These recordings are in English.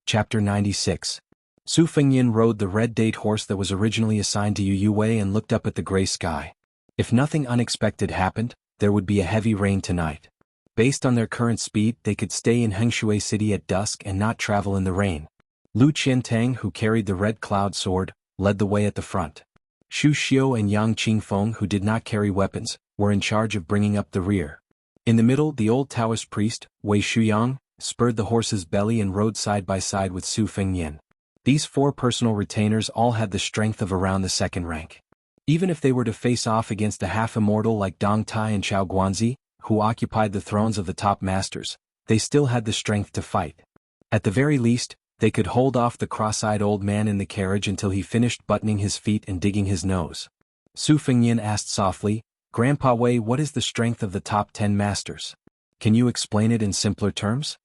Chapter 96. Su Fengyin rode the red date horse that was originally assigned to Yu Wei and looked up at the gray sky. If nothing unexpected happened, there would be a heavy rain tonight. Based on their current speed, they could stay in Hengshui City at dusk and not travel in the rain. Lu Qiantang, who carried the red cloud sword, led the way at the front. Xu Xiu and Yang Qingfeng, who did not carry weapons, were in charge of bringing up the rear. In the middle, the old Taoist priest, Wei Shuyang, spurred the horse's belly and rode side by side with Su Fengyin. These 4 personal retainers all had the strength of around the second rank. Even if they were to face off against a half-immortal like Dong Tai and Chao Guanzi, who occupied the thrones of the top masters, they still had the strength to fight. At the very least, they could hold off the cross-eyed old man in the carriage until he finished buttoning his feet and digging his nose. Su Fengyin asked softly, "Grandpa Wei, what is the strength of the top 10 masters? Can you explain it in simpler terms?"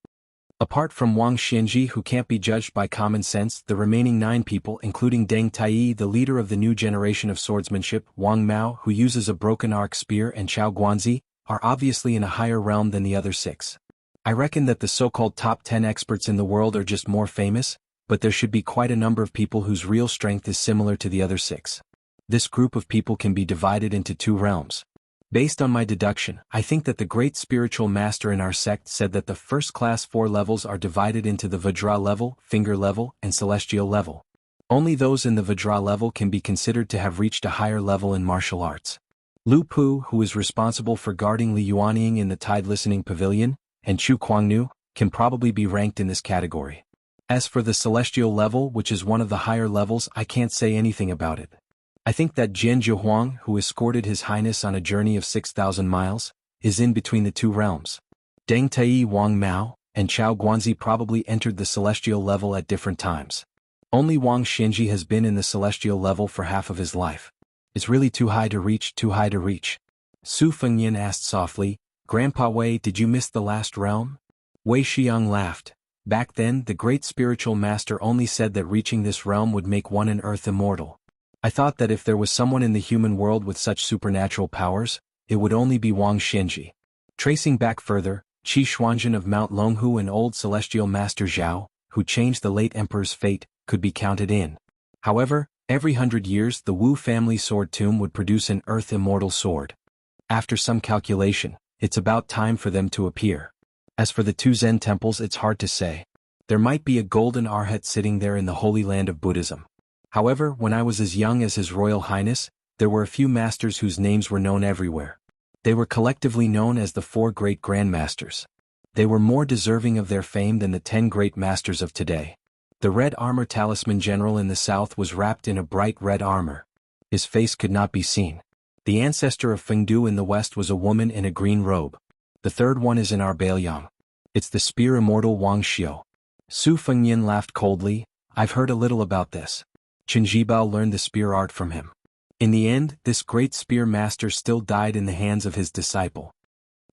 Apart from Wang Xianji, who can't be judged by common sense, the remaining 9 people, including Deng Taiyi, the leader of the new generation of swordsmanship, Wang Mao, who uses a broken arc spear, and Chao Guanzi, are obviously in a higher realm than the other 6. I reckon that the so-called top 10 experts in the world are just more famous, but there should be quite a number of people whose real strength is similar to the other 6. This group of people can be divided into 2 realms. Based on my deduction, I think that the great spiritual master in our sect said that the first-class 4 levels are divided into the Vajra level, finger level, and celestial level. Only those in the Vajra level can be considered to have reached a higher level in martial arts. Lu Pu, who is responsible for guarding Li Yuanying in the Tide Listening Pavilion, and Chu Kuangnu, can probably be ranked in this category. As for the celestial level, which is one of the higher levels, I can't say anything about it. I think that Jian Zhihuang, who escorted His Highness on a journey of 6,000 miles, is in between the 2 realms. Deng Taiyi, Wang Mao, and Chao Guanzi probably entered the celestial level at different times. Only Wang Xianji has been in the celestial level for half of his life. It's really too high to reach, too high to reach. Su Fengyin asked softly, "Grandpa Wei, did you miss the last realm?" Wei Xiang laughed. Back then, the great spiritual master only said that reaching this realm would make one in earth immortal. I thought that if there was someone in the human world with such supernatural powers, it would only be Wang Xianji. Tracing back further, Qi Xuanzhen of Mount Longhu and old celestial master Zhao, who changed the late emperor's fate, could be counted in. However, every 100 years the Wu family sword tomb would produce an earth immortal sword. After some calculation, it's about time for them to appear. As for the 2 Zen temples, it's hard to say. There might be a golden arhat sitting there in the holy land of Buddhism. However, when I was as young as His Royal Highness, there were a few masters whose names were known everywhere. They were collectively known as the 4 great grandmasters. They were more deserving of their fame than the 10 great masters of today. The red armor talisman general in the south was wrapped in a bright red armor. His face could not be seen. The ancestor of Fengdu in the west was a woman in a green robe. The third one is in our Bailiang. It's the spear immortal Wang Xiu. Su Fengyin laughed coldly. I've heard a little about this. Chen Zhibao learned the spear art from him. In the end, this great spear master still died in the hands of his disciple.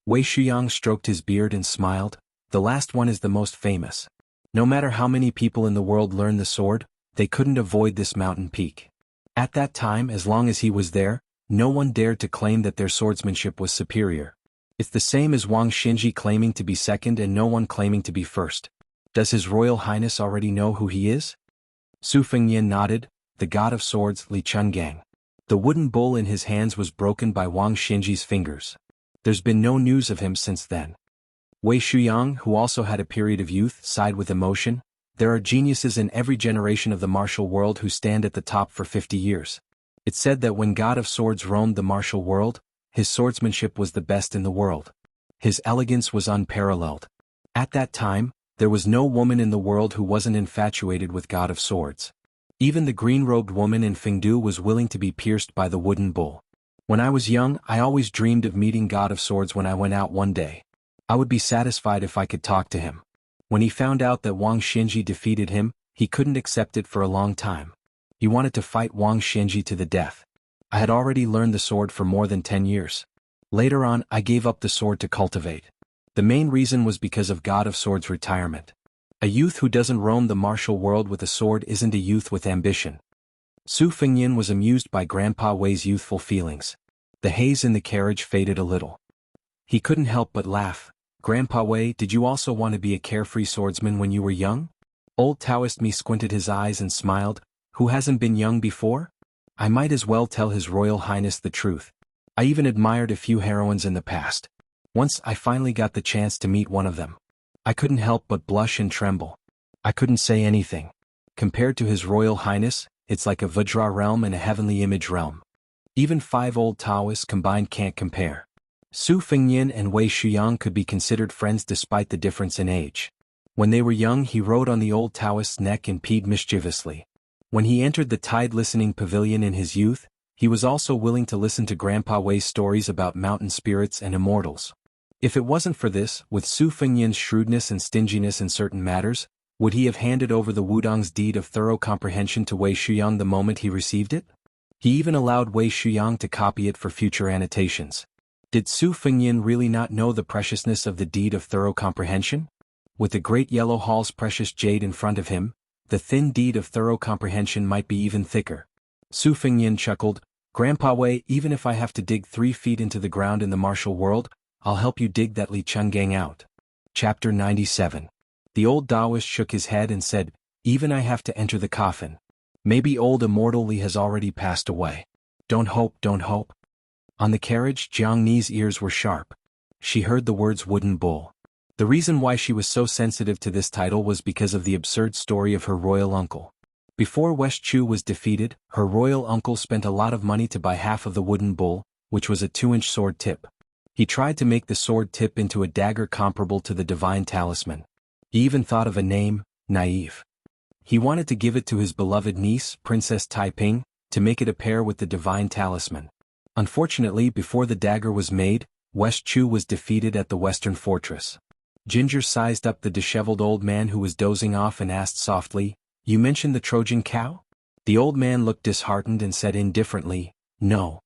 Wei Shuyang stroked his beard and smiled. The last one is the most famous. No matter how many people in the world learned the sword, they couldn't avoid this mountain peak. At that time, as long as he was there, no one dared to claim that their swordsmanship was superior. It's the same as Wang Xianji claiming to be second and no one claiming to be first. Does His Royal Highness already know who he is? Su Fengyin nodded. The god of swords, Li Chungang. The wooden bull in his hands was broken by Wang Xianji's fingers. There's been no news of him since then. Wei Shuyang, who also had a period of youth, sighed with emotion. There are geniuses in every generation of the martial world who stand at the top for 50 years. It's said that when God of Swords roamed the martial world, his swordsmanship was the best in the world. His elegance was unparalleled. At that time, there was no woman in the world who wasn't infatuated with God of Swords. Even the green-robed woman in Fengdu was willing to be pierced by the wooden bull. When I was young, I always dreamed of meeting God of Swords when I went out one day. I would be satisfied if I could talk to him. When he found out that Wang Xianji defeated him, he couldn't accept it for a long time. He wanted to fight Wang Xianji to the death. I had already learned the sword for more than 10 years. Later on, I gave up the sword to cultivate. The main reason was because of God of Swords' retirement. A youth who doesn't roam the martial world with a sword isn't a youth with ambition. Su Fengyin was amused by Grandpa Wei's youthful feelings. The haze in the carriage faded a little. He couldn't help but laugh. Grandpa Wei, did you also want to be a carefree swordsman when you were young? Old Taoist me squinted his eyes and smiled. Who hasn't been young before? I might as well tell His Royal Highness the truth. I even admired a few heroines in the past. Once I finally got the chance to meet one of them. I couldn't help but blush and tremble. I couldn't say anything. Compared to His Royal Highness, it's like a Vajra realm and a heavenly image realm. Even 5 old Taoists combined can't compare. Su Fengyin and Wei Shuyang could be considered friends despite the difference in age. When they were young, he rode on the old Taoist's neck and peed mischievously. When he entered the Tide Listening Pavilion in his youth, he was also willing to listen to Grandpa Wei's stories about mountain spirits and immortals. If it wasn't for this, with Su Fengyin's shrewdness and stinginess in certain matters, would he have handed over the Wudong's deed of thorough comprehension to Wei Shuyang the moment he received it? He even allowed Wei Shuyang to copy it for future annotations. Did Su Fengyin really not know the preciousness of the deed of thorough comprehension? With the great yellow hall's precious jade in front of him, the thin deed of thorough comprehension might be even thicker. Su Fengyin chuckled, Grandpa Wei, even if I have to dig 3 feet into the ground in the martial world, I'll help you dig that Li Chungang out. Chapter 97. The old Taoist shook his head and said, even I have to enter the coffin. Maybe old Immortal Li has already passed away. Don't hope, don't hope. On the carriage, Jianghu's ears were sharp. She heard the words wooden bull. The reason why she was so sensitive to this title was because of the absurd story of her royal uncle. Before West Chu was defeated, her royal uncle spent a lot of money to buy half of the wooden bull, which was a 2-inch sword tip. He tried to make the sword tip into a dagger comparable to the divine talisman. He even thought of a name, Naive. He wanted to give it to his beloved niece, Princess Taiping, to make it a pair with the divine talisman. Unfortunately, before the dagger was made, West Chu was defeated at the Western Fortress. Ginger sized up the disheveled old man who was dozing off and asked softly, You mentioned the Trojan cow? The old man looked disheartened and said indifferently, No.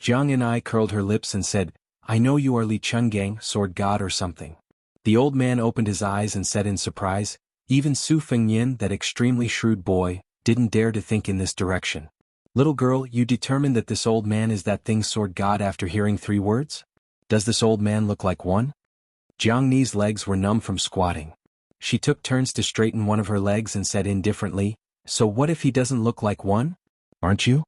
Jiang and I curled her lips and said, I know you are Li Chungang, sword god or something. The old man opened his eyes and said in surprise, Even Su Fengyin, that extremely shrewd boy, didn't dare to think in this direction. Little girl, you determined that this old man is that thing sword god after hearing 3 words? Does this old man look like one? Jianghu's legs were numb from squatting. She took turns to straighten one of her legs and said indifferently, So what if he doesn't look like one? Aren't you?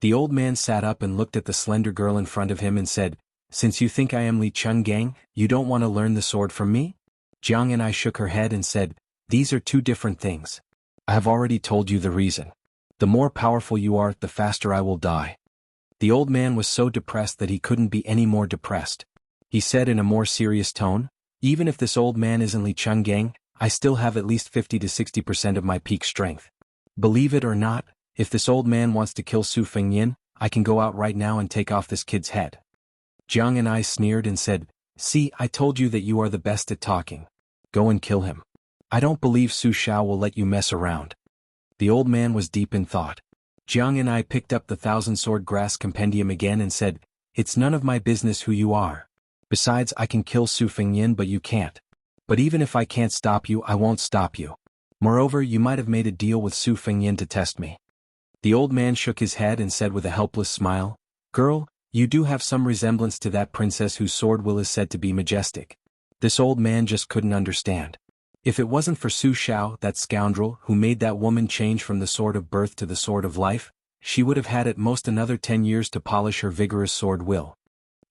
The old man sat up and looked at the slender girl in front of him and said, Since you think I am Li Chungang, you don't want to learn the sword from me? Jiang and I shook her head and said, These are 2 different things. I have already told you the reason. The more powerful you are, the faster I will die. The old man was so depressed that he couldn't be any more depressed. He said in a more serious tone, Even if this old man isn't Li Chungang, I still have at least 50 to 60% of my peak strength. Believe it or not, if this old man wants to kill Su Fengyin, I can go out right now and take off this kid's head. Jiang and I sneered and said, See, I told you that you are the best at talking. Go and kill him. I don't believe Su Shao will let you mess around. The old man was deep in thought. Jiang and I picked up the 1,000-sword grass compendium again and said, It's none of my business who you are. Besides, I can kill Su Fengyin but you can't. But even if I can't stop you, I won't stop you. Moreover, you might have made a deal with Su Fengyin to test me. The old man shook his head and said with a helpless smile, Girl, you do have some resemblance to that princess whose sword will is said to be majestic. This old man just couldn't understand. If it wasn't for Su Shao, that scoundrel who made that woman change from the sword of birth to the sword of life, she would have had at most another 10 years to polish her vigorous sword will.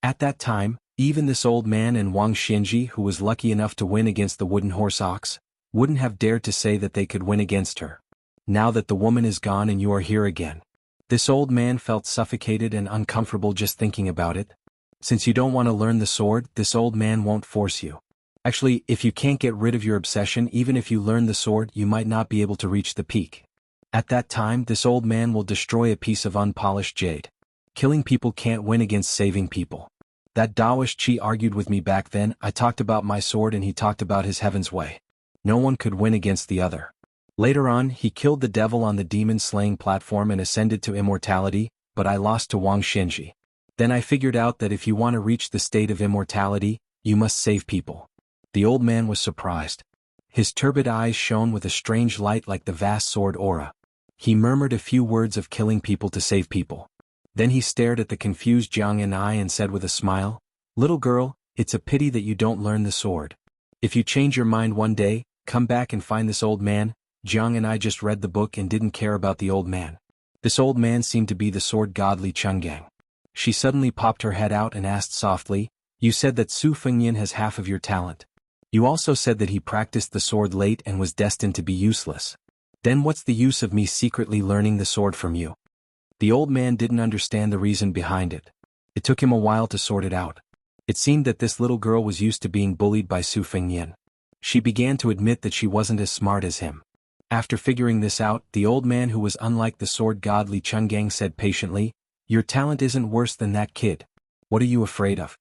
At that time, even this old man and Wang Xianxia, who was lucky enough to win against the wooden horse ox, wouldn't have dared to say that they could win against her. Now that the woman is gone and you are here again. This old man felt suffocated and uncomfortable just thinking about it. Since you don't want to learn the sword, this old man won't force you. Actually, if you can't get rid of your obsession, even if you learn the sword, you might not be able to reach the peak. At that time, this old man will destroy a piece of unpolished jade. Killing people can't win against saving people. That Taoist Chi argued with me back then. I talked about my sword and he talked about his heaven's way. No one could win against the other. Later on, he killed the devil on the demon-slaying platform and ascended to immortality, but I lost to Wang Xianxia. Then I figured out that if you want to reach the state of immortality, you must save people. The old man was surprised. His turbid eyes shone with a strange light like the vast sword aura. He murmured a few words of killing people to save people. Then he stared at the confused Jiang and I and said with a smile, Little girl, it's a pity that you don't learn the sword. If you change your mind one day, come back and find this old man, Jiang and I just read the book and didn't care about the old man. This old man seemed to be the sword god Li Chungang. She suddenly popped her head out and asked softly, "You said that Su Fengyan has half of your talent. You also said that he practiced the sword late and was destined to be useless. Then what's the use of me secretly learning the sword from you?" The old man didn't understand the reason behind it. It took him a while to sort it out. It seemed that this little girl was used to being bullied by Su Fengyan. She began to admit that she wasn't as smart as him. After figuring this out, the old man, who was unlike the sword god Li Chungang, said patiently, "Your talent isn't worse than that kid. What are you afraid of?"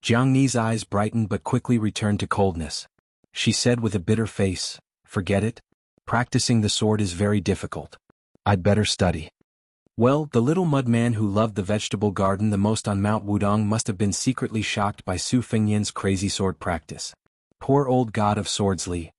Jiang Ni's eyes brightened but quickly returned to coldness. She said with a bitter face, "Forget it. Practicing the sword is very difficult. I'd better study." Well, the little mud man who loved the vegetable garden the most on Mount Wudong must have been secretly shocked by Su Fengyan's crazy sword practice. Poor old god of swords Li.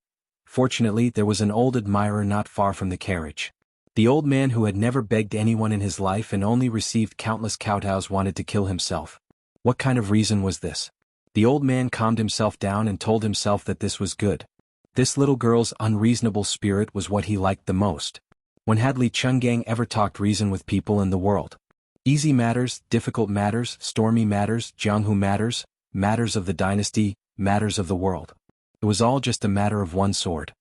Fortunately, there was an old admirer not far from the carriage. The old man, who had never begged anyone in his life and only received countless kowtows, wanted to kill himself. What kind of reason was this? The old man calmed himself down and told himself that this was good. This little girl's unreasonable spirit was what he liked the most. When had Li Chungang ever talked reason with people in the world? Easy matters, difficult matters, stormy matters, Jianghu matters, matters of the dynasty, matters of the world. It was all just a matter of one sword.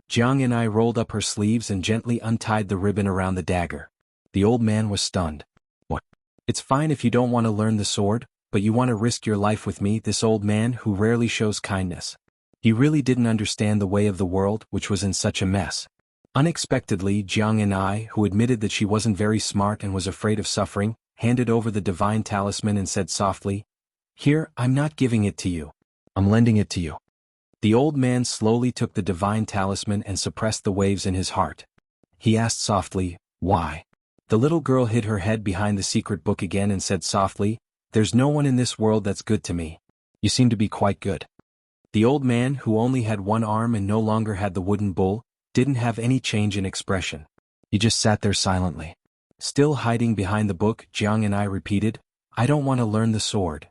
Jiang and I rolled up her sleeves and gently untied the ribbon around the dagger. The old man was stunned. "What? It's fine if you don't want to learn the sword, but you want to risk your life with me?" This old man, who rarely shows kindness. He really didn't understand the way of the world, which was in such a mess. Unexpectedly, Jiang and I, who admitted that she wasn't very smart and was afraid of suffering, handed over the divine talisman and said softly, "Here, I'm not giving it to you. I'm lending it to you." The old man slowly took the divine talisman and suppressed the waves in his heart. He asked softly, "Why?" The little girl hid her head behind the secret book again and said softly, "There's no one in this world that's good to me. You seem to be quite good." The old man, who only had one arm and no longer had the wooden bull, didn't have any change in expression. He just sat there silently. Still hiding behind the book, Jiang and I repeated, "I don't want to learn the sword."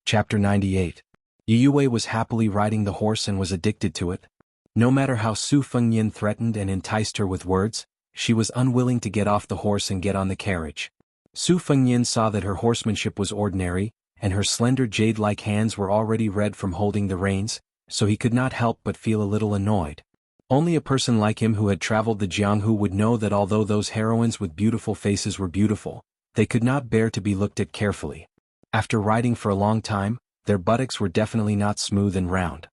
Chapter 98. Yue was happily riding the horse and was addicted to it. No matter how Su Fengyan threatened and enticed her with words, she was unwilling to get off the horse and get on the carriage. Su Fengyan saw that her horsemanship was ordinary, and her slender jade-like hands were already red from holding the reins, so he could not help but feel a little annoyed. Only a person like him who had traveled the Jianghu would know that although those heroines with beautiful faces were beautiful, they could not bear to be looked at carefully. After riding for a long time, their buttocks were definitely not smooth and round.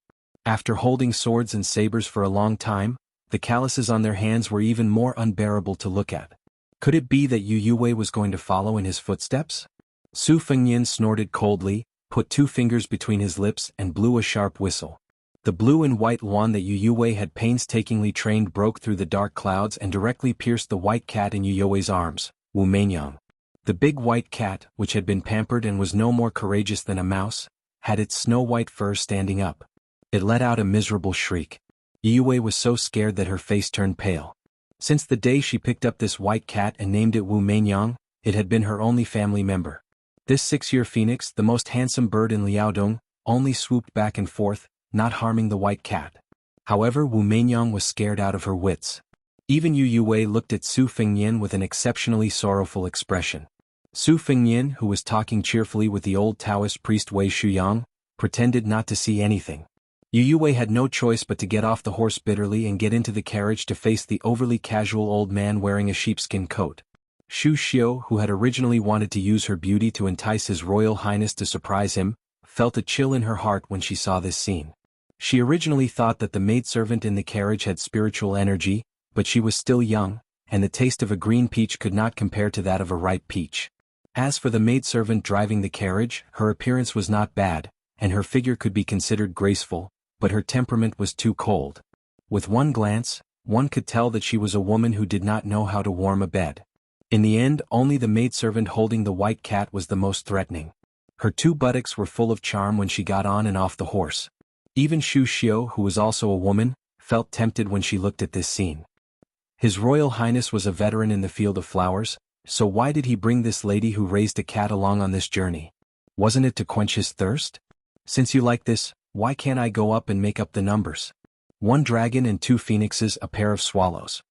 After holding swords and sabers for a long time, the calluses on their hands were even more unbearable to look at. Could it be that Yue was going to follow in his footsteps? Su Fengyan snorted coldly, put 2 fingers between his lips and blew a sharp whistle. The blue and white wand that Yue had painstakingly trained broke through the dark clouds and directly pierced the white cat in Yue's arms, Wu Meinyang. The big white cat, which had been pampered and was no more courageous than a mouse, had its snow-white fur standing up. It let out a miserable shriek. Yue was so scared that her face turned pale. Since the day she picked up this white cat and named it Wu Meinyang, it had been her only family member. This 6-year phoenix, the most handsome bird in Liaodong, only swooped back and forth, not harming the white cat. However, Wu Meinyang was scared out of her wits. Even Yue looked at Su Fengyan with an exceptionally sorrowful expression. Su Fengyan, who was talking cheerfully with the old Taoist priest Wei Shuyang, pretended not to see anything. Yue had no choice but to get off the horse bitterly and get into the carriage to face the overly casual old man wearing a sheepskin coat. Xu Xiu, who had originally wanted to use her beauty to entice His Royal Highness to surprise him, felt a chill in her heart when she saw this scene. She originally thought that the maidservant in the carriage had spiritual energy, but she was still young, and the taste of a green peach could not compare to that of a ripe peach. As for the maidservant driving the carriage, her appearance was not bad, and her figure could be considered graceful, but her temperament was too cold. With one glance, one could tell that she was a woman who did not know how to warm a bed. In the end, only the maidservant holding the white cat was the most threatening. Her 2 buttocks were full of charm when she got on and off the horse. Even Xu Xiu, who was also a woman, felt tempted when she looked at this scene. His Royal Highness was a veteran in the field of flowers, so why did he bring this lady who raised a cat along on this journey? Wasn't it to quench his thirst? Since you like this, why can't I go up and make up the numbers? 1 dragon and 2 phoenixes, a pair of swallows.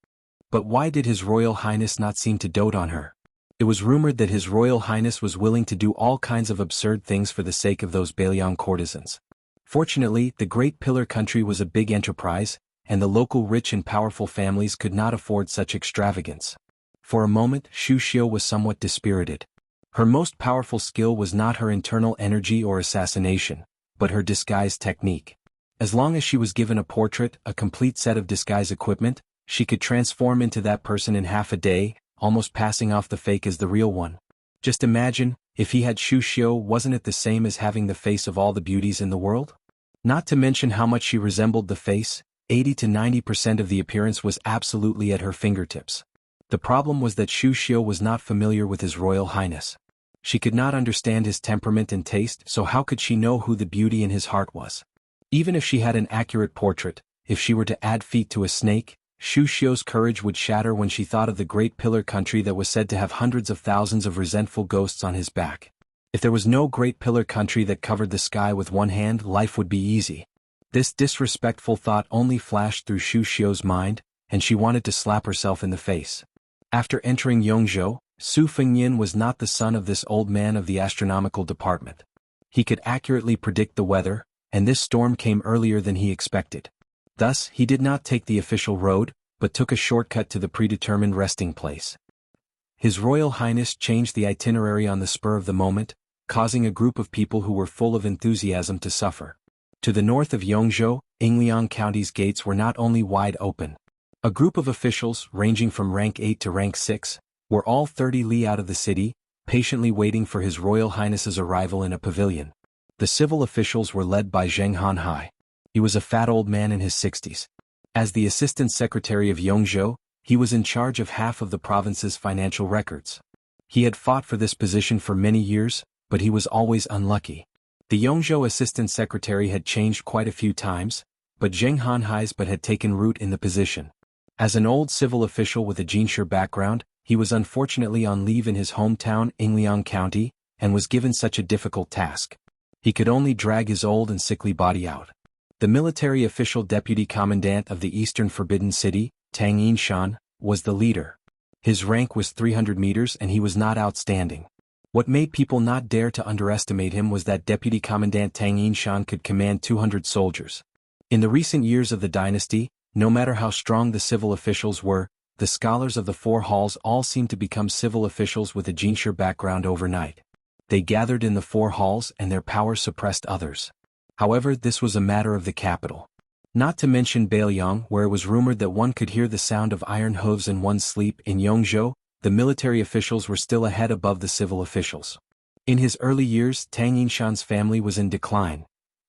But why did His Royal Highness not seem to dote on her? It was rumored that His Royal Highness was willing to do all kinds of absurd things for the sake of those Bailiang courtesans. Fortunately, the Great Pillar country was a big enterprise, and the local rich and powerful families could not afford such extravagance. For a moment, Xianxia was somewhat dispirited. Her most powerful skill was not her internal energy or assassination, but her disguise technique. As long as she was given a portrait, a complete set of disguise equipment, she could transform into that person in half a day, almost passing off the fake as the real one. Just imagine, if he had Xianxia, wasn't it the same as having the face of all the beauties in the world? Not to mention how much she resembled the face, 80 to 90% of the appearance was absolutely at her fingertips. The problem was that Xianxia was not familiar with His Royal Highness. She could not understand his temperament and taste, so how could she know who the beauty in his heart was? Even if she had an accurate portrait, if she were to add feet to a snake, Xiaoxia's courage would shatter when she thought of the Great Pillar country that was said to have hundreds of thousands of resentful ghosts on his back. If there was no Great Pillar country that covered the sky with one hand, life would be easy. This disrespectful thought only flashed through Xiaoxia's mind, and she wanted to slap herself in the face. After entering Yongzhou, Su Fengyin was not the son of this old man of the astronomical department. He could accurately predict the weather, and this storm came earlier than he expected. Thus, he did not take the official road, but took a shortcut to the predetermined resting place. His Royal Highness changed the itinerary on the spur of the moment, causing a group of people who were full of enthusiasm to suffer. To the north of Yongzhou, Yingliang County's gates were not only wide open. A group of officials, ranging from rank 8 to rank 6, were all 30 li out of the city, patiently waiting for His Royal Highness's arrival in a pavilion. The civil officials were led by Zheng Hanhai. He was a fat old man in his 60s. As the assistant secretary of Yongzhou, he was in charge of half of the province's financial records. He had fought for this position for many years, but he was always unlucky. The Yongzhou assistant secretary had changed quite a few times, but Zheng Hanhai's had taken root in the position. As an old civil official with a Jianghu background, he was unfortunately on leave in his hometown, Yingliang County, and was given such a difficult task. He could only drag his old and sickly body out. The military official deputy commandant of the Eastern Forbidden City, Tang Yinshan, was the leader. His rank was 300 meters and he was not outstanding. What made people not dare to underestimate him was that Deputy Commandant Tang Yinshan could command 200 soldiers. In the recent years of the dynasty, no matter how strong the civil officials were, the scholars of the four halls all seemed to become civil officials with a Jianghu background overnight. They gathered in the four halls and their power suppressed others. However, this was a matter of the capital. Not to mention Bailiang, where it was rumored that one could hear the sound of iron hooves in one's sleep. In Yongzhou, the military officials were still a head above the civil officials. In his early years, Tang Yinshan's family was in decline.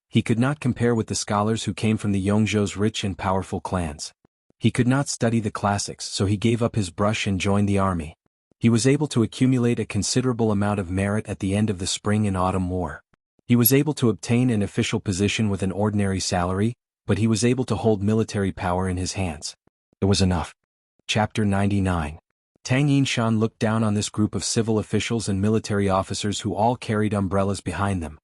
He could not compare with the scholars who came from the Yongzhou's rich and powerful clans. He could not study the classics, so he gave up his brush and joined the army. He was able to accumulate a considerable amount of merit at the end of the Spring and Autumn War. He was able to obtain an official position with an ordinary salary, but he was able to hold military power in his hands. It was enough. Chapter 99. Tang Yinshan looked down on this group of civil officials and military officers who all carried umbrellas behind them.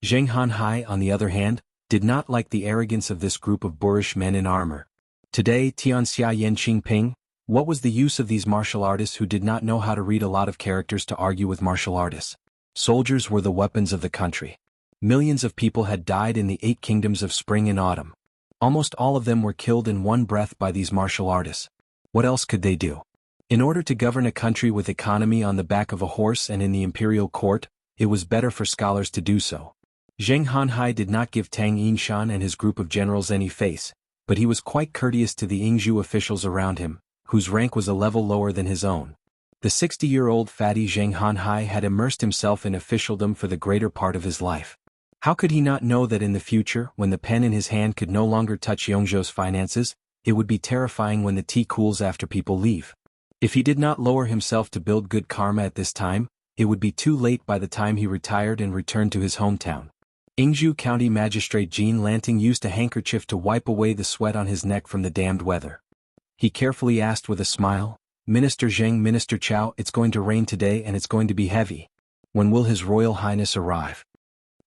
Zheng Hanhai, on the other hand, did not like the arrogance of this group of boorish men in armor. Today, Xianxia Yan Qingping, what was the use of these martial artists who did not know how to read a lot of characters to argue with martial artists? Soldiers were the weapons of the country. Millions of people had died in the 8 kingdoms of spring and autumn. Almost all of them were killed in one breath by these martial artists. What else could they do? In order to govern a country with economy on the back of a horse and in the imperial court, it was better for scholars to do so. Zheng Hanhai did not give Tang Yinshan and his group of generals any face, but he was quite courteous to the Yingzhou officials around him, whose rank was a level lower than his own. The 60-year-old fatty Zheng Hanhai had immersed himself in officialdom for the greater part of his life. How could he not know that in the future, when the pen in his hand could no longer touch Yongzhou's finances, it would be terrifying when the tea cools after people leave? If he did not lower himself to build good karma at this time, it would be too late by the time he retired and returned to his hometown. Yingzhou County Magistrate Jean Lanting used a handkerchief to wipe away the sweat on his neck from the damned weather. He carefully asked with a smile, "Minister Zheng, Minister Chao, it's going to rain today and it's going to be heavy. When will His Royal Highness arrive?"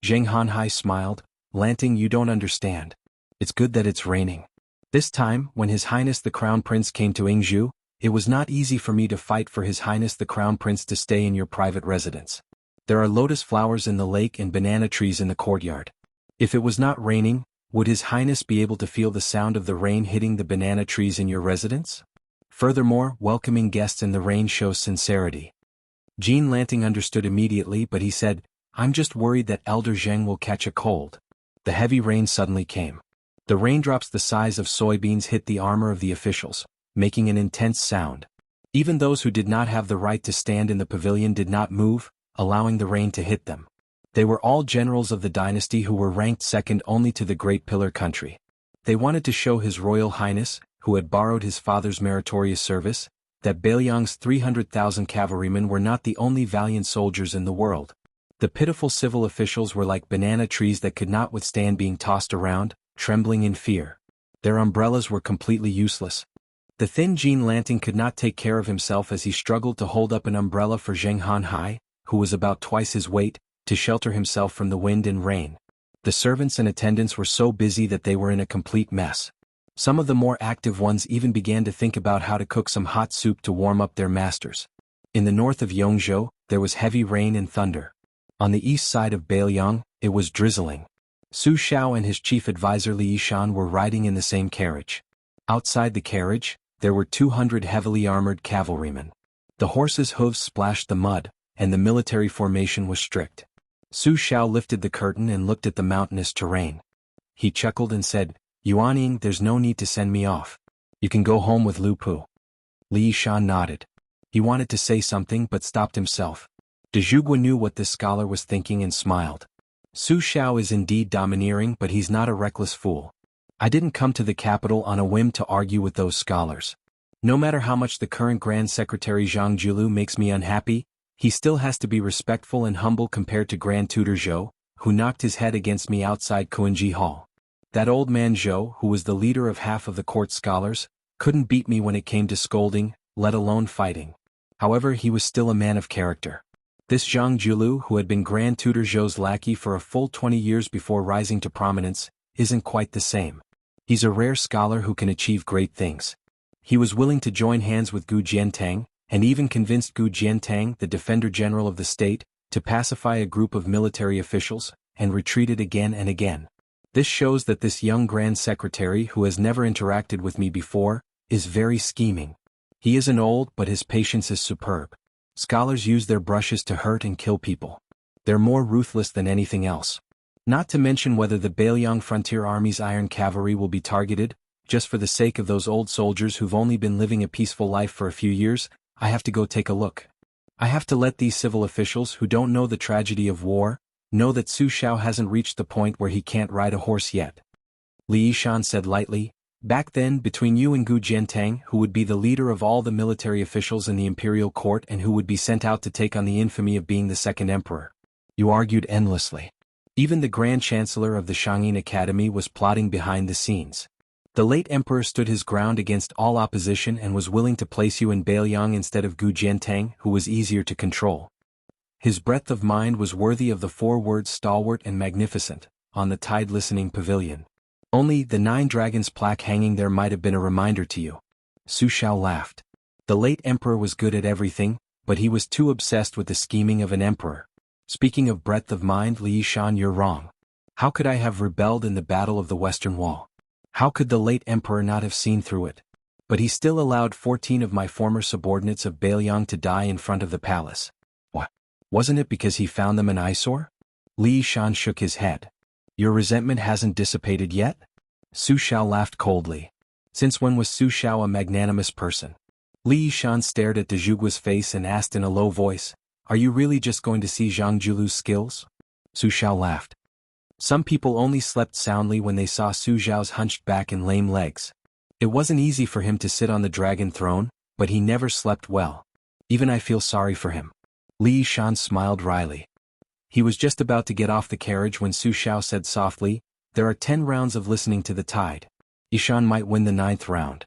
Zheng Hanhai smiled, "Lanting, you don't understand. It's good that it's raining. This time, when His Highness the Crown Prince came to Jianghu, it was not easy for me to fight for His Highness the Crown Prince to stay in your private residence. There are lotus flowers in the lake and banana trees in the courtyard. If it was not raining, would His Highness be able to feel the sound of the rain hitting the banana trees in your residence? Furthermore, welcoming guests in the rain shows sincerity. Jean Lanting understood immediately, but he said, I'm just worried that Elder Zheng will catch a cold. The heavy rain suddenly came. The raindrops the size of soybeans hit the armor of the officials, making an intense sound. Even those who did not have the right to stand in the pavilion did not move, allowing the rain to hit them. They were all generals of the dynasty who were ranked second only to the Great Pillar country. They wanted to show His Royal Highness, who had borrowed his father's meritorious service, that Beiliang's 300,000 cavalrymen were not the only valiant soldiers in the world. The pitiful civil officials were like banana trees that could not withstand being tossed around, trembling in fear. Their umbrellas were completely useless. The thin Jean Lanting could not take care of himself as he struggled to hold up an umbrella for Zheng Hanhai, who was about twice his weight, to shelter himself from the wind and rain. The servants and attendants were so busy that they were in a complete mess. Some of the more active ones even began to think about how to cook some hot soup to warm up their masters. In the north of Yongzhou, there was heavy rain and thunder. On the east side of Beiliang, it was drizzling. Su Xiao and his chief advisor Li Yishan were riding in the same carriage. Outside the carriage, there were 200 heavily armored cavalrymen. The horses' hooves splashed the mud, and the military formation was strict. Su Xiao lifted the curtain and looked at the mountainous terrain. He chuckled and said, Yuanying, there's no need to send me off. You can go home with Lu Pu. Li Yishan nodded. He wanted to say something but stopped himself. De Zhugua knew what this scholar was thinking and smiled. Su Xiao is indeed domineering, but he's not a reckless fool. I didn't come to the capital on a whim to argue with those scholars. No matter how much the current Grand Secretary Zhang Julu makes me unhappy, he still has to be respectful and humble compared to Grand Tutor Zhou, who knocked his head against me outside Kuanji Hall. That old man Zhou, who was the leader of half of the court scholars, couldn't beat me when it came to scolding, let alone fighting. However, he was still a man of character. This Zhang Julu, who had been Grand Tutor Zhou's lackey for a full 20 years before rising to prominence, isn't quite the same. He's a rare scholar who can achieve great things. He was willing to join hands with Gu Jiantang, and even convinced Gu Jiantang, the Defender General of the state, to pacify a group of military officials, and retreated again and again. This shows that this young Grand Secretary, who has never interacted with me before, is very scheming. He isn't old, but his patience is superb. Scholars use their brushes to hurt and kill people. They're more ruthless than anything else. Not to mention whether the Beiliang Frontier Army's iron cavalry will be targeted, just for the sake of those old soldiers who've only been living a peaceful life for a few years. I have to go take a look. I have to let these civil officials who don't know the tragedy of war, know that Su Xiao hasn't reached the point where he can't ride a horse yet. Li Yishan said lightly, back then, between you and Gu Jiantang, who would be the leader of all the military officials in the imperial court and who would be sent out to take on the infamy of being the second emperor, you argued endlessly. Even the Grand Chancellor of the Shangyin Academy was plotting behind the scenes. The late emperor stood his ground against all opposition and was willing to place you in Beiliang instead of Gu Jiantang, who was easier to control. His breadth of mind was worthy of the 4 words stalwart and magnificent, on the tide listening pavilion. Only the 9 dragons plaque hanging there might have been a reminder to you. Su Xiao laughed. The late emperor was good at everything, but he was too obsessed with the scheming of an emperor. Speaking of breadth of mind, Li Yishan, you're wrong. How could I have rebelled in the Battle of the Western Wall? How could the late emperor not have seen through it? But he still allowed 14 of my former subordinates of Beiliang to die in front of the palace. What? Wasn't it because he found them an eyesore? Li Yishan shook his head. Your resentment hasn't dissipated yet? Su Xiao laughed coldly. Since when was Su Xiao a magnanimous person? Li Yishan stared at de Zhugua's face and asked in a low voice, are you really just going to see Zhang Julu's skills? Su Xiao laughed. Some people only slept soundly when they saw Su Xiao's hunched back and lame legs. It wasn't easy for him to sit on the dragon throne, but he never slept well. Even I feel sorry for him. Li Yishan smiled wryly. He was just about to get off the carriage when Su Xiao said softly, there are 10 rounds of listening to the tide. Yishan might win the 9th round.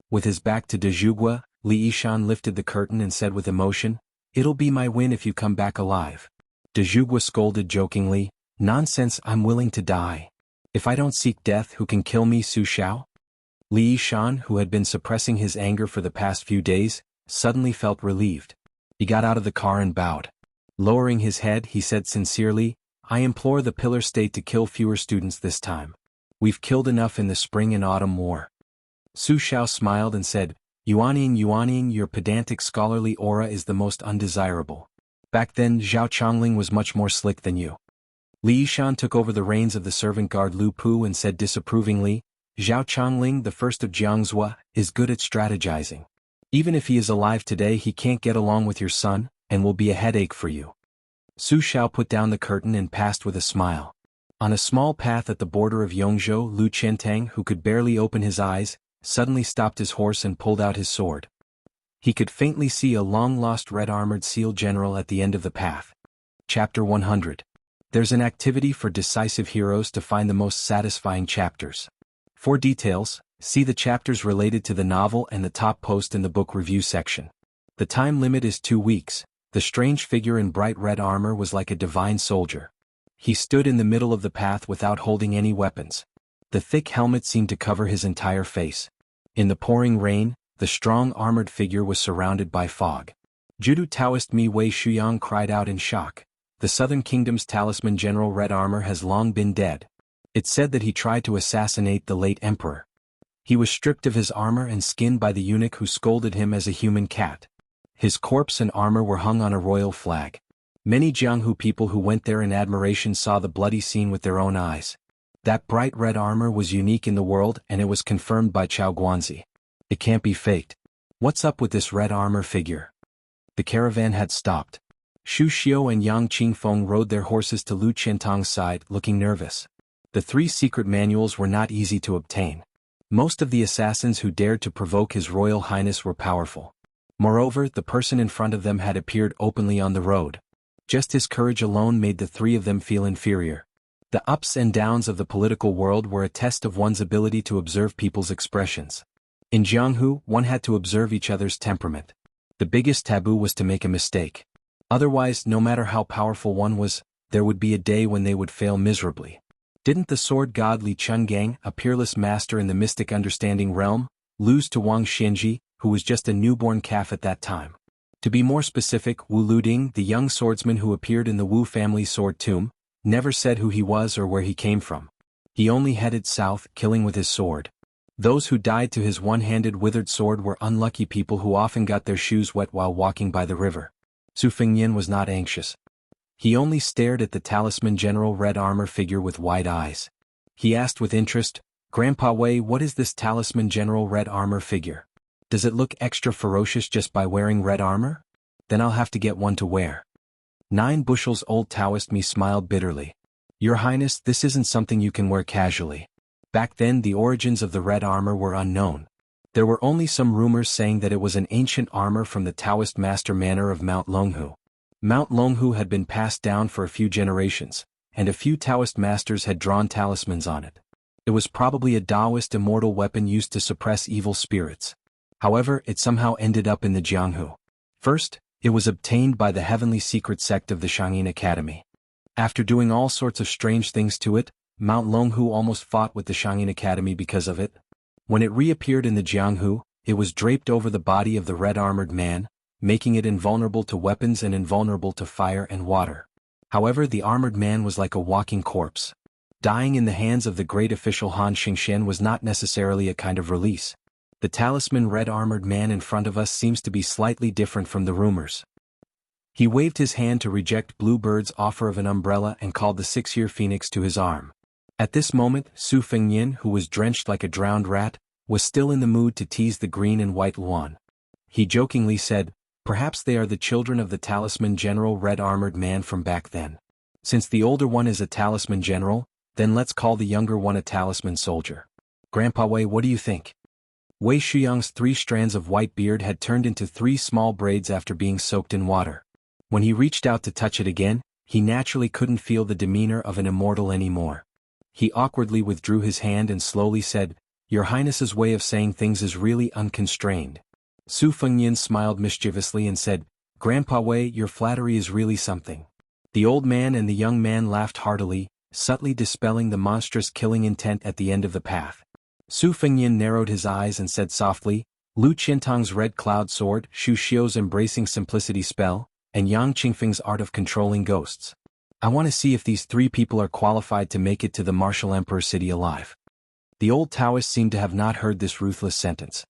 With his back to de Zhugua, Li Yishan lifted the curtain and said with emotion, it'll be my win if you come back alive. De Zhugua scolded jokingly, nonsense, I'm willing to die. If I don't seek death, who can kill me, Su Xiao? Li Yishan, who had been suppressing his anger for the past few days, suddenly felt relieved. He got out of the car and bowed. Lowering his head, he said sincerely, "I implore the Pillar State to kill fewer students this time. We've killed enough in the spring and autumn war." Su Xiao smiled and said, Yuanying, your pedantic scholarly aura is the most undesirable. Back then Zhao Chongling was much more slick than you. Li Yishan took over the reins of the servant guard Lu Pu and said disapprovingly, "Zhao Chongling, the first of Jianghu, is good at strategizing. Even if he is alive today, he can't get along with your son, and will be a headache for you." Su Xiao put down the curtain and passed with a smile. On a small path at the border of Yongzhou, Lu Qiantang, who could barely open his eyes, suddenly stopped his horse and pulled out his sword. He could faintly see a long-lost red-armored seal general at the end of the path. Chapter 100. There's an activity for decisive heroes to find the most satisfying chapters. For details, see the chapters related to the novel and the top post in the book review section. The time limit is 2 weeks. The strange figure in bright red armor was like a divine soldier. He stood in the middle of the path without holding any weapons. The thick helmet seemed to cover his entire face. In the pouring rain, the strong armored figure was surrounded by fog. Judo Taoist Mi Wei Shuyang cried out in shock. The Southern Kingdom's talisman General Red Armor has long been dead. It's said that he tried to assassinate the late emperor. He was stripped of his armor and skinned by the eunuch who scolded him as a human cat. His corpse and armor were hung on a royal flag. Many Jianghu people who went there in admiration saw the bloody scene with their own eyes. That bright red armor was unique in the world, and it was confirmed by Chao Guanzi. It can't be faked. What's up with this red armor figure? The caravan had stopped. Xu Xiu and Yang Qingfeng rode their horses to Lu Qiantang's side, looking nervous. The 3 secret manuals were not easy to obtain. Most of the assassins who dared to provoke His Royal Highness were powerful. Moreover, the person in front of them had appeared openly on the road. Just his courage alone made the 3 of them feel inferior. The ups and downs of the political world were a test of one's ability to observe people's expressions. In Jianghu, one had to observe each other's temperament. The biggest taboo was to make a mistake. Otherwise, no matter how powerful one was, there would be a day when they would fail miserably. Didn't the sword god Li Chungang, a peerless master in the mystic understanding realm, lose to Wang Xianji, who was just a newborn calf at that time? To be more specific, Wu Luding, the young swordsman who appeared in the Wu family sword tomb, never said who he was or where he came from. He only headed south, killing with his sword. Those who died to his one-handed withered sword were unlucky people who often got their shoes wet while walking by the river. Su Fengyan was not anxious. He only stared at the talisman General Red Armor figure with wide eyes. He asked with interest, "Grandpa Wei, what is this talisman General Red Armor figure? Does it look extra ferocious just by wearing red armor? Then I'll have to get one to wear." 9 bushels old Taoist Mi smiled bitterly. "Your Highness, this isn't something you can wear casually. Back then the origins of the red armor were unknown. There were only some rumors saying that it was an ancient armor from the Taoist master manor of Mount Longhu. Mount Longhu had been passed down for a few generations, and a few Taoist masters had drawn talismans on it. It was probably a Taoist immortal weapon used to suppress evil spirits. However, it somehow ended up in the Jianghu. First, it was obtained by the heavenly secret sect of the Shangyin Academy. After doing all sorts of strange things to it, Mount Longhu almost fought with the Shangyin Academy because of it. When it reappeared in the Jianghu, it was draped over the body of the red-armored man, making it invulnerable to weapons and invulnerable to fire and water. However, the armored man was like a walking corpse. Dying in the hands of the great official Han Xingxian was not necessarily a kind of release. The talisman red-armored man in front of us seems to be slightly different from the rumors. He waved his hand to reject Bluebird's offer of an umbrella and called the 6-year phoenix to his arm. At this moment, Su Fengyin, who was drenched like a drowned rat, was still in the mood to tease the green and white Luan. He jokingly said, "Perhaps they are the children of the talisman general red-armored man from back then. Since the older one is a talisman general, then let's call the younger one a talisman soldier. Grandpa Wei, what do you think?" Wei Shuyang's 3 strands of white beard had turned into 3 small braids after being soaked in water. When he reached out to touch it again, he naturally couldn't feel the demeanor of an immortal anymore. He awkwardly withdrew his hand and slowly said, "Your Highness's way of saying things is really unconstrained." Su Fengyin smiled mischievously and said, "Grandpa Wei, your flattery is really something." The old man and the young man laughed heartily, subtly dispelling the monstrous killing intent at the end of the path. Su Fengyin narrowed his eyes and said softly, Lu Qiantang's red cloud sword, Xu Xiu's embracing simplicity spell, and Yang Qingfeng's art of controlling ghosts. I want to see if these three people are qualified to make it to the martial emperor city alive. The old Taoist seemed to have not heard this ruthless sentence.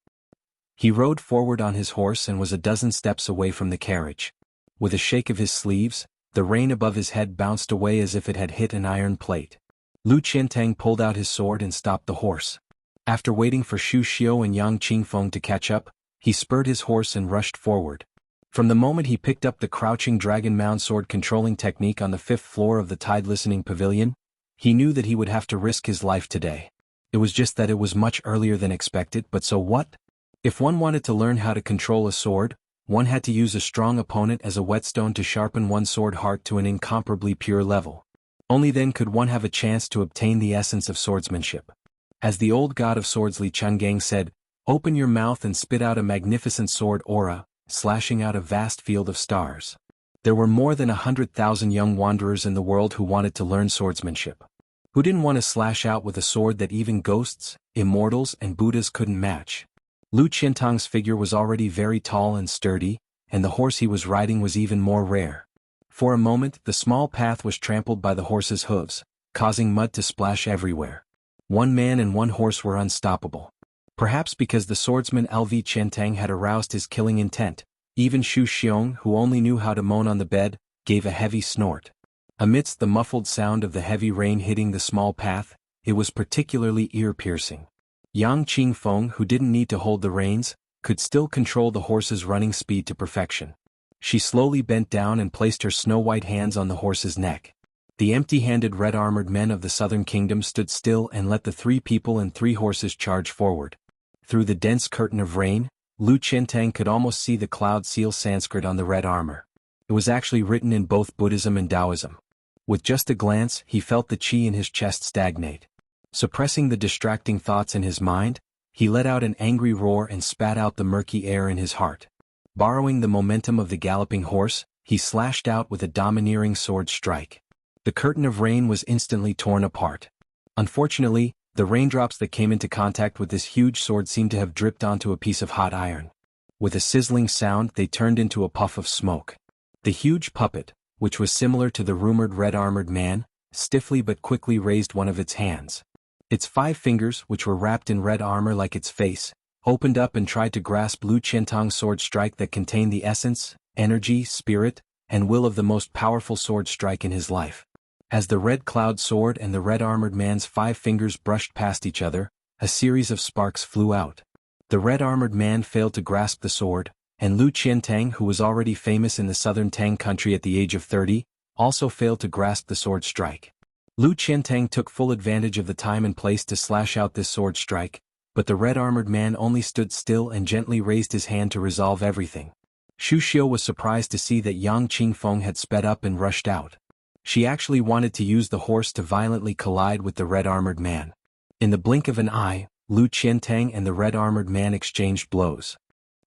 He rode forward on his horse and was a dozen steps away from the carriage. With a shake of his sleeves, the rein above his head bounced away as if it had hit an iron plate. Lu Qiantang pulled out his sword and stopped the horse. After waiting for Xu Xiu and Yang Qingfeng to catch up, he spurred his horse and rushed forward. From the moment he picked up the crouching dragon mound sword controlling technique on the 5th floor of the Tide Listening Pavilion, he knew that he would have to risk his life today. It was just that it was much earlier than expected, but so what? If one wanted to learn how to control a sword, one had to use a strong opponent as a whetstone to sharpen one's sword heart to an incomparably pure level. Only then could one have a chance to obtain the essence of swordsmanship. As the old god of swords Li Changgang said, "Open your mouth and spit out a magnificent sword aura, slashing out a vast field of stars." There were more than 100,000 young wanderers in the world who wanted to learn swordsmanship. Who didn't want to slash out with a sword that even ghosts, immortals and Buddhas couldn't match? Lu Qiantang's figure was already very tall and sturdy, and the horse he was riding was even more rare. For a moment, the small path was trampled by the horse's hooves, causing mud to splash everywhere. One man and one horse were unstoppable. Perhaps because the swordsman Lv Qiantang had aroused his killing intent, even Xu Xiong, who only knew how to moan on the bed, gave a heavy snort. Amidst the muffled sound of the heavy rain hitting the small path, it was particularly ear-piercing. Yang Qingfeng, who didn't need to hold the reins, could still control the horse's running speed to perfection. She slowly bent down and placed her snow-white hands on the horse's neck. The empty-handed red-armored men of the southern kingdom stood still and let the 3 people and 3 horses charge forward. Through the dense curtain of rain, Lu Qiantang could almost see the cloud seal Sanskrit on the red armor. It was actually written in both Buddhism and Taoism. With just a glance, he felt the qi in his chest stagnate. Suppressing the distracting thoughts in his mind, he let out an angry roar and spat out the murky air in his heart. Borrowing the momentum of the galloping horse, he slashed out with a domineering sword strike. The curtain of rain was instantly torn apart. Unfortunately, the raindrops that came into contact with this huge sword seemed to have dripped onto a piece of hot iron. With a sizzling sound, they turned into a puff of smoke. The huge puppet, which was similar to the rumored red-armored man, stiffly but quickly raised one of its hands. Its 5 fingers, which were wrapped in red armor like its face, opened up and tried to grasp Lu Qiantang's sword strike that contained the essence, energy, spirit, and will of the most powerful sword strike in his life. As the red cloud sword and the red-armored man's 5 fingers brushed past each other, a series of sparks flew out. The red-armored man failed to grasp the sword, and Lu Qiantang, who was already famous in the southern Tang country at the age of 30, also failed to grasp the sword strike. Lu Qiantang took full advantage of the time and place to slash out this sword strike, but the red-armored man only stood still and gently raised his hand to resolve everything. Xu Xiu was surprised to see that Yang Qingfeng had sped up and rushed out. She actually wanted to use the horse to violently collide with the red-armored man. In the blink of an eye, Lu Qiantang and the red-armored man exchanged blows.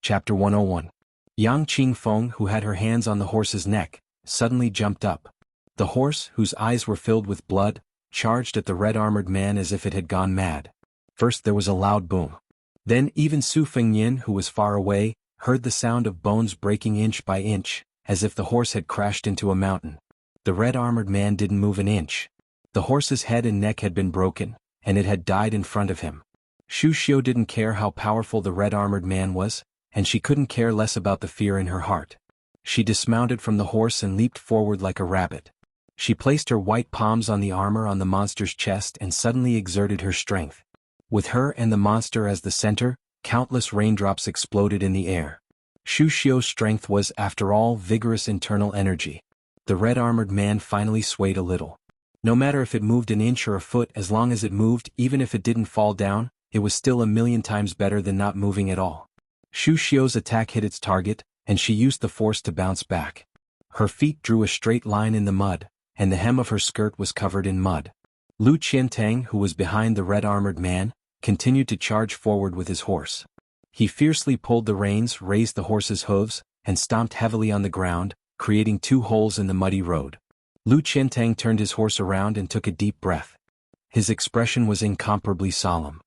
Chapter 101. Yang Qingfeng, who had her hands on the horse's neck, suddenly jumped up. The horse, whose eyes were filled with blood, charged at the red-armored man as if it had gone mad. First there was a loud boom. Then even Su Fengyin, who was far away, heard the sound of bones breaking inch by inch, as if the horse had crashed into a mountain. The red-armored man didn't move an inch. The horse's head and neck had been broken, and it had died in front of him. Xu Xiu didn't care how powerful the red-armored man was, and she couldn't care less about the fear in her heart. She dismounted from the horse and leaped forward like a rabbit. She placed her white palms on the armor on the monster's chest and suddenly exerted her strength. With her and the monster as the center, countless raindrops exploded in the air. Xu Xiu's strength was, after all, vigorous internal energy. The red-armored man finally swayed a little. No matter if it moved an inch or a foot, as long as it moved, even if it didn't fall down, it was still 1,000,000 times better than not moving at all. Xu Xiu's attack hit its target, and she used the force to bounce back. Her feet drew a straight line in the mud, and the hem of her skirt was covered in mud. Lu Qiantang, who was behind the red-armored man, continued to charge forward with his horse. He fiercely pulled the reins, raised the horse's hooves, and stomped heavily on the ground, creating 2 holes in the muddy road. Lu Qiantang turned his horse around and took a deep breath. His expression was incomparably solemn.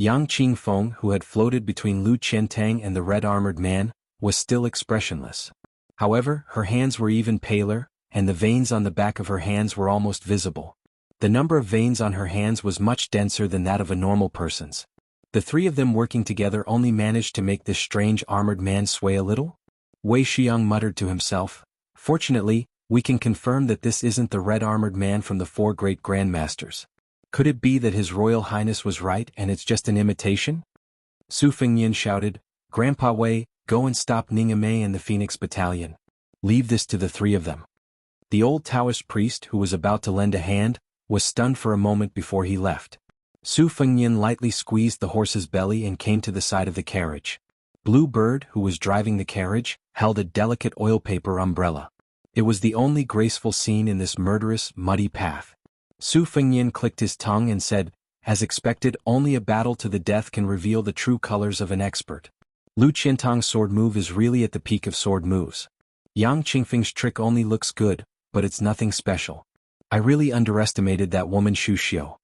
Yang Qingfeng, who had floated between Lu Qiantang and the red-armored man, was still expressionless. However, her hands were even paler, and the veins on the back of her hands were almost visible. The number of veins on her hands was much denser than that of a normal person's. The three of them working together only managed to make this strange armored man sway a little? Wei Xiang muttered to himself. Fortunately, we can confirm that this isn't the red-armored man from the four great grandmasters. Could it be that His Royal Highness was right and it's just an imitation? Su Fengyin shouted, Grandpa Wei, go and stop Ningame and the Phoenix Battalion. Leave this to the three of them. The old Taoist priest, who was about to lend a hand, was stunned for a moment before he left. Su Fengyin lightly squeezed the horse's belly and came to the side of the carriage. Blue Bird, who was driving the carriage, held a delicate oil paper umbrella. It was the only graceful scene in this murderous, muddy path. Su Fengyin clicked his tongue and said, as expected, only a battle to the death can reveal the true colors of an expert. Lu Qiantang's sword move is really at the peak of sword moves. Yang Qingfeng's trick only looks good, but it's nothing special. I really underestimated that woman Xu Xiu.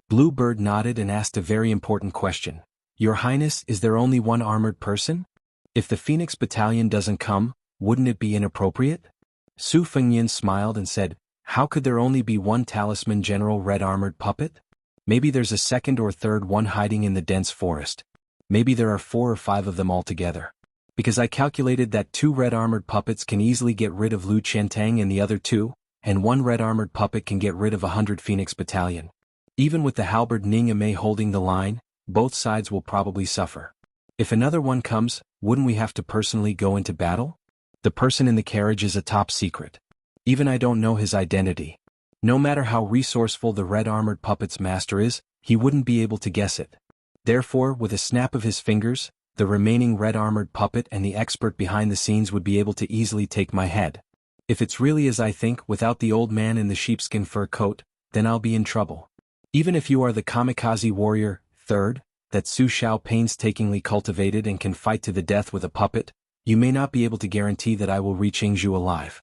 Blue Bird nodded and asked a very important question. Your Highness, is there only one armored person? If the Phoenix Battalion doesn't come, wouldn't it be inappropriate? Su Fengyin smiled and said, how could there only be one talisman general red-armored puppet? Maybe there's a second or third one hiding in the dense forest. Maybe there are 4 or 5 of them altogether. Because I calculated that 2 red-armored puppets can easily get rid of Lu Qiantang and the other 2, and 1 red-armored puppet can get rid of 100 Phoenix Battalion. Even with the halberd Ningame holding the line, both sides will probably suffer. If another one comes, wouldn't we have to personally go into battle? The person in the carriage is a top secret. Even I don't know his identity. No matter how resourceful the red-armored puppet's master is, he wouldn't be able to guess it. Therefore, with a snap of his fingers, the remaining red-armored puppet and the expert behind the scenes would be able to easily take my head. If it's really as I think, without the old man in the sheepskin fur coat, then I'll be in trouble. Even if you are the kamikaze warrior, third, that Su Xiao painstakingly cultivated and can fight to the death with a puppet, you may not be able to guarantee that I will reach Jianghu alive.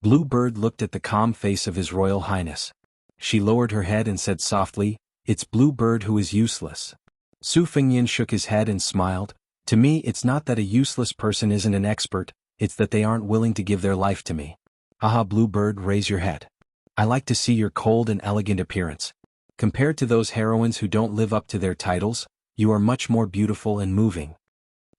Blue Bird looked at the calm face of His Royal Highness. She lowered her head and said softly, it's Blue Bird who is useless. Su Fengyin shook his head and smiled. To me, it's not that a useless person isn't an expert, it's that they aren't willing to give their life to me. Haha, Blue Bird, raise your head. I like to see your cold and elegant appearance. Compared to those heroines who don't live up to their titles, you are much more beautiful and moving.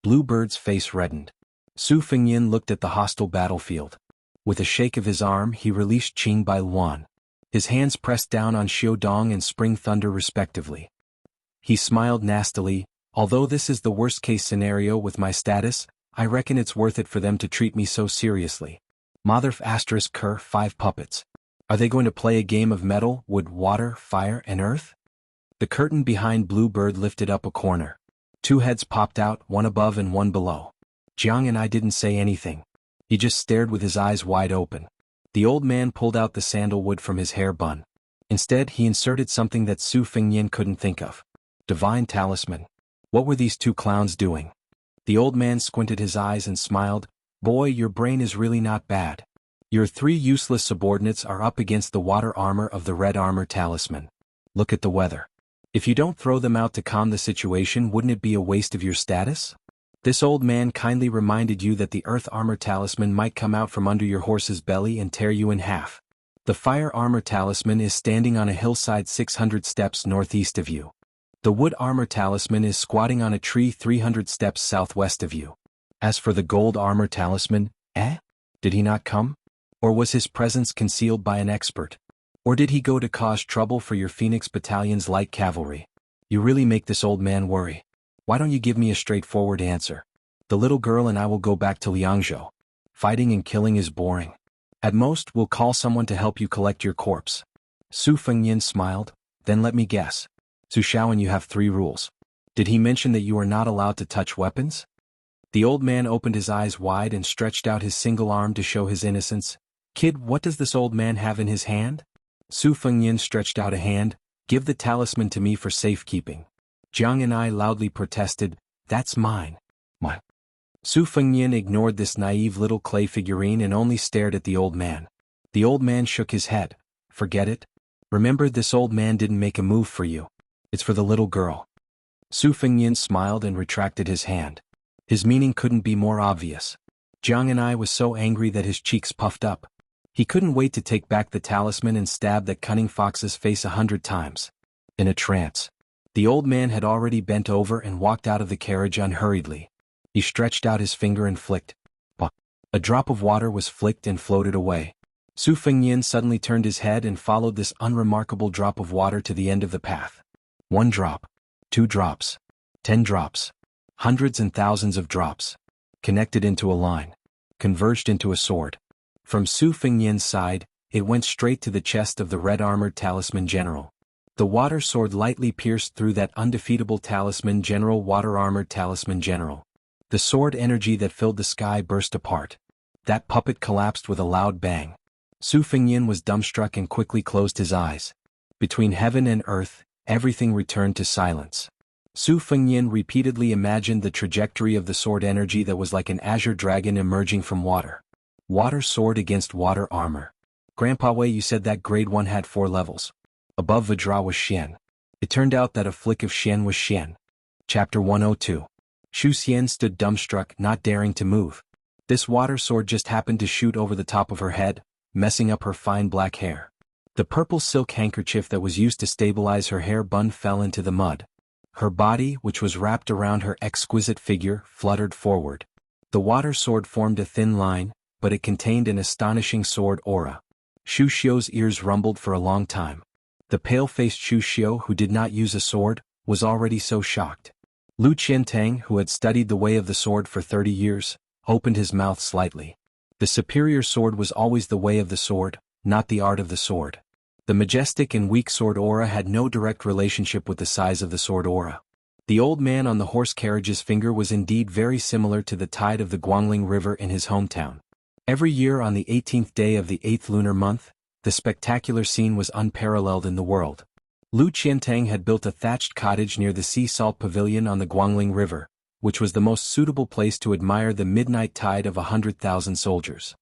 Blue Bird's face reddened. Su Fengyin looked at the hostile battlefield. With a shake of his arm, he released Qing Bai Luan. His hands pressed down on Xiaodong and Spring Thunder respectively. He smiled nastily. Although this is the worst-case scenario with my status, I reckon it's worth it for them to treat me so seriously. Motherf * Cur 5 puppets. Are they going to play a game of metal, wood, water, fire, and earth? The curtain behind Blue Bird lifted up a corner. 2 heads popped out, one above and one below. Jiang and I didn't say anything. He just stared with his eyes wide open. The old man pulled out the sandalwood from his hair bun. Instead, he inserted something that Su Fengyin couldn't think of. Divine talisman. What were these 2 clowns doing? The old man squinted his eyes and smiled. Boy, your brain is really not bad. Your 3 useless subordinates are up against the water armor of the red armor talisman. Look at the weather. If you don't throw them out to calm the situation, wouldn't it be a waste of your status? This old man kindly reminded you that the earth armor talisman might come out from under your horse's belly and tear you in half. The fire armor talisman is standing on a hillside 600 steps northeast of you. The wood armor talisman is squatting on a tree 300 steps southwest of you. As for the gold armor talisman, did he not come? Or was his presence concealed by an expert? Or did he go to cause trouble for your Phoenix Battalion's light cavalry? You really make this old man worry. Why don't you give me a straightforward answer? The little girl and I will go back to Jianghu. Fighting and killing is boring. At most, we'll call someone to help you collect your corpse. Su Fengyin smiled. Then let me guess. Su Xiao and you have 3 rules. Did he mention that you are not allowed to touch weapons? The old man opened his eyes wide and stretched out his single arm to show his innocence. Kid, what does this old man have in his hand? Su Fengyin stretched out a hand. Give the talisman to me for safekeeping. Jiang and I loudly protested. That's mine. What? Su Fengyin ignored this naive little clay figurine and only stared at the old man. The old man shook his head. Forget it. Remember, this old man didn't make a move for you. It's for the little girl. Su Fengyin smiled and retracted his hand. His meaning couldn't be more obvious. Jianghu was so angry that his cheeks puffed up. He couldn't wait to take back the talisman and stab that cunning fox's face 100 times. In a trance, the old man had already bent over and walked out of the carriage unhurriedly. He stretched out his finger and flicked. A drop of water was flicked and floated away. Su Fengyin suddenly turned his head and followed this unremarkable drop of water to the end of the path. 1 drop. 2 drops. 10 drops. Hundreds and thousands of drops. Connected into a line. Converged into a sword. From Su Fengyin's side, it went straight to the chest of the red-armored talisman general. The water sword lightly pierced through that undefeatable talisman general, water-armored talisman general. The sword energy that filled the sky burst apart. That puppet collapsed with a loud bang. Su Fengyin was dumbstruck and quickly closed his eyes. Between heaven and earth, everything returned to silence. Su Fengyin repeatedly imagined the trajectory of the sword energy that was like an azure dragon emerging from water. Water sword against water armor. Grandpa Wei, you said that grade 1 had 4 levels. Above Vajra was Xian. It turned out that a flick of Xian was Xian. Chapter 102. Shu Xian stood dumbstruck, not daring to move. This water sword just happened to shoot over the top of her head, messing up her fine black hair. The purple silk handkerchief that was used to stabilize her hair bun fell into the mud. Her body, which was wrapped around her exquisite figure, fluttered forward. The water sword formed a thin line, but it contained an astonishing sword aura. Shu Xiu's ears rumbled for a long time. The pale-faced Shu Xiu, who did not use a sword, was already so shocked. Lu Qiantang, who had studied the way of the sword for 30 years, opened his mouth slightly. The superior sword was always the way of the sword, not the art of the sword. The majestic and weak sword aura had no direct relationship with the size of the sword aura. The old man on the horse carriage's finger was indeed very similar to the tide of the Guangling River in his hometown. Every year on the 18th day of the 8th lunar month, the spectacular scene was unparalleled in the world. Lu Qiantang had built a thatched cottage near the sea salt pavilion on the Guangling River, which was the most suitable place to admire the midnight tide of 100,000 soldiers.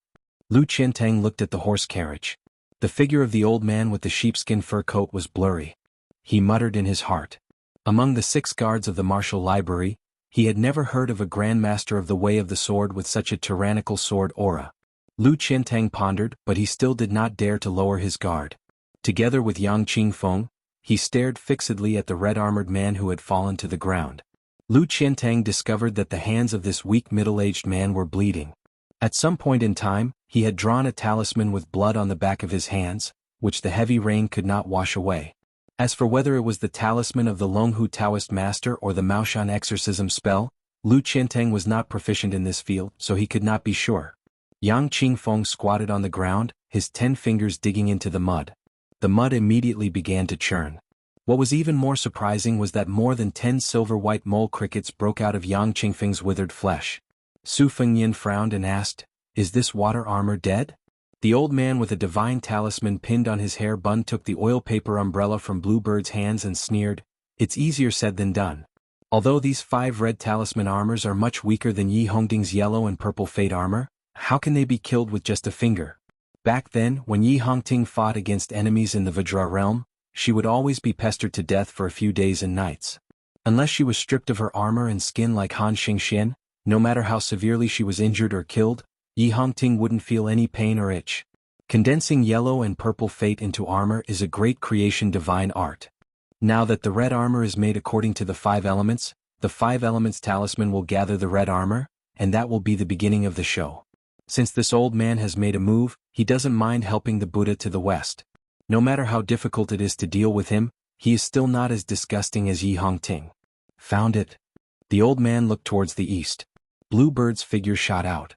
Lu Qiantang looked at the horse carriage. The figure of the old man with the sheepskin fur coat was blurry. He muttered in his heart. Among the 6 guards of the martial library, he had never heard of a grandmaster of the way of the sword with such a tyrannical sword aura. Lu Qiantang pondered, but he still did not dare to lower his guard. Together with Yang Qingfeng, he stared fixedly at the red-armored man who had fallen to the ground. Lu Qiantang discovered that the hands of this weak middle-aged man were bleeding. At some point in time, he had drawn a talisman with blood on the back of his hands, which the heavy rain could not wash away. As for whether it was the talisman of the Longhu Taoist master or the Maoshan exorcism spell, Lu Qiantang was not proficient in this field, so he could not be sure. Yang Qingfeng squatted on the ground, his 10 fingers digging into the mud. The mud immediately began to churn. What was even more surprising was that more than 10 silver-white mole crickets broke out of Yang Qingfeng's withered flesh. Su Fengyin frowned and asked, "Is this water armor dead?" The old man with a divine talisman pinned on his hair bun took the oil paper umbrella from Bluebird's hands and sneered, "It's easier said than done. Although these 5 red talisman armors are much weaker than Yi Hongding's yellow and purple fate armor, how can they be killed with just a finger? Back then, when Yi Hongting fought against enemies in the Vajra realm, she would always be pestered to death for a few days and nights. Unless she was stripped of her armor and skin like Han Xingxian, no matter how severely she was injured or killed, Yi Hongting wouldn't feel any pain or itch. Condensing yellow and purple fate into armor is a great creation divine art. Now that the red armor is made according to the 5 elements, the 5 elements talisman will gather the red armor, and that will be the beginning of the show. Since this old man has made a move, he doesn't mind helping the Buddha to the west. No matter how difficult it is to deal with him, he is still not as disgusting as Yi Hongting. Found it. The old man looked towards the east. Bluebird's figure shot out.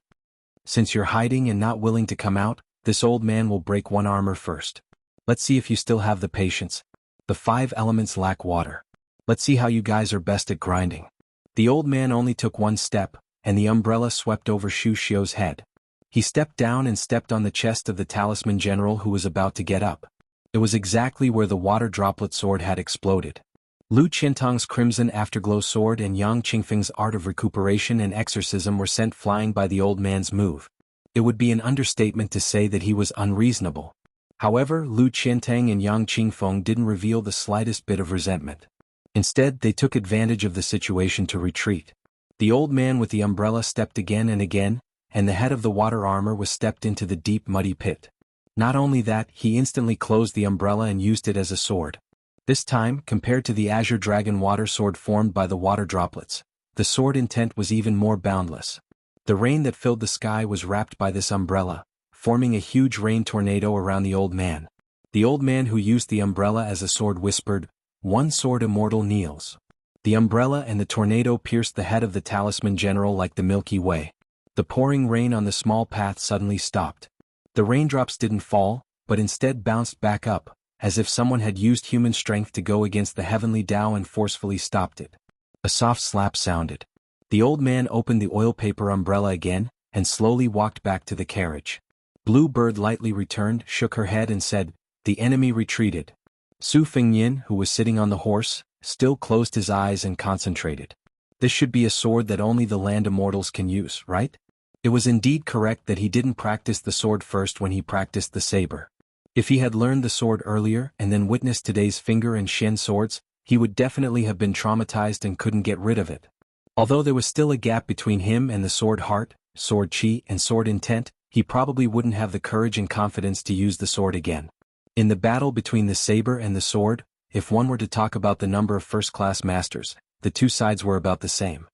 Since you're hiding and not willing to come out, this old man will break 1 armor first. Let's see if you still have the patience. The 5 elements lack water. Let's see how you guys are best at grinding. The old man only took 1 step, and the umbrella swept over Shu Xiu's head. He stepped down and stepped on the chest of the talisman general who was about to get up. It was exactly where the water droplet sword had exploded. Lu Qiantang's crimson afterglow sword and Yang Qingfeng's art of recuperation and exorcism were sent flying by the old man's move. It would be an understatement to say that he was unreasonable. However, Lu Qiantang and Yang Qingfeng didn't reveal the slightest bit of resentment. Instead, they took advantage of the situation to retreat. The old man with the umbrella stepped again and again, and the head of the water armor was stepped into the deep muddy pit. Not only that, he instantly closed the umbrella and used it as a sword. This time, compared to the azure dragon water sword formed by the water droplets, the sword intent was even more boundless. The rain that filled the sky was wrapped by this umbrella, forming a huge rain tornado around the old man. The old man who used the umbrella as a sword whispered, "One sword immortal kneels." The umbrella and the tornado pierced the head of the talisman general like the Milky Way. The pouring rain on the small path suddenly stopped. The raindrops didn't fall, but instead bounced back up, as if someone had used human strength to go against the heavenly Tao and forcefully stopped it. A soft slap sounded. The old man opened the oil paper umbrella again, and slowly walked back to the carriage. Blue Bird lightly returned, shook her head and said, "The enemy retreated." Su Fengyin, who was sitting on the horse, still closed his eyes and concentrated. This should be a sword that only the land immortals can use, right? It was indeed correct that he didn't practice the sword first when he practiced the saber. If he had learned the sword earlier and then witnessed today's finger and shin swords, he would definitely have been traumatized and couldn't get rid of it. Although there was still a gap between him and the sword heart, sword chi, and sword intent, he probably wouldn't have the courage and confidence to use the sword again. In the battle between the saber and the sword, if one were to talk about the number of first-class masters, the two sides were about the same.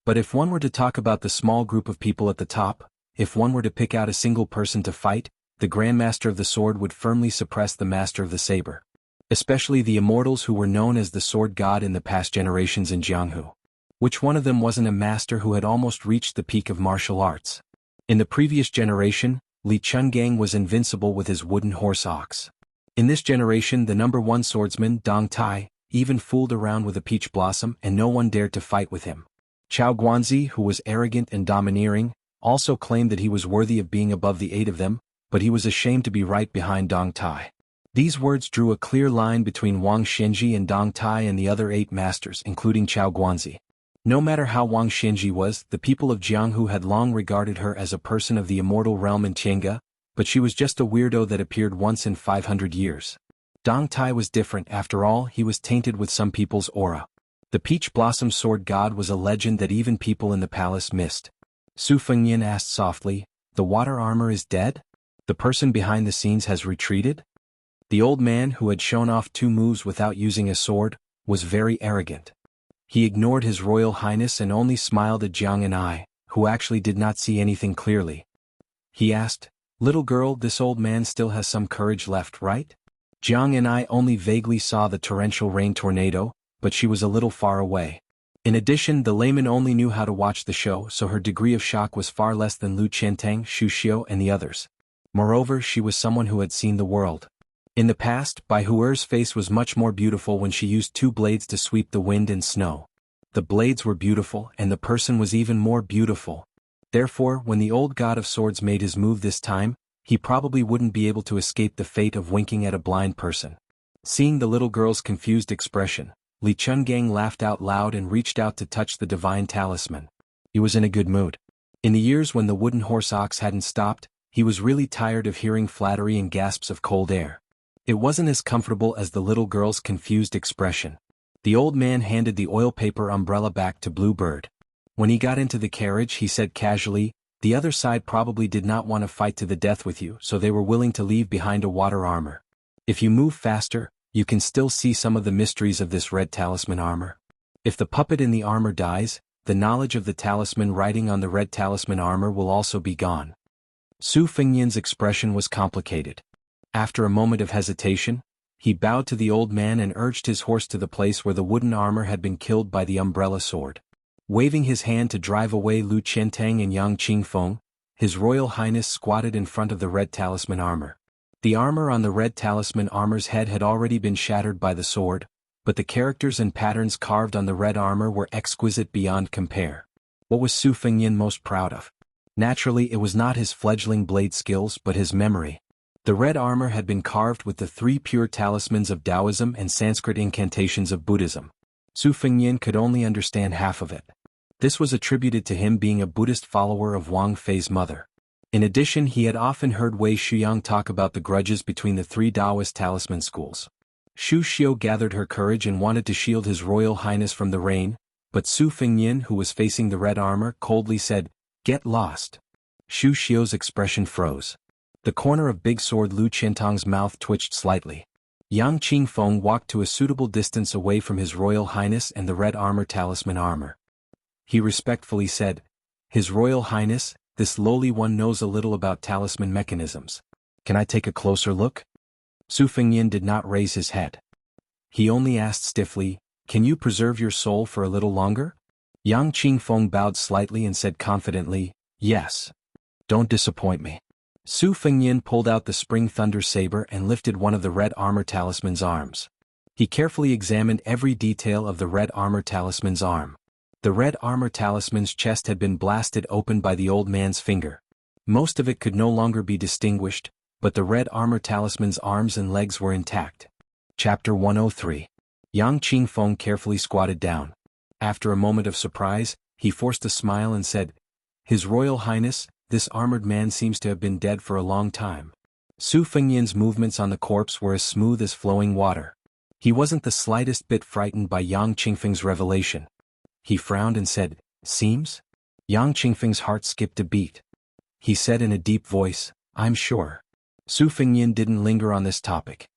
But if one were to talk about the small group of people at the top, if one were to pick out a single person to fight, the Grandmaster of the Sword would firmly suppress the Master of the Saber. Especially the Immortals who were known as the Sword God in the past generations in Jianghu. Which one of them wasn't a master who had almost reached the peak of martial arts? In the previous generation, Li Chungang was invincible with his wooden horse ox. In this generation, the number one swordsman, Dong Tai, even fooled around with a peach blossom and no one dared to fight with him. Chao Guanzi, who was arrogant and domineering, also claimed that he was worthy of being above the eight of them, but he was ashamed to be right behind Dong Tai. These words drew a clear line between Wang Xinji and Dong Tai and the other 8 masters, including Chao Guanzi. No matter how Wang Xinji was, the people of Jianghu had long regarded her as a person of the immortal realm in Tiange, but she was just a weirdo that appeared once in 500 years. Dong Tai was different. After all, he was tainted with some people's aura. The Peach Blossom Sword God was a legend that even people in the palace missed. Su Fengyin asked softly, "The water armor is dead? The person behind the scenes has retreated?" The old man, who had shown off 2 moves without using a sword, was very arrogant. He ignored his royal highness and only smiled at Jiang and I, who actually did not see anything clearly. He asked, "Little girl, this old man still has some courage left, right?" Jiang and I only vaguely saw the torrential rain tornado, but she was a little far away. In addition, the layman only knew how to watch the show, so her degree of shock was far less than Lu Qiantang, Xu Xiu and the others. Moreover, she was someone who had seen the world. In the past, Bai Huer's face was much more beautiful when she used 2 blades to sweep the wind and snow. The blades were beautiful and the person was even more beautiful. Therefore, when the old god of swords made his move this time, he probably wouldn't be able to escape the fate of winking at a blind person. Seeing the little girl's confused expression, Li Chungang laughed out loud and reached out to touch the divine talisman. He was in a good mood. In the years when the wooden horse ox hadn't stopped, he was really tired of hearing flattery and gasps of cold air. It wasn't as comfortable as the little girl's confused expression. The old man handed the oil paper umbrella back to Blue Bird. When he got into the carriage, he said casually, "The other side probably did not want to fight to the death with you, so they were willing to leave behind a water armor. If you move faster, you can still see some of the mysteries of this red talisman armor. If the puppet in the armor dies, the knowledge of the talisman writing on the red talisman armor will also be gone." Su Fengyin's expression was complicated. After a moment of hesitation, he bowed to the old man and urged his horse to the place where the wooden armor had been killed by the umbrella sword. Waving his hand to drive away Lu Qiantang and Yang Qingfeng, His Royal Highness squatted in front of the red talisman armor. The armor on the red talisman armor's head had already been shattered by the sword, but the characters and patterns carved on the red armor were exquisite beyond compare. What was Su Fengyin most proud of? Naturally, it was not his fledgling blade skills but his memory. The red armor had been carved with the 3 pure talismans of Taoism and Sanskrit incantations of Buddhism. Su Fengyin could only understand half of it. This was attributed to him being a Buddhist follower of Wang Fei's mother. In addition, he had often heard Wei Shuyang talk about the grudges between the 3 Taoist talisman schools. Xu Xiu gathered her courage and wanted to shield his royal highness from the rain, but Su Fengyin, who was facing the red armor, coldly said, "Get lost." Xu Xiu's expression froze. The corner of Big Sword Lu Qiantong's mouth twitched slightly. Yang Qingfeng walked to a suitable distance away from his royal highness and the red armor talisman armor. He respectfully said, "His royal highness, this lowly one knows a little about talisman mechanisms. Can I take a closer look?" Su Fengyin did not raise his head. He only asked stiffly, "Can you preserve your soul for a little longer?" Yang Qingfeng bowed slightly and said confidently, "Yes. Don't disappoint me." Su Fengyin pulled out the spring thunder saber and lifted one of the red armor talisman's arms. He carefully examined every detail of the red armor talisman's arm. The red armor talisman's chest had been blasted open by the old man's finger. Most of it could no longer be distinguished, but the red armor talisman's arms and legs were intact. Chapter 103. Yang Qingfeng carefully squatted down. After a moment of surprise, he forced a smile and said, "His Royal Highness, this armored man seems to have been dead for a long time." Su Fengyin's movements on the corpse were as smooth as flowing water. He wasn't the slightest bit frightened by Yang Qingfeng's revelation. He frowned and said, "Seems?" Yang Qingfeng's heart skipped a beat. He said in a deep voice, "I'm sure." Su Fengyin didn't linger on this topic.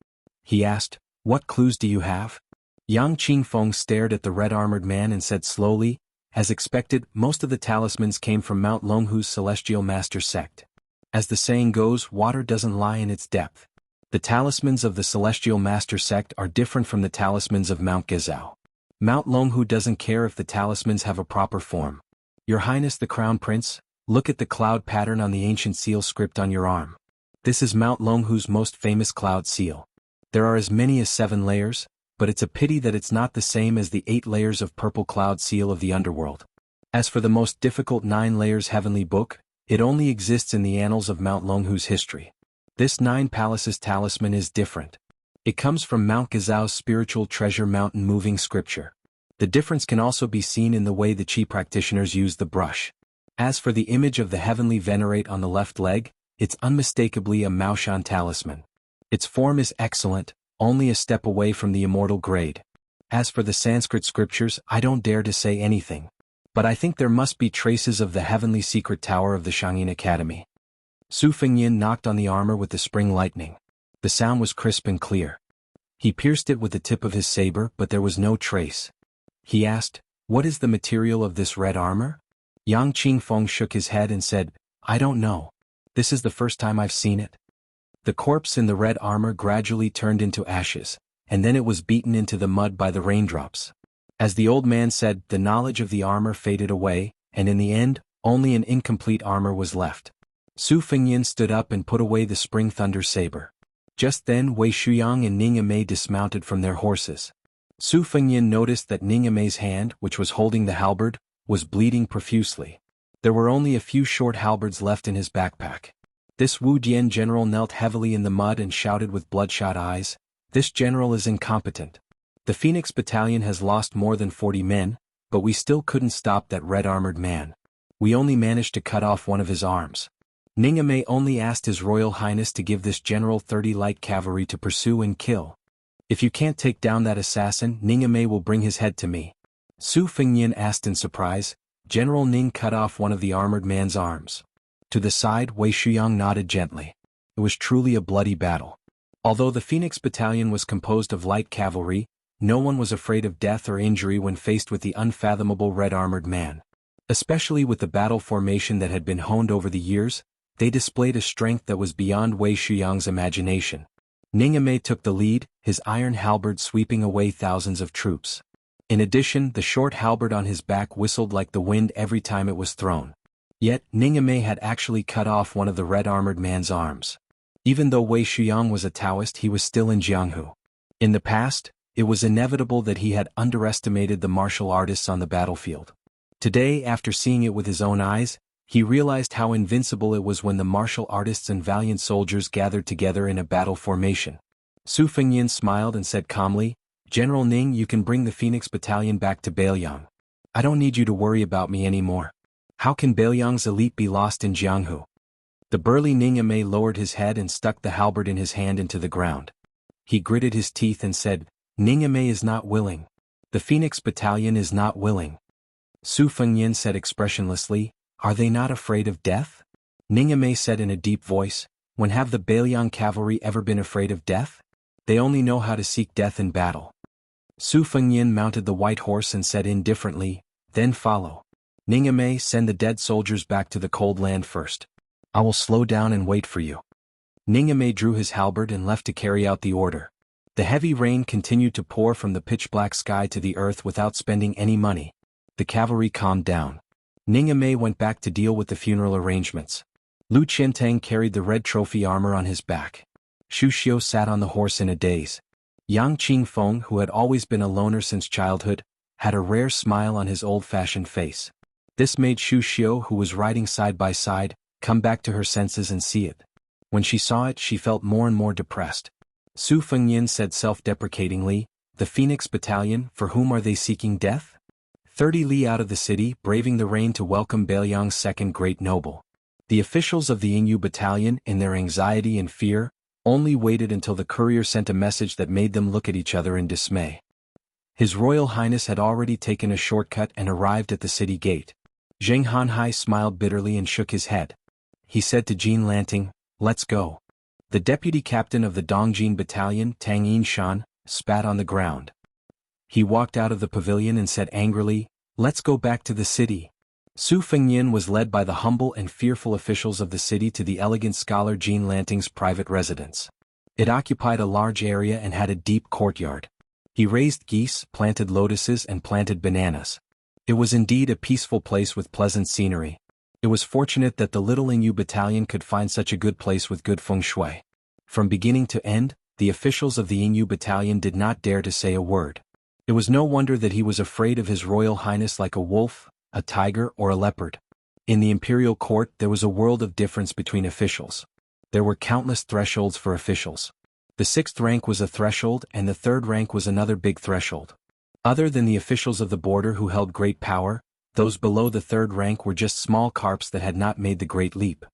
He asked, "What clues do you have?" Yang Qingfeng stared at the red-armored man and said slowly, "As expected, most of the talismans came from Mount Longhu's Celestial Master sect. As the saying goes, water doesn't lie in its depth. The talismans of the Celestial Master sect are different from the talismans of Mount Gezhou. Mount Longhu doesn't care if the talismans have a proper form. Your Highness the Crown Prince, look at the cloud pattern on the ancient seal script on your arm. This is Mount Longhu's most famous cloud seal. There are as many as 7 layers, but it's a pity that it's not the same as the 8 layers of purple cloud seal of the underworld. As for the most difficult 9 layers heavenly book, it only exists in the annals of Mount Longhu's history. This 9 palaces talisman is different. It comes from Mount Gezhou's spiritual treasure mountain moving scripture. The difference can also be seen in the way the Qi practitioners use the brush. As for the image of the heavenly venerate on the left leg, it's unmistakably a Maoshan talisman. Its form is excellent, only a step away from the immortal grade. As for the Sanskrit scriptures, I don't dare to say anything. But I think there must be traces of the heavenly secret tower of the Xianxia Academy. Su Fengyin knocked on the armor with the spring lightning. The sound was crisp and clear. He pierced it with the tip of his saber, but there was no trace. He asked, "What is the material of this red armor?" Yang Qingfeng shook his head and said, "I don't know. This is the first time I've seen it." The corpse in the red armor gradually turned into ashes, and then it was beaten into the mud by the raindrops. As the old man said, the knowledge of the armor faded away, and in the end, only an incomplete armor was left. Su Fengyin stood up and put away the spring thunder saber. Just then Wei Shuyang and Ning Yimei dismounted from their horses. Su Fengyin noticed that Ning Yimei's hand, which was holding the halberd, was bleeding profusely. There were only a few short halberds left in his backpack. This Wu Dian general knelt heavily in the mud and shouted with bloodshot eyes, "This general is incompetent. The Phoenix Battalion has lost more than 40 men, but we still couldn't stop that red-armored man. We only managed to cut off one of his arms. Ning Yimei only asked His Royal Highness to give this general 30 light cavalry to pursue and kill. If you can't take down that assassin, Ning Yimei will bring his head to me." Su Fengyin asked in surprise. General Ning cut off one of the armored man's arms. To the side, Wei Shuyang nodded gently. It was truly a bloody battle. Although the Phoenix Battalion was composed of light cavalry, no one was afraid of death or injury when faced with the unfathomable red-armored man. Especially with the battle formation that had been honed over the years, they displayed a strength that was beyond Wei Shuyang's imagination. Ning Yimei took the lead, his iron halberd sweeping away thousands of troops. In addition, the short halberd on his back whistled like the wind every time it was thrown. Yet, Ning Yimei had actually cut off one of the red-armored man's arms. Even though Wei Shuyang was a Taoist, he was still in Jianghu. In the past, it was inevitable that he had underestimated the martial artists on the battlefield. Today, after seeing it with his own eyes, he realized how invincible it was when the martial artists and valiant soldiers gathered together in a battle formation. Su Fengyin smiled and said calmly, "General Ning, you can bring the Phoenix Battalion back to Bailiang. I don't need you to worry about me anymore. How can Bailiang's elite be lost in Jianghu?" The burly Ning Yimei lowered his head and stuck the halberd in his hand into the ground. He gritted his teeth and said, Ningame is not willing. The Phoenix Battalion is not willing. Su Fengyin said expressionlessly, Are they not afraid of death? Ningame said in a deep voice, When have the Bailiang cavalry ever been afraid of death? They only know how to seek death in battle. Su Fengyin mounted the white horse and said indifferently, Then follow. Ningame, send the dead soldiers back to the cold land first. I will slow down and wait for you. Ningame drew his halberd and left to carry out the order. The heavy rain continued to pour from the pitch-black sky to the earth without spending any money. The cavalry calmed down. Ningame went back to deal with the funeral arrangements. Lu Qiantang carried the red trophy armor on his back. Xu Xiu sat on the horse in a daze. Yang Qingfeng, who had always been a loner since childhood, had a rare smile on his old-fashioned face. This made Xu Xiu, who was riding side by side, come back to her senses and see it. When she saw it, she felt more and more depressed. Su Fengyin said self-deprecatingly, The Phoenix Battalion, for whom are they seeking death? 30 li out of the city, braving the rain to welcome Bailiang's second great noble. The officials of the Yingyu Battalion, in their anxiety and fear, only waited until the courier sent a message that made them look at each other in dismay. His Royal Highness had already taken a shortcut and arrived at the city gate. Zheng Hanhai smiled bitterly and shook his head. He said to Jin Lanting, Let's go. The deputy captain of the Dongjin Battalion, Tang Yinshan, spat on the ground. He walked out of the pavilion and said angrily, Let's go back to the city. Su Fengyin was led by the humble and fearful officials of the city to the elegant scholar Jin Lanting's private residence. It occupied a large area and had a deep courtyard. He raised geese, planted lotuses and planted bananas. It was indeed a peaceful place with pleasant scenery. It was fortunate that the little Yingyu battalion could find such a good place with good feng shui. From beginning to end, the officials of the Yingyu battalion did not dare to say a word. It was no wonder that he was afraid of His Royal Highness like a wolf, a tiger or a leopard. In the imperial court there was a world of difference between officials. There were countless thresholds for officials. The 6th rank was a threshold and the 3rd rank was another big threshold. Other than the officials of the border who held great power, those below the 3rd rank were just small carps that had not made the great leap.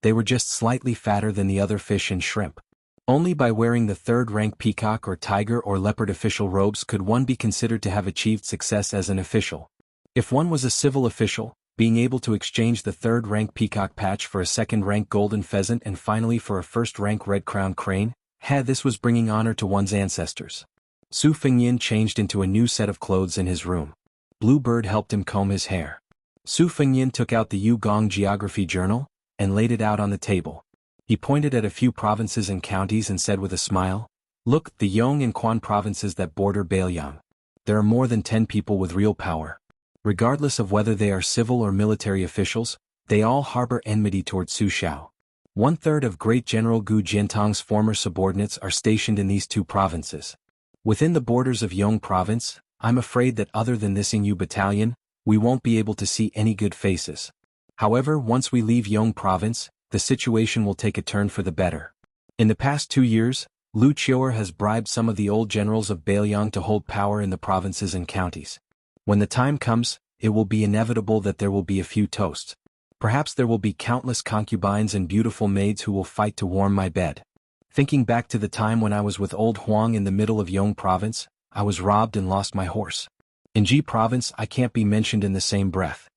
They were just slightly fatter than the other fish and shrimp. Only by wearing the 3rd rank peacock or tiger or leopard official robes could one be considered to have achieved success as an official. If one was a civil official, being able to exchange the 3rd rank peacock patch for a 2nd rank golden pheasant and finally for a 1st rank red crowned crane, this was bringing honor to one's ancestors. Su Fengyin changed into a new set of clothes in his room. Bluebird helped him comb his hair. Su Fengyin took out the Yugong Geography Journal and laid it out on the table. He pointed at a few provinces and counties and said with a smile, Look, the Yong and Quan provinces that border Bailiang. There are more than 10 people with real power. Regardless of whether they are civil or military officials, they all harbor enmity toward Su Xiao. 1/3 of Great General Gu Jiantang's former subordinates are stationed in these 2 provinces. Within the borders of Yong province, I'm afraid that other than this Yingyu battalion, we won't be able to see any good faces. However, once we leave Yong province, the situation will take a turn for the better. In the past 2 years, Lu Qiuer has bribed some of the old generals of Bailiang to hold power in the provinces and counties. When the time comes, it will be inevitable that there will be a few toasts. Perhaps there will be countless concubines and beautiful maids who will fight to warm my bed. Thinking back to the time when I was with old Huang in the middle of Yong province, I was robbed and lost my horse. In Ji province I can't be mentioned in the same breath.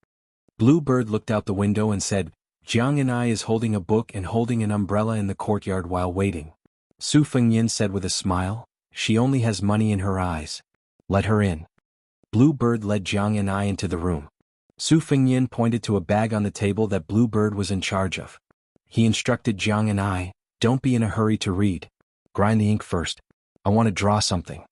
Bluebird looked out the window and said, Jiang and I is holding a book and holding an umbrella in the courtyard while waiting. Su Fengyin said with a smile, She only has money in her eyes. Let her in. Bluebird led Jiang and I into the room. Su Fengyin pointed to a bag on the table that Bluebird was in charge of. He instructed Jiang and I, Don't be in a hurry to read. Grind the ink first. I want to draw something.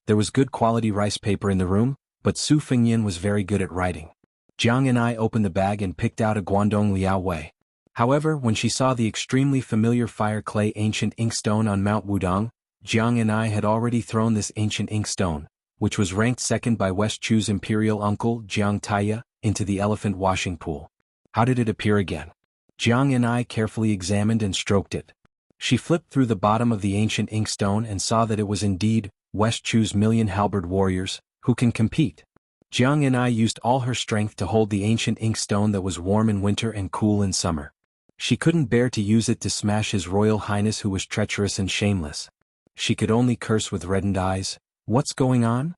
There was good quality rice paper in the room, but Su Fengyin was very good at writing. Jiang and I opened the bag and picked out a Guangdong Liao Wei. However, when she saw the extremely familiar fire clay ancient inkstone on Mount Wudong, Jiang and I had already thrown this ancient inkstone, which was ranked 2nd by West Chu's imperial uncle Jiang Taiya, into the elephant washing pool. How did it appear again? Jiang and I carefully examined and stroked it. She flipped through the bottom of the ancient inkstone and saw that it was indeed West Chu's million halberd warriors, who can compete. Jiang and I used all her strength to hold the ancient inkstone that was warm in winter and cool in summer. She couldn't bear to use it to smash His Royal Highness who was treacherous and shameless. She could only curse with reddened eyes. "What's going on?"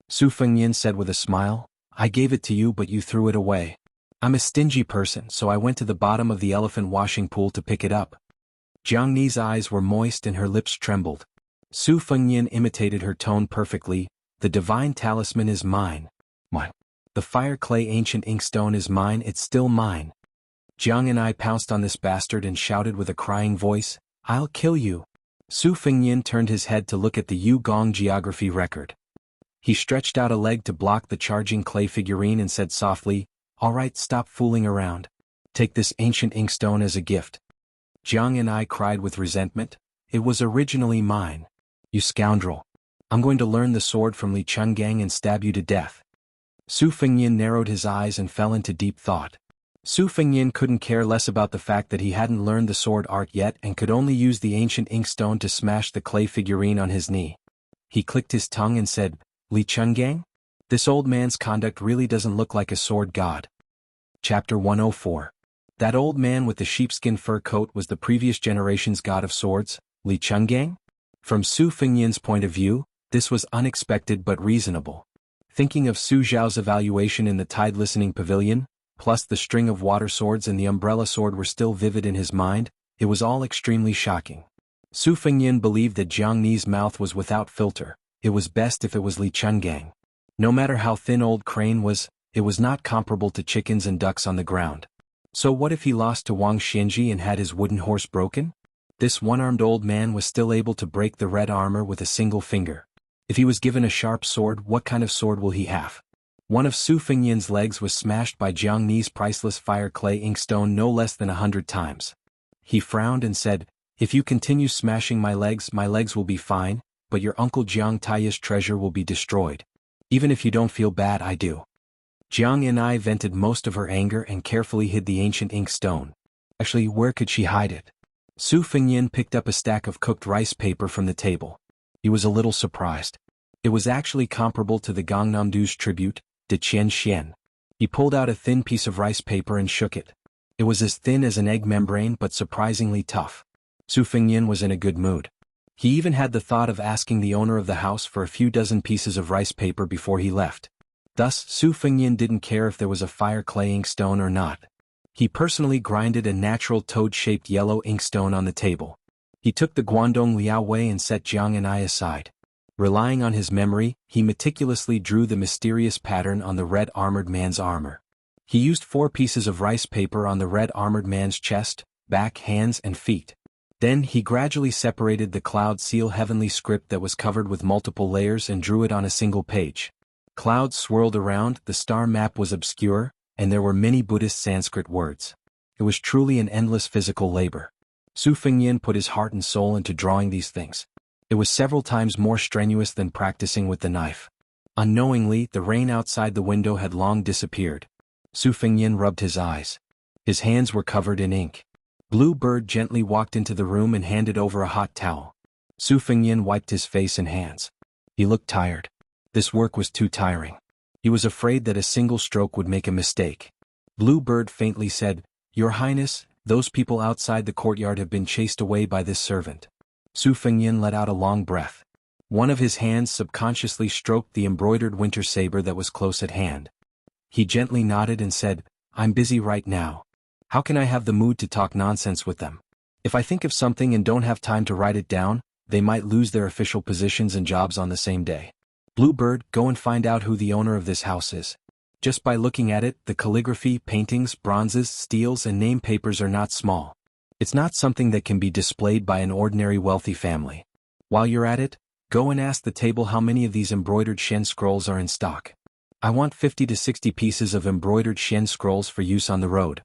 Su Fengyin said with a smile. "I gave it to you but you threw it away. I'm a stingy person, so I went to the bottom of the elephant washing pool to pick it up." Jianghu's eyes were moist and her lips trembled. Su Fengyin imitated her tone perfectly. "The divine talisman is mine." "What?" "The fire clay ancient inkstone is mine, it's still mine." Jiang and I pounced on this bastard and shouted with a crying voice, "I'll kill you." Su Fengyin turned his head to look at the Yugong geography record. He stretched out a leg to block the charging clay figurine and said softly, "All right, stop fooling around. Take this ancient inkstone as a gift." Jiang and I cried with resentment. "It was originally mine. You scoundrel. I'm going to learn the sword from Li Chungang and stab you to death." Su Fengyin narrowed his eyes and fell into deep thought. Su Fengyin couldn't care less about the fact that he hadn't learned the sword art yet and could only use the ancient inkstone to smash the clay figurine on his knee. He clicked his tongue and said, "Li Chungang? This old man's conduct really doesn't look like a sword god." Chapter 104. That old man with the sheepskin fur coat was the previous generation's god of swords, Li Chungang? From Su Fengyin's point of view, this was unexpected but reasonable. Thinking of Su Zhao's evaluation in the Tide Listening Pavilion, plus the string of water swords and the umbrella sword were still vivid in his mind, it was all extremely shocking. Su Fengyin believed that Jiang Ni's mouth was without filter. It was best if it was Li Chungang. No matter how thin old Crane was, it was not comparable to chickens and ducks on the ground. So what if he lost to Wang Xianxia and had his wooden horse broken? This one-armed old man was still able to break the red armor with a single finger. If he was given a sharp sword, what kind of sword will he have? One of Su Fengyin's legs was smashed by Jiang Ni's priceless fire clay inkstone no less than 100 times. He frowned and said, "If you continue smashing my legs will be fine, but your uncle Jiang Taiya's treasure will be destroyed. Even if you don't feel bad, I do." Jiang and I vented most of her anger and carefully hid the ancient inkstone. Actually, where could she hide it? Su Fengyin picked up a stack of cooked rice paper from the table. He was a little surprised. It was actually comparable to the Gangnam-do's tribute, de Qian. He pulled out a thin piece of rice paper and shook it. It was as thin as an egg membrane but surprisingly tough. Su Fengyin was in a good mood. He even had the thought of asking the owner of the house for a few dozen pieces of rice paper before he left. Thus, Su Fengyin didn't care if there was a fire clay inkstone or not. He personally grinded a natural toad-shaped yellow inkstone on the table. He took the Guangdong Liaowei and set Jiang and I aside. Relying on his memory, he meticulously drew the mysterious pattern on the red armored man's armor. He used 4 pieces of rice paper on the red armored man's chest, back, hands, and feet. Then he gradually separated the cloud seal heavenly script that was covered with multiple layers and drew it on a single page. Clouds swirled around, the star map was obscure, and there were many Buddhist Sanskrit words. It was truly an endless physical labor. Su Fengyin put his heart and soul into drawing these things. It was several times more strenuous than practicing with the knife. Unknowingly, the rain outside the window had long disappeared. Su Fengyin rubbed his eyes. His hands were covered in ink. Blue Bird gently walked into the room and handed over a hot towel. Su Fengyin wiped his face and hands. He looked tired. This work was too tiring. He was afraid that a single stroke would make a mistake. Blue Bird faintly said, "Your Highness, those people outside the courtyard have been chased away by this servant." Su Fengyin let out a long breath. One of his hands subconsciously stroked the embroidered winter saber that was close at hand. He gently nodded and said, "I'm busy right now. How can I have the mood to talk nonsense with them? If I think of something and don't have time to write it down, they might lose their official positions and jobs on the same day. Bluebird, go and find out who the owner of this house is. Just by looking at it, the calligraphy, paintings, bronzes, steels, and name papers are not small. It's not something that can be displayed by an ordinary wealthy family. While you're at it, go and ask the table how many of these embroidered Shen scrolls are in stock. I want 50 to 60 pieces of embroidered Shen scrolls for use on the road."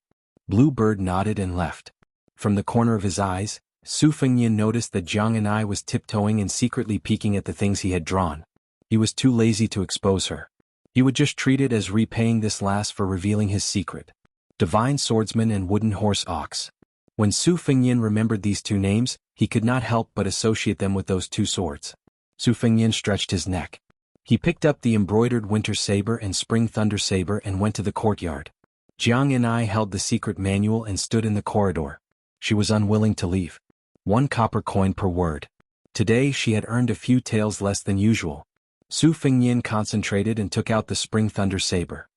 Blue Bird nodded and left. From the corner of his eyes, Su Fengyin noticed that Jiang and I was tiptoeing and secretly peeking at the things he had drawn. He was too lazy to expose her. He would just treat it as repaying this lass for revealing his secret. Divine Swordsman and Wooden Horse Ox. When Su Fengyin remembered these 2 names, he could not help but associate them with those 2 swords. Su Fengyin stretched his neck. He picked up the embroidered winter saber and spring thunder saber and went to the courtyard. Jiang and I held the secret manual and stood in the corridor. She was unwilling to leave. 1 copper coin per word. Today she had earned a few taels less than usual. Su Fengyin concentrated and took out the Spring Thunder saber.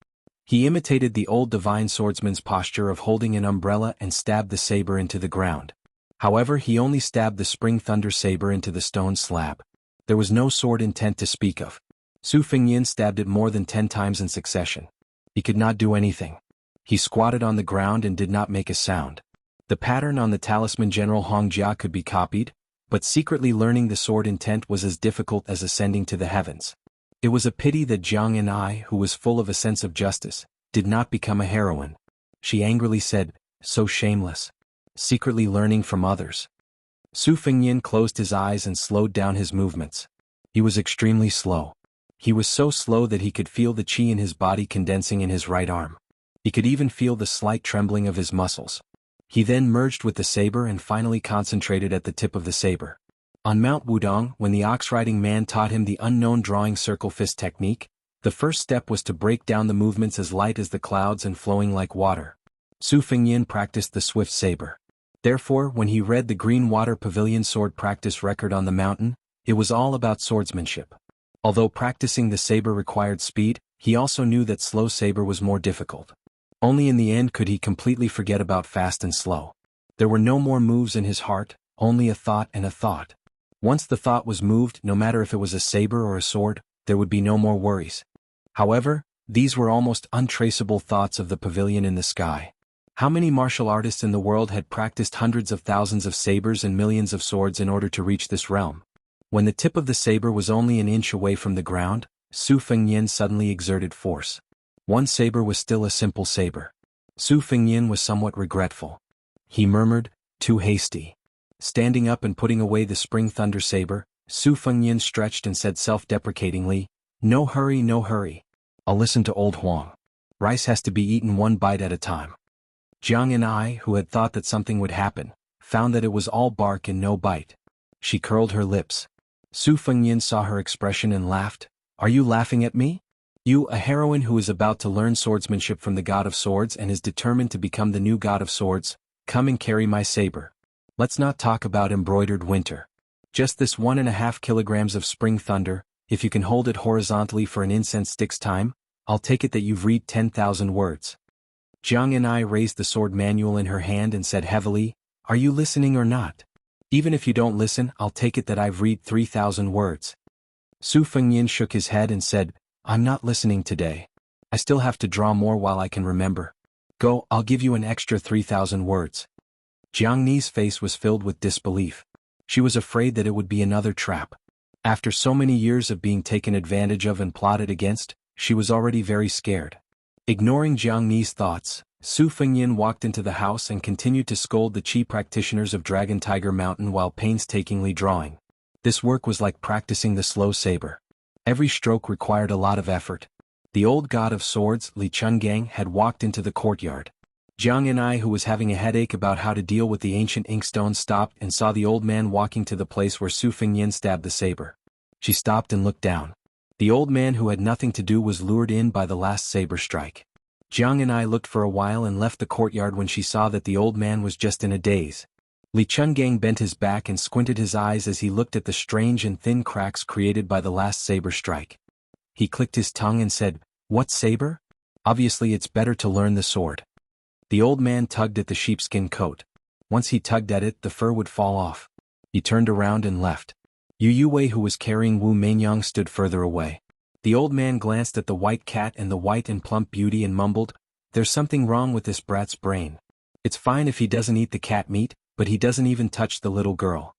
He imitated the old divine swordsman's posture of holding an umbrella and stabbed the saber into the ground. However, he only stabbed the Spring Thunder saber into the stone slab. There was no sword intent to speak of. Su Fengyin stabbed it more than 10 times in succession. He could not do anything. He squatted on the ground and did not make a sound. The pattern on the talisman General Hongjia could be copied, but secretly learning the sword intent was as difficult as ascending to the heavens. It was a pity that Jianghu, who was full of a sense of justice, did not become a heroine. She angrily said, "So shameless. Secretly learning from others." Su Fengyin closed his eyes and slowed down his movements. He was extremely slow. He was so slow that he could feel the qi in his body condensing in his right arm. He could even feel the slight trembling of his muscles. He then merged with the saber and finally concentrated at the tip of the saber. On Mount Wudong, when the ox-riding man taught him the unknown drawing circle fist technique, the first step was to break down the movements as light as the clouds and flowing like water. Su Fengyin practiced the swift saber. Therefore, when he read the Green Water Pavilion sword practice record on the mountain, it was all about swordsmanship. Although practicing the saber required speed, he also knew that slow saber was more difficult. Only in the end could he completely forget about fast and slow. There were no more moves in his heart, only a thought and a thought. Once the thought was moved, no matter if it was a saber or a sword, there would be no more worries. However, these were almost untraceable thoughts of the pavilion in the sky. How many martial artists in the world had practiced hundreds of thousands of sabers and millions of swords in order to reach this realm? When the tip of the saber was only an inch away from the ground, Su Fengyin suddenly exerted force. One saber was still a simple saber. Su Fengyin was somewhat regretful. He murmured, "Too hasty." Standing up and putting away the Spring Thunder saber, Su Fengyin stretched and said self-deprecatingly, "No hurry, no hurry. I'll listen to old Huang. Rice has to be eaten one bite at a time." Jianghu, who had thought that something would happen, found that it was all bark and no bite. She curled her lips. Su Fengyin saw her expression and laughed. "Are you laughing at me? You, a heroine who is about to learn swordsmanship from the God of Swords and is determined to become the new God of Swords, come and carry my saber. Let's not talk about embroidered winter. Just this 1.5 kilograms of Spring Thunder, if you can hold it horizontally for an incense stick's time, I'll take it that you've read 10,000 words." Jianghu raised the sword manual in her hand and said heavily, "Are you listening or not? Even if you don't listen, I'll take it that I've read 3,000 words." Su Fengyin shook his head and said, "I'm not listening today. I still have to draw more while I can remember. Go, I'll give you an extra 3,000 words. Jianghu's face was filled with disbelief. She was afraid that it would be another trap. After so many years of being taken advantage of and plotted against, she was already very scared. Ignoring Jianghu's thoughts, Su Fengyin walked into the house and continued to scold the Qi practitioners of Dragon Tiger Mountain while painstakingly drawing. This work was like practicing the slow saber. Every stroke required a lot of effort. The old god of swords, Li Chungang, had walked into the courtyard. Jianghu, who was having a headache about how to deal with the ancient inkstone, stopped and saw the old man walking to the place where Su Fengyin stabbed the saber. She stopped and looked down. The old man who had nothing to do was lured in by the last saber strike. Jianghu looked for a while and left the courtyard when she saw that the old man was just in a daze. Li Chungang bent his back and squinted his eyes as he looked at the strange and thin cracks created by the last saber strike. He clicked his tongue and said, "What saber? Obviously it's better to learn the sword." The old man tugged at the sheepskin coat. Once he tugged at it, the fur would fall off. He turned around and left. Yu Yuwei, who was carrying Wu Meinyang, stood further away. The old man glanced at the white cat and the white and plump beauty and mumbled, "There's something wrong with this brat's brain. It's fine if he doesn't eat the cat meat, but he doesn't even touch the little girl."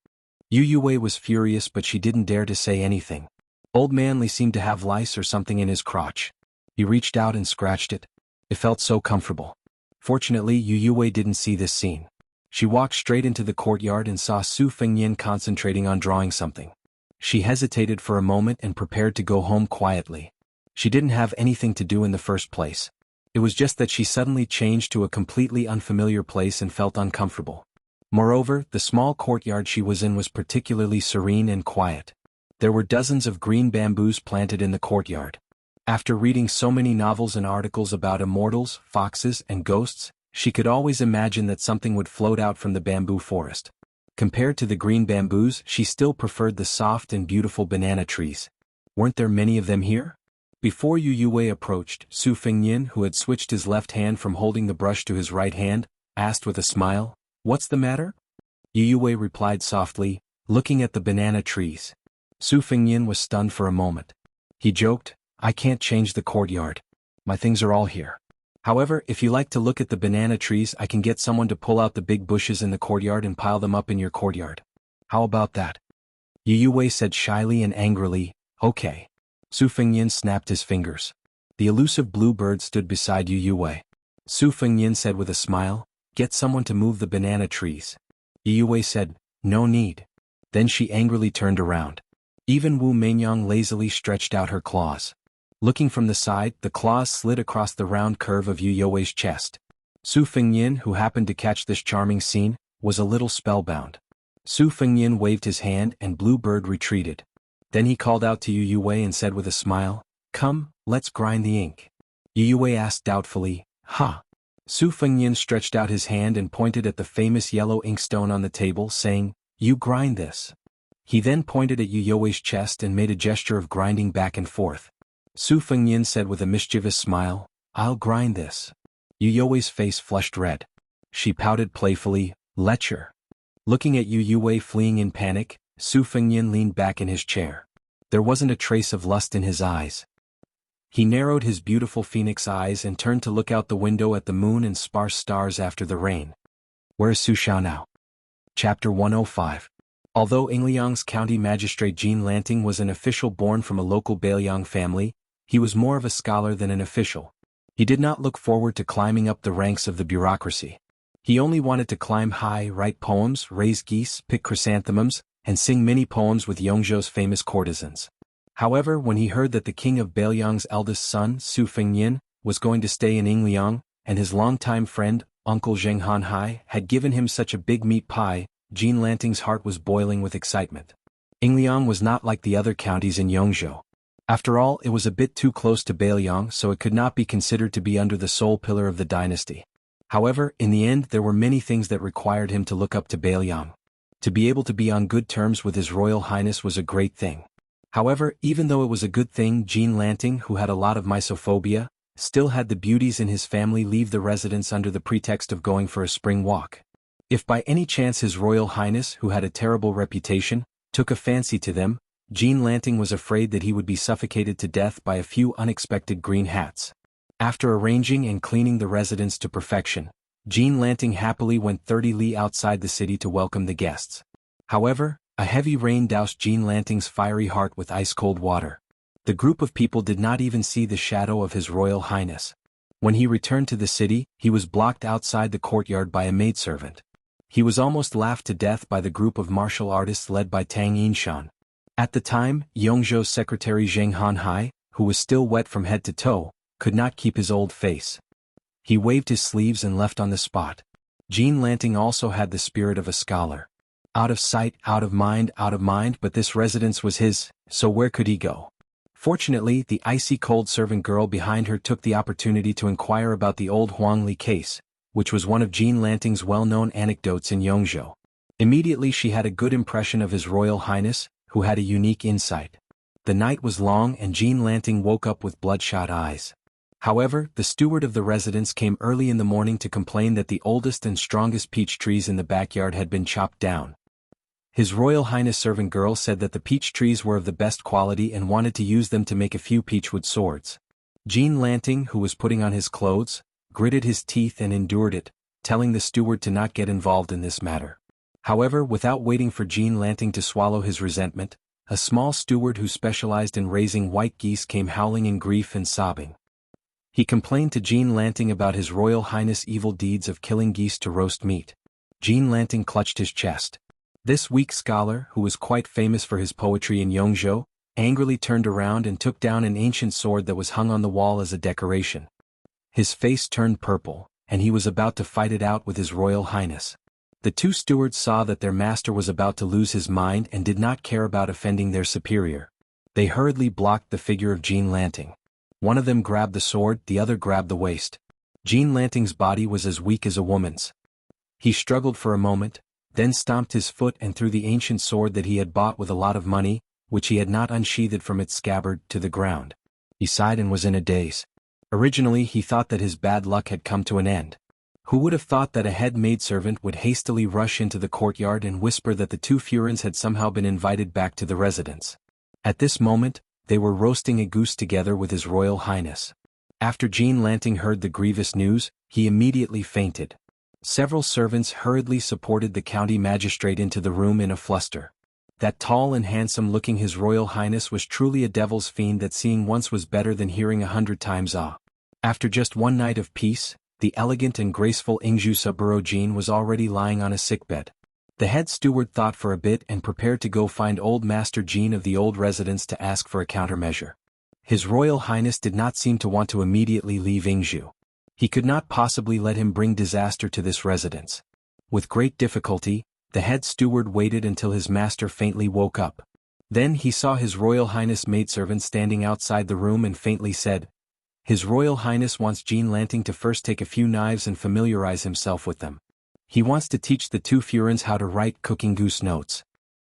Yu Yuwei was furious, but she didn't dare to say anything. Old man Li seemed to have lice or something in his crotch. He reached out and scratched it. It felt so comfortable. Fortunately, Yu Yuwei didn't see this scene. She walked straight into the courtyard and saw Su Fengyin concentrating on drawing something. She hesitated for a moment and prepared to go home quietly. She didn't have anything to do in the first place. It was just that she suddenly changed to a completely unfamiliar place and felt uncomfortable. Moreover, the small courtyard she was in was particularly serene and quiet. There were dozens of green bamboos planted in the courtyard. After reading so many novels and articles about immortals, foxes, and ghosts, she could always imagine that something would float out from the bamboo forest. Compared to the green bamboos, she still preferred the soft and beautiful banana trees. Weren't there many of them here? Before Yu Yue approached, Su Fengyin, who had switched his left hand from holding the brush to his right hand, asked with a smile, "What's the matter?" Yu Yue replied softly, looking at the banana trees. Su Fengyin was stunned for a moment. He joked, "I can't change the courtyard. My things are all here. However, if you like to look at the banana trees, I can get someone to pull out the big bushes in the courtyard and pile them up in your courtyard. How about that?" Yu Yue said shyly and angrily, "Okay." Su Fengyin snapped his fingers. The elusive blue bird stood beside Yu Yue. Su Fengyin said with a smile, "Get someone to move the banana trees." Yu Yue said, "No need." Then she angrily turned around. Even Wu Meinyang lazily stretched out her claws. Looking from the side, the claws slid across the round curve of Yu Yue's chest. Su Fengyin, who happened to catch this charming scene, was a little spellbound. Su Fengyin waved his hand and Blue Bird retreated. Then he called out to Yu Yue and said with a smile, "Come, let's grind the ink." Yu Yue asked doubtfully, "Huh?" Su Fengyin stretched out his hand and pointed at the famous yellow inkstone on the table, saying, "You grind this." He then pointed at Yu Yue's chest and made a gesture of grinding back and forth. Su Fengyin said with a mischievous smile, "I'll grind this." Yu Yue's face flushed red. She pouted playfully, "Lecture." Looking at Yu Yue fleeing in panic, Su Fengyin leaned back in his chair. There wasn't a trace of lust in his eyes. He narrowed his beautiful phoenix eyes and turned to look out the window at the moon and sparse stars after the rain. Where is Su Xiao now? Chapter 105. Although Yingliang's county magistrate Jean Lanting was an official born from a local Bailiang family, he was more of a scholar than an official. He did not look forward to climbing up the ranks of the bureaucracy. He only wanted to climb high, write poems, raise geese, pick chrysanthemums, and sing many poems with Yongzhou's famous courtesans. However, when he heard that the king of Bailiang's eldest son, Su Fengyin, was going to stay in Yingliang, and his longtime friend, Uncle Zheng Hanhai, had given him such a big meat pie, Jean Lanting's heart was boiling with excitement. Yingliang was not like the other counties in Yongzhou. After all, it was a bit too close to Bailiang, so it could not be considered to be under the sole pillar of the dynasty. However, in the end there were many things that required him to look up to Bailiang. To be able to be on good terms with His Royal Highness was a great thing. However, even though it was a good thing, Jean Lanting, who had a lot of misophobia, still had the beauties in his family leave the residence under the pretext of going for a spring walk. If by any chance His Royal Highness, who had a terrible reputation, took a fancy to them, Jean Lanting was afraid that he would be suffocated to death by a few unexpected green hats. After arranging and cleaning the residence to perfection, Jean Lanting happily went 30 li outside the city to welcome the guests. However, a heavy rain doused Jean Lanting's fiery heart with ice-cold water. The group of people did not even see the shadow of His Royal Highness. When he returned to the city, he was blocked outside the courtyard by a maidservant. He was almost laughed to death by the group of martial artists led by Tang Yinshan. At the time, Yongzhou's secretary Zheng Hanhai, who was still wet from head to toe, could not keep his old face. He waved his sleeves and left on the spot. Jean Lanting also had the spirit of a scholar. Out of sight, out of mind, but this residence was his, so where could he go? Fortunately, the icy cold servant girl behind her took the opportunity to inquire about the old Huangli case, which was one of Jean Lanting's well-known anecdotes in Yongzhou. Immediately she had a good impression of His Royal Highness, who had a unique insight. The night was long and Jean Lanting woke up with bloodshot eyes. However, the steward of the residence came early in the morning to complain that the oldest and strongest peach trees in the backyard had been chopped down. His Royal Highness servant girl said that the peach trees were of the best quality and wanted to use them to make a few peachwood swords. Jean Lanting, who was putting on his clothes, gritted his teeth and endured it, telling the steward to not get involved in this matter. However, without waiting for Jean Lanting to swallow his resentment, a small steward who specialized in raising white geese came howling in grief and sobbing. He complained to Jean Lanting about His Royal Highness' evil deeds of killing geese to roast meat. Jean Lanting clutched his chest. This weak scholar, who was quite famous for his poetry in Yongzhou, angrily turned around and took down an ancient sword that was hung on the wall as a decoration. His face turned purple, and he was about to fight it out with His Royal Highness. The two stewards saw that their master was about to lose his mind and did not care about offending their superior. They hurriedly blocked the figure of Jean Lanting. One of them grabbed the sword, the other grabbed the waist. Jean Lanting's body was as weak as a woman's. He struggled for a moment, then stomped his foot and threw the ancient sword that he had bought with a lot of money, which he had not unsheathed from its scabbard, to the ground. He sighed and was in a daze. Originally he thought that his bad luck had come to an end. Who would have thought that a head maidservant would hastily rush into the courtyard and whisper that the two Furins had somehow been invited back to the residence. At this moment, they were roasting a goose together with His Royal Highness. After Jean Lanting heard the grievous news, he immediately fainted. Several servants hurriedly supported the county magistrate into the room in a fluster. That tall and handsome-looking His Royal Highness was truly a devil's fiend that seeing once was better than hearing 100 times ah. After just one night of peace, the elegant and graceful Jianghu Saburo Jean was already lying on a sickbed. The head steward thought for a bit and prepared to go find old Master Jean of the old residence to ask for a countermeasure. His Royal Highness did not seem to want to immediately leave Jianghu. He could not possibly let him bring disaster to this residence. With great difficulty, the head steward waited until his master faintly woke up. Then he saw His Royal Highness maidservant standing outside the room and faintly said, "His Royal Highness wants Jean Lanting to first take a few knives and familiarize himself with them. He wants to teach the two Furins how to write cooking goose notes."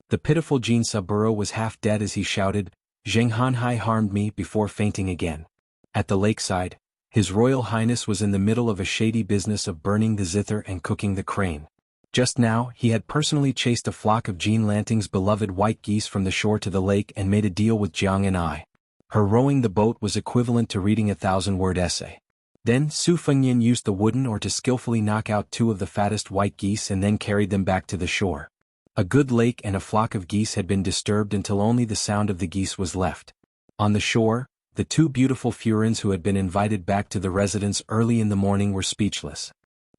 The pitiful Jean Saburo was half dead as he shouted, "Zheng Hanhai harmed me," before fainting again. At the lakeside, His Royal Highness was in the middle of a shady business of burning the zither and cooking the crane. Just now he had personally chased a flock of Jean Lanting's beloved white geese from the shore to the lake and made a deal with Jianghu. Her rowing the boat was equivalent to reading a 1,000-word essay. Then Su Fengyin used the wooden oar to skillfully knock out 2 of the fattest white geese and then carried them back to the shore. A good lake and a flock of geese had been disturbed until only the sound of the geese was left. On the shore, the 2 beautiful Furins who had been invited back to the residence early in the morning were speechless.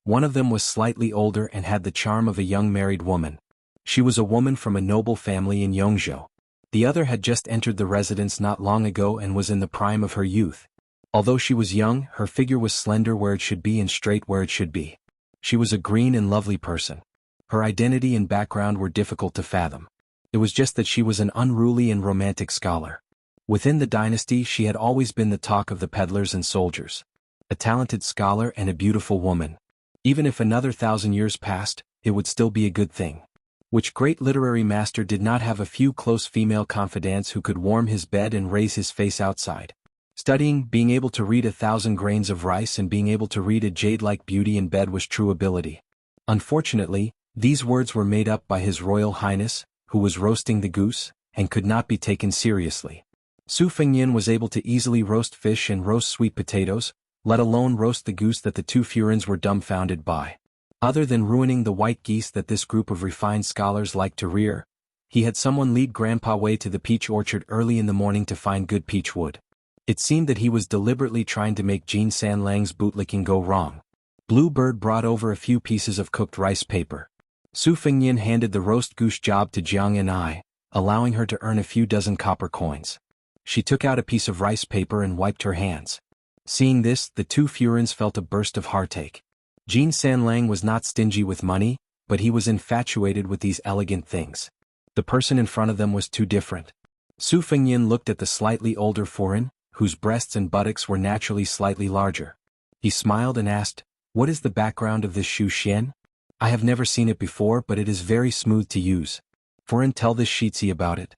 One of them was slightly older and had the charm of a young married woman. She was a woman from a noble family in Jianghu. The other had just entered the residence not long ago and was in the prime of her youth. Although she was young, her figure was slender where it should be and straight where it should be. She was a green and lovely person. Her identity and background were difficult to fathom. It was just that she was an unruly and romantic scholar. Within the dynasty she had always been the talk of the peddlers and soldiers. A talented scholar and a beautiful woman. Even if another 1,000 years passed, it would still be a good thing. Which great literary master did not have a few close female confidants who could warm his bed and raise his face outside? Studying, being able to read 1,000 grains of rice and being able to read a jade-like beauty in bed was true ability. Unfortunately, these words were made up by His Royal Highness, who was roasting the goose, and could not be taken seriously. Su Fengyin was able to easily roast fish and roast sweet potatoes, let alone roast the goose that the 2 Furins were dumbfounded by. Other than ruining the white geese that this group of refined scholars liked to rear, he had someone lead Grandpa Wei to the peach orchard early in the morning to find good peach wood. It seemed that he was deliberately trying to make Jean Sanlang's bootlicking go wrong. Bluebird brought over a few pieces of cooked rice paper. Su Fengyin handed the roast goose job to Jianghu, allowing her to earn a few dozen copper coins. She took out a piece of rice paper and wiped her hands. Seeing this, the 2 Furins felt a burst of heartache. Jean Sanlang was not stingy with money, but he was infatuated with these elegant things. The person in front of them was too different. Su Fengyin looked at the slightly older Furin, whose breasts and buttocks were naturally slightly larger. He smiled and asked, "What is the background of this Shu Xian? I have never seen it before, but it is very smooth to use. Furin, tell this Xianxia about it."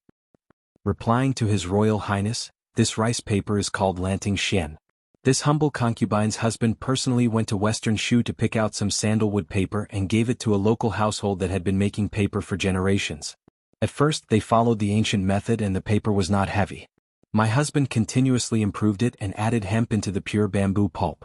Replying to His Royal Highness, "This rice paper is called Lanting Xian. This humble concubine's husband personally went to Western Shu to pick out some sandalwood paper and gave it to a local household that had been making paper for generations. At first they followed the ancient method and the paper was not heavy. My husband continuously improved it and added hemp into the pure bamboo pulp.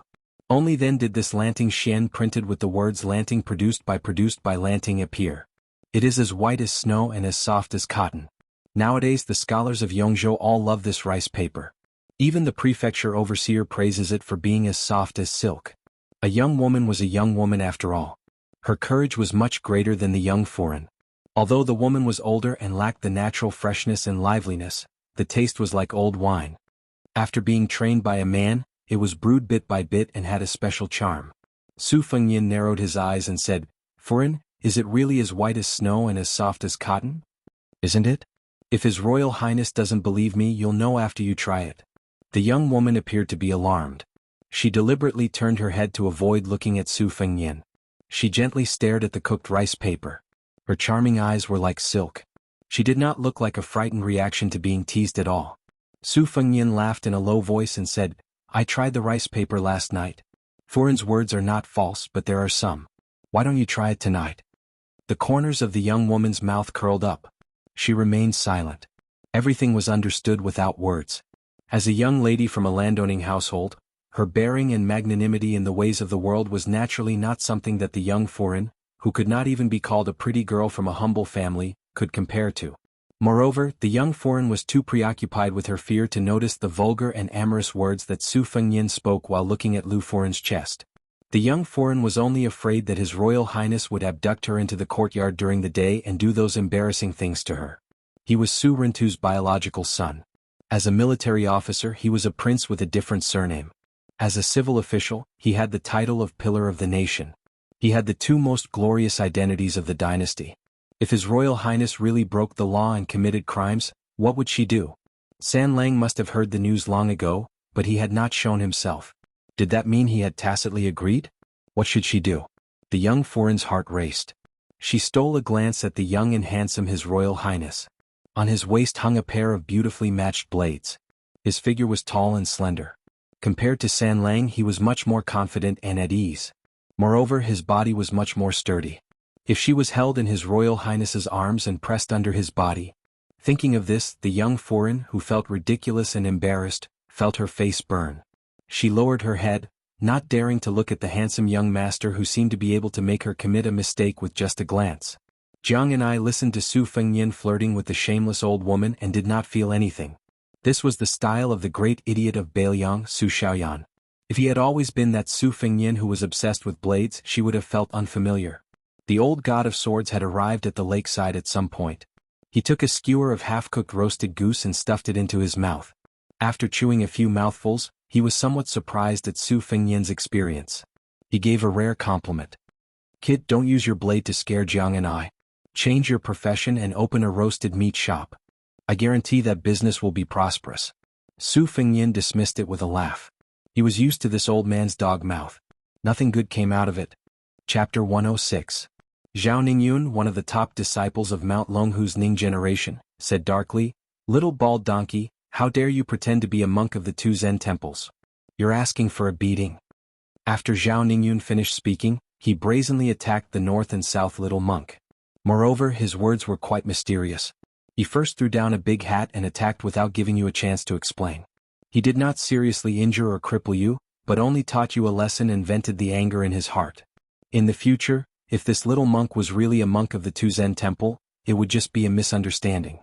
Only then did this Lanting Xian printed with the words Lanting produced by Lanting appear. It is as white as snow and as soft as cotton. Nowadays the scholars of Jianghu all love this rice paper. Even the prefecture overseer praises it for being as soft as silk. A young woman was a young woman after all. Her courage was much greater than the young Furin. Although the woman was older and lacked the natural freshness and liveliness, the taste was like old wine. After being trained by a man, it was brewed bit by bit and had a special charm. Su Fengyin narrowed his eyes and said, "Furin, is it really as white as snow and as soft as cotton? Isn't it? If His Royal Highness doesn't believe me, you'll know after you try it." The young woman appeared to be alarmed. She deliberately turned her head to avoid looking at Su Fengyin. She gently stared at the cooked rice paper. Her charming eyes were like silk. She did not look like a frightened reaction to being teased at all. Su Fengyin laughed in a low voice and said, "I tried the rice paper last night. Furin's words are not false, but there are some. Why don't you try it tonight?" The corners of the young woman's mouth curled up. She remained silent. Everything was understood without words. As a young lady from a landowning household, her bearing and magnanimity in the ways of the world was naturally not something that the young Furin, who could not even be called a pretty girl from a humble family, could compare to. Moreover, the young Furin was too preoccupied with her fear to notice the vulgar and amorous words that Su Fengyin spoke while looking at Lu Furin's chest. The young Furin was only afraid that His Royal Highness would abduct her into the courtyard during the day and do those embarrassing things to her. He was Su Rintu's biological son. As a military officer, he was a prince with a different surname. As a civil official, he had the title of Pillar of the Nation. He had the two most glorious identities of the dynasty. If His Royal Highness really broke the law and committed crimes, what would she do? San Lang must have heard the news long ago, but he had not shown himself. Did that mean he had tacitly agreed? What should she do? The young Furin's heart raced. She stole a glance at the young and handsome His Royal Highness. On his waist hung a pair of beautifully matched blades. His figure was tall and slender. Compared to San Lang, he was much more confident and at ease. Moreover, his body was much more sturdy. If she was held in His Royal Highness's arms and pressed under his body. Thinking of this, the young Furin, who felt ridiculous and embarrassed, felt her face burn. She lowered her head, not daring to look at the handsome young master who seemed to be able to make her commit a mistake with just a glance. Jiang and I listened to Su Fengyin flirting with the shameless old woman and did not feel anything. This was the style of the great idiot of Bailiang, Su Xiaoyan. If he had always been that Su Fengyin who was obsessed with blades, she would have felt unfamiliar. The old god of swords had arrived at the lakeside at some point. He took a skewer of half-cooked roasted goose and stuffed it into his mouth. After chewing a few mouthfuls, he was somewhat surprised at Su Fengyin's experience. He gave a rare compliment. "Kid, don't use your blade to scare Jiang and I. Change your profession and open a roasted meat shop. I guarantee that business will be prosperous." Su Fengyin dismissed it with a laugh. He was used to this old man's dog mouth. Nothing good came out of it. Chapter 106. Zhao Ningyun, one of the top disciples of Mount Longhu's Ning generation, said darkly, "Little bald donkey, how dare you pretend to be a monk of the two Zen temples? You're asking for a beating." After Zhao Ningyun finished speaking, he brazenly attacked the north and south little monk. Moreover, his words were quite mysterious. He first threw down a big hat and attacked without giving you a chance to explain. He did not seriously injure or cripple you, but only taught you a lesson and vented the anger in his heart. In the future, if this little monk was really a monk of the two Zen temple, it would just be a misunderstanding.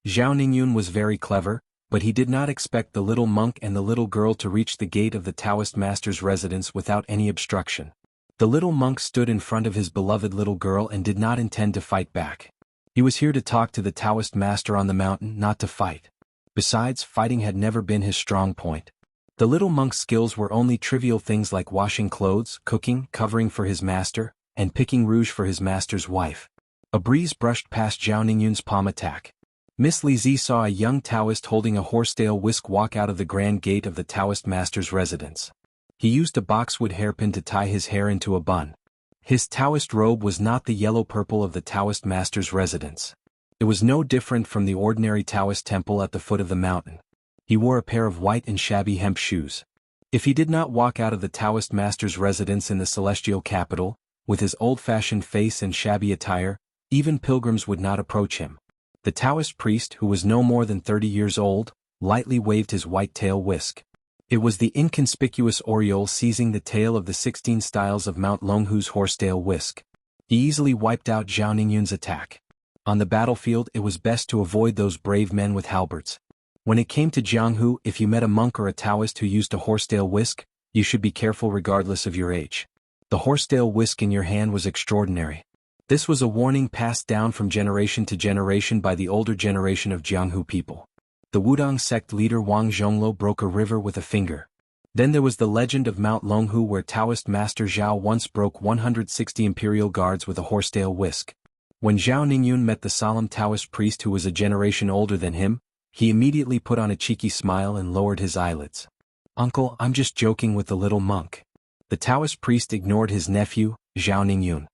Zhao Ningyun was very clever, but he did not expect the little monk and the little girl to reach the gate of the Taoist master's residence without any obstruction. The little monk stood in front of his beloved little girl and did not intend to fight back. He was here to talk to the Taoist master on the mountain, not to fight. Besides, fighting had never been his strong point. The little monk's skills were only trivial things like washing clothes, cooking, covering for his master, and picking rouge for his master's wife. A breeze brushed past Zhao Ningyun's palm attack. Miss Li Zi saw a young Taoist holding a horsetail whisk walk out of the grand gate of the Taoist master's residence. He used a boxwood hairpin to tie his hair into a bun. His Taoist robe was not the yellow-purple of the Taoist master's residence. It was no different from the ordinary Taoist temple at the foot of the mountain. He wore a pair of white and shabby hemp shoes. If he did not walk out of the Taoist master's residence in the celestial capital, with his old-fashioned face and shabby attire, even pilgrims would not approach him. The Taoist priest, who was no more than 30 years old, lightly waved his white tail whisk. It was the inconspicuous aureole seizing the tail of the 16 styles of Mount Longhu's horsetail whisk. He easily wiped out Zhao Ningyun's attack. On the battlefield, it was best to avoid those brave men with halberds. When it came to Jianghu, if you met a monk or a Taoist who used a horsetail whisk, you should be careful regardless of your age. The horsetail whisk in your hand was extraordinary. This was a warning passed down from generation to generation by the older generation of Jianghu people. The Wudang sect leader Wang Zhonglo broke a river with a finger. Then there was the legend of Mount Longhu where Taoist master Zhao once broke 160 imperial guards with a horsetail whisk. When Zhao Ningyun met the solemn Taoist priest who was a generation older than him, he immediately put on a cheeky smile and lowered his eyelids. "Uncle, I'm just joking with the little monk." The Taoist priest ignored his nephew, Zhao Ningyun.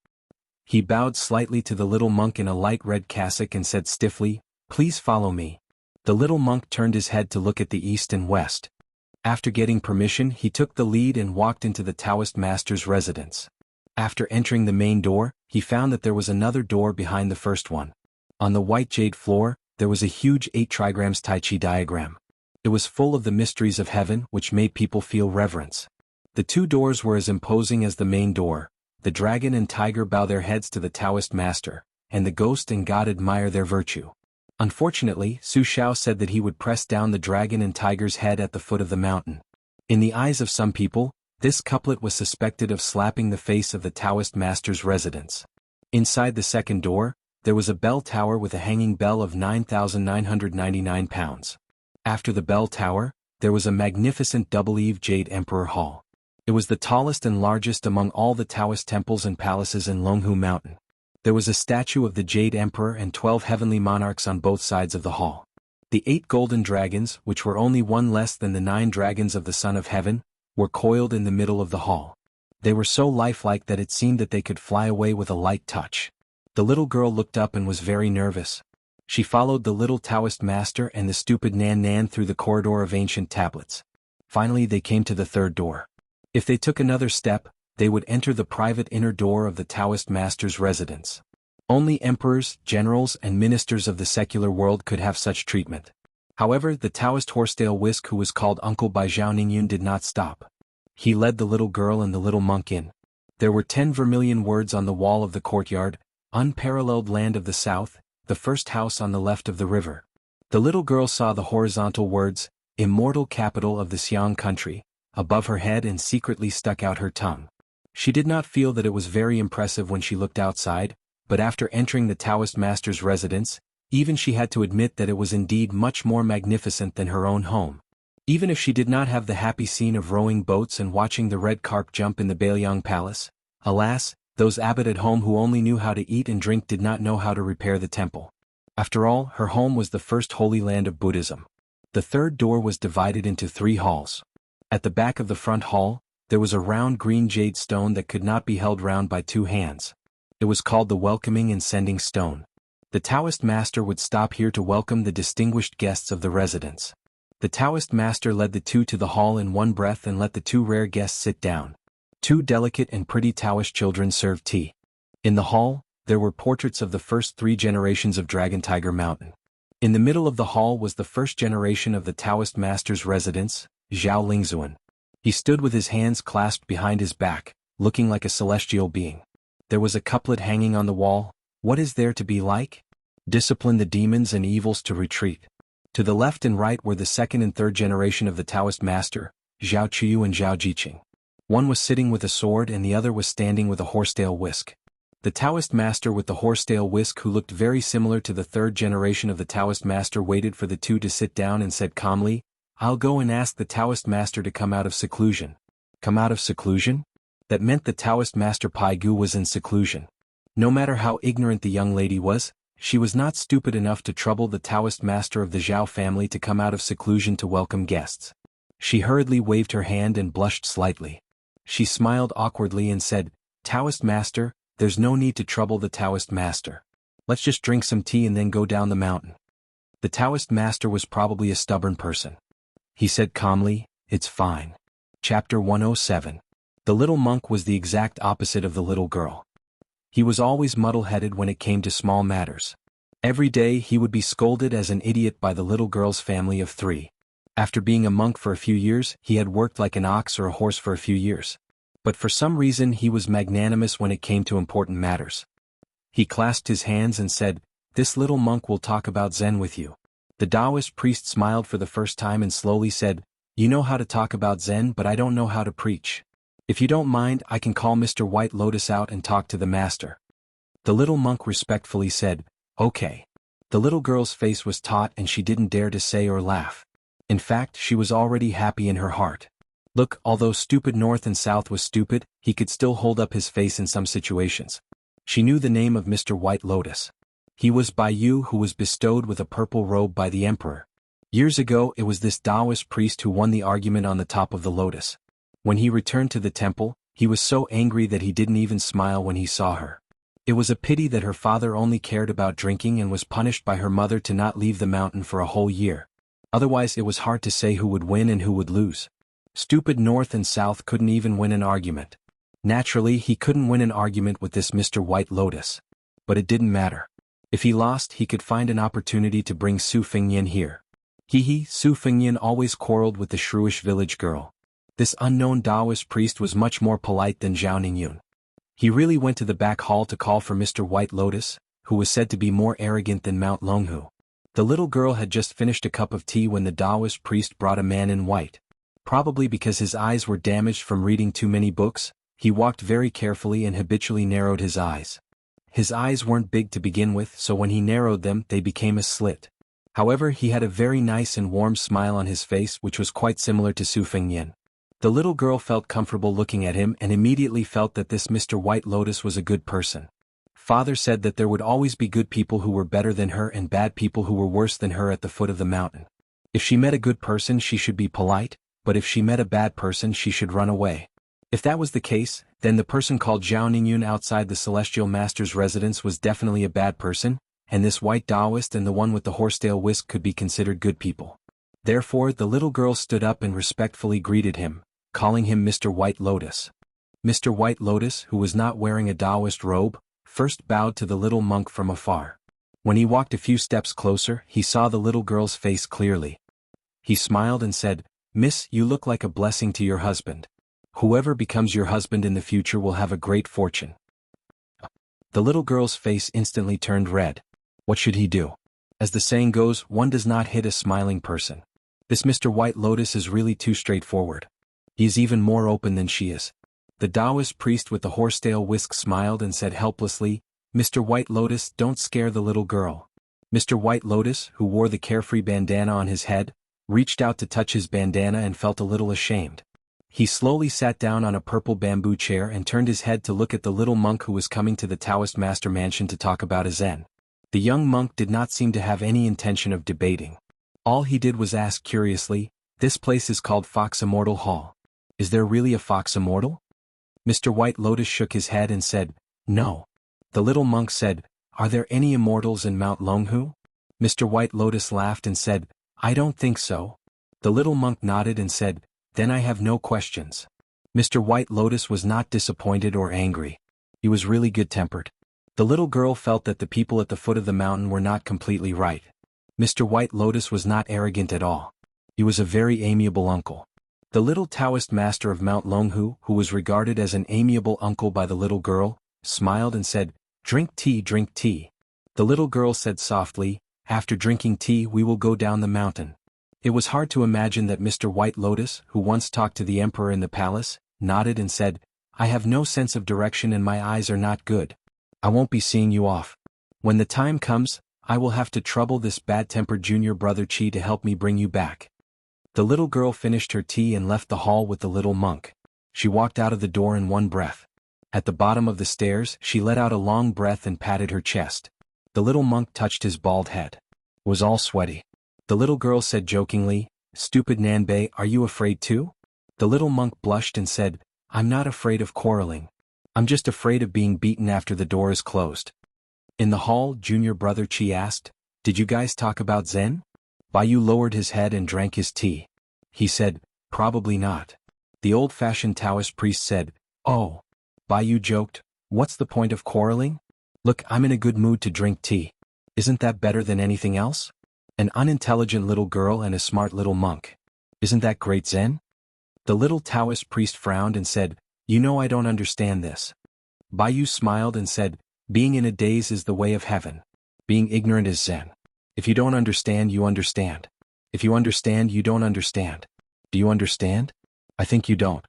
He bowed slightly to the little monk in a light red cassock and said stiffly, "Please follow me." The little monk turned his head to look at the east and west. After getting permission, he took the lead and walked into the Taoist master's residence. After entering the main door, he found that there was another door behind the first one. On the white jade floor, there was a huge 8 trigrams Tai Chi diagram. It was full of the mysteries of heaven, which made people feel reverence. The 2 doors were as imposing as the main door. The dragon and tiger bow their heads to the Taoist master, and the ghost and god admire their virtue. Unfortunately, Su Xiao said that he would press down the dragon and tiger's head at the foot of the mountain. In the eyes of some people, this couplet was suspected of slapping the face of the Taoist master's residence. Inside the second door, there was a bell tower with a hanging bell of 9,999 pounds. After the bell tower, there was a magnificent double-eave jade emperor hall. It was the tallest and largest among all the Taoist temples and palaces in Longhu Mountain. There was a statue of the Jade Emperor and 12 heavenly monarchs on both sides of the hall. The 8 golden dragons, which were only one less than the 9 dragons of the Son of Heaven, were coiled in the middle of the hall. They were so lifelike that it seemed that they could fly away with a light touch. The little girl looked up and was very nervous. She followed the little Taoist master and the stupid Nan Nan through the corridor of ancient tablets. Finally they came to the third door. If they took another step, they would enter the private inner door of the Taoist master's residence. Only emperors, generals, and ministers of the secular world could have such treatment. However, the Taoist horsetail Whisk, who was called uncle by Zhao Ningyun, did not stop. He led the little girl and the little monk in. There were 10 vermilion words on the wall of the courtyard: "Unparalleled land of the south, the first house on the left of the river." The little girl saw the horizontal words, "Immortal capital of the Xiang country," above her head and secretly stuck out her tongue. She did not feel that it was very impressive when she looked outside, but after entering the Taoist master's residence, even she had to admit that it was indeed much more magnificent than her own home. Even if she did not have the happy scene of rowing boats and watching the red carp jump in the Beiliang Palace, alas, those abbot at home who only knew how to eat and drink did not know how to repair the temple. After all, her home was the first holy land of Buddhism. The third door was divided into 3 halls. At the back of the front hall, there was a round green jade stone that could not be held round by 2 hands. It was called the welcoming and sending stone. The Taoist master would stop here to welcome the distinguished guests of the residence. The Taoist master led the 2 to the hall in one breath and let the 2 rare guests sit down. 2 delicate and pretty Taoist children served tea. In the hall, there were portraits of the first 3 generations of Dragon Tiger Mountain. In the middle of the hall was the first generation of the Taoist master's residence, Zhao Lingzuan. He stood with his hands clasped behind his back, looking like a celestial being. There was a couplet hanging on the wall: "What is there to be like? Discipline the demons and evils to retreat." To the left and right were the second and third generation of the Taoist master, Zhao Qiyu and Zhao Jiqing. One was sitting with a sword and the other was standing with a horsetail whisk. The Taoist master with the horsetail whisk, who looked very similar to the third generation of the Taoist master, waited for the 2 to sit down and said calmly, "I'll go and ask the Taoist master to come out of seclusion." Come out of seclusion? That meant the Taoist master Pai Gu was in seclusion. No matter how ignorant the young lady was, she was not stupid enough to trouble the Taoist master of the Zhao family to come out of seclusion to welcome guests. She hurriedly waved her hand and blushed slightly. She smiled awkwardly and said, "Taoist master, there's no need to trouble the Taoist master. Let's just drink some tea and then go down the mountain." The Taoist master was probably a stubborn person. He said calmly, "It's fine." Chapter 107. The little monk was the exact opposite of the little girl. He was always muddle-headed when it came to small matters. Every day he would be scolded as an idiot by the little girl's family of 3. After being a monk for a few years, he had worked like an ox or a horse for a few years. But for some reason he was magnanimous when it came to important matters. He clasped his hands and said, "This little monk will talk about Zen with you." The Taoist priest smiled for the first time and slowly said, "You know how to talk about Zen, but I don't know how to preach. If you don't mind, I can call Mr. White Lotus out and talk to the master." The little monk respectfully said, "Okay." The little girl's face was taut and she didn't dare to say or laugh. In fact, she was already happy in her heart. Look, although stupid North and South was stupid, he could still hold up his face in some situations. She knew the name of Mr. White Lotus. He was Bai Yu, who was bestowed with a purple robe by the emperor. Years ago it was this Taoist priest who won the argument on the top of the lotus. When he returned to the temple, he was so angry that he didn't even smile when he saw her. It was a pity that her father only cared about drinking and was punished by her mother to not leave the mountain for a whole year. Otherwise it was hard to say who would win and who would lose. Stupid North and South couldn't even win an argument. Naturally, he couldn't win an argument with this Mr. White Lotus. But it didn't matter. If he lost, he could find an opportunity to bring Su Fengyan here. Su Fengyan always quarreled with the shrewish village girl. This unknown Taoist priest was much more polite than Zhao Ningyun. He really went to the back hall to call for Mr. White Lotus, who was said to be more arrogant than Mount Longhu. The little girl had just finished a cup of tea when the Taoist priest brought a man in white. Probably because his eyes were damaged from reading too many books, he walked very carefully and habitually narrowed his eyes. His eyes weren't big to begin with, so when he narrowed them, they became a slit. However, he had a very nice and warm smile on his face which was quite similar to Su Fengyan. The little girl felt comfortable looking at him and immediately felt that this Mr. White Lotus was a good person. Father said that there would always be good people who were better than her and bad people who were worse than her at the foot of the mountain. If she met a good person she should be polite, but if she met a bad person she should run away. If that was the case, then the person called Zhao Ningyun outside the Celestial Master's residence was definitely a bad person, and this white Taoist and the one with the horsetail whisk could be considered good people. Therefore the little girl stood up and respectfully greeted him, calling him Mr. White Lotus. Mr. White Lotus, who was not wearing a Taoist robe, first bowed to the little monk from afar. When he walked a few steps closer, he saw the little girl's face clearly. He smiled and said, "Miss, you look like a blessing to your husband. Whoever becomes your husband in the future will have a great fortune." The little girl's face instantly turned red. What should he do? As the saying goes, one does not hit a smiling person. This Mr. White Lotus is really too straightforward. He is even more open than she is. The Taoist priest with the horsetail whisk smiled and said helplessly, "Mr. White Lotus, don't scare the little girl." Mr. White Lotus, who wore the carefree bandana on his head, reached out to touch his bandana and felt a little ashamed. He slowly sat down on a purple bamboo chair and turned his head to look at the little monk who was coming to the Taoist master mansion to talk about a Zen. The young monk did not seem to have any intention of debating. All he did was ask curiously, "This place is called Fox Immortal Hall. Is there really a Fox Immortal?" Mr. White Lotus shook his head and said, "No." The little monk said, "Are there any immortals in Mount Longhu?" Mr. White Lotus laughed and said, "I don't think so." The little monk nodded and said, "Then I have no questions." Mr. White Lotus was not disappointed or angry. He was really good-tempered. The little girl felt that the people at the foot of the mountain were not completely right. Mr. White Lotus was not arrogant at all. He was a very amiable uncle. The little Taoist master of Mount Longhu, who was regarded as an amiable uncle by the little girl, smiled and said, "Drink tea, drink tea." The little girl said softly, "After drinking tea we will go down the mountain." It was hard to imagine that Mr. White Lotus, who once talked to the emperor in the palace, nodded and said, "I have no sense of direction and my eyes are not good. I won't be seeing you off. When the time comes, I will have to trouble this bad-tempered junior brother Chi to help me bring you back." The little girl finished her tea and left the hall with the little monk. She walked out of the door in one breath. At the bottom of the stairs, she let out a long breath and patted her chest. The little monk touched his bald head. It was all sweaty. The little girl said jokingly, "Stupid Nanbei, are you afraid too?" The little monk blushed and said, "I'm not afraid of quarreling. I'm just afraid of being beaten after the door is closed." In the hall, junior brother Chi asked, "Did you guys talk about Zen?" Baiyu lowered his head and drank his tea. He said, "Probably not." The old-fashioned Taoist priest said, "Oh." Baiyu joked, "What's the point of quarreling? Look, I'm in a good mood to drink tea. Isn't that better than anything else? An unintelligent little girl and a smart little monk. Isn't that great Zen?" The little Taoist priest frowned and said, "You know I don't understand this." Baiyu smiled and said, "Being in a daze is the way of heaven. Being ignorant is Zen. If you don't understand, you understand. If you understand, you don't understand. Do you understand? I think you don't."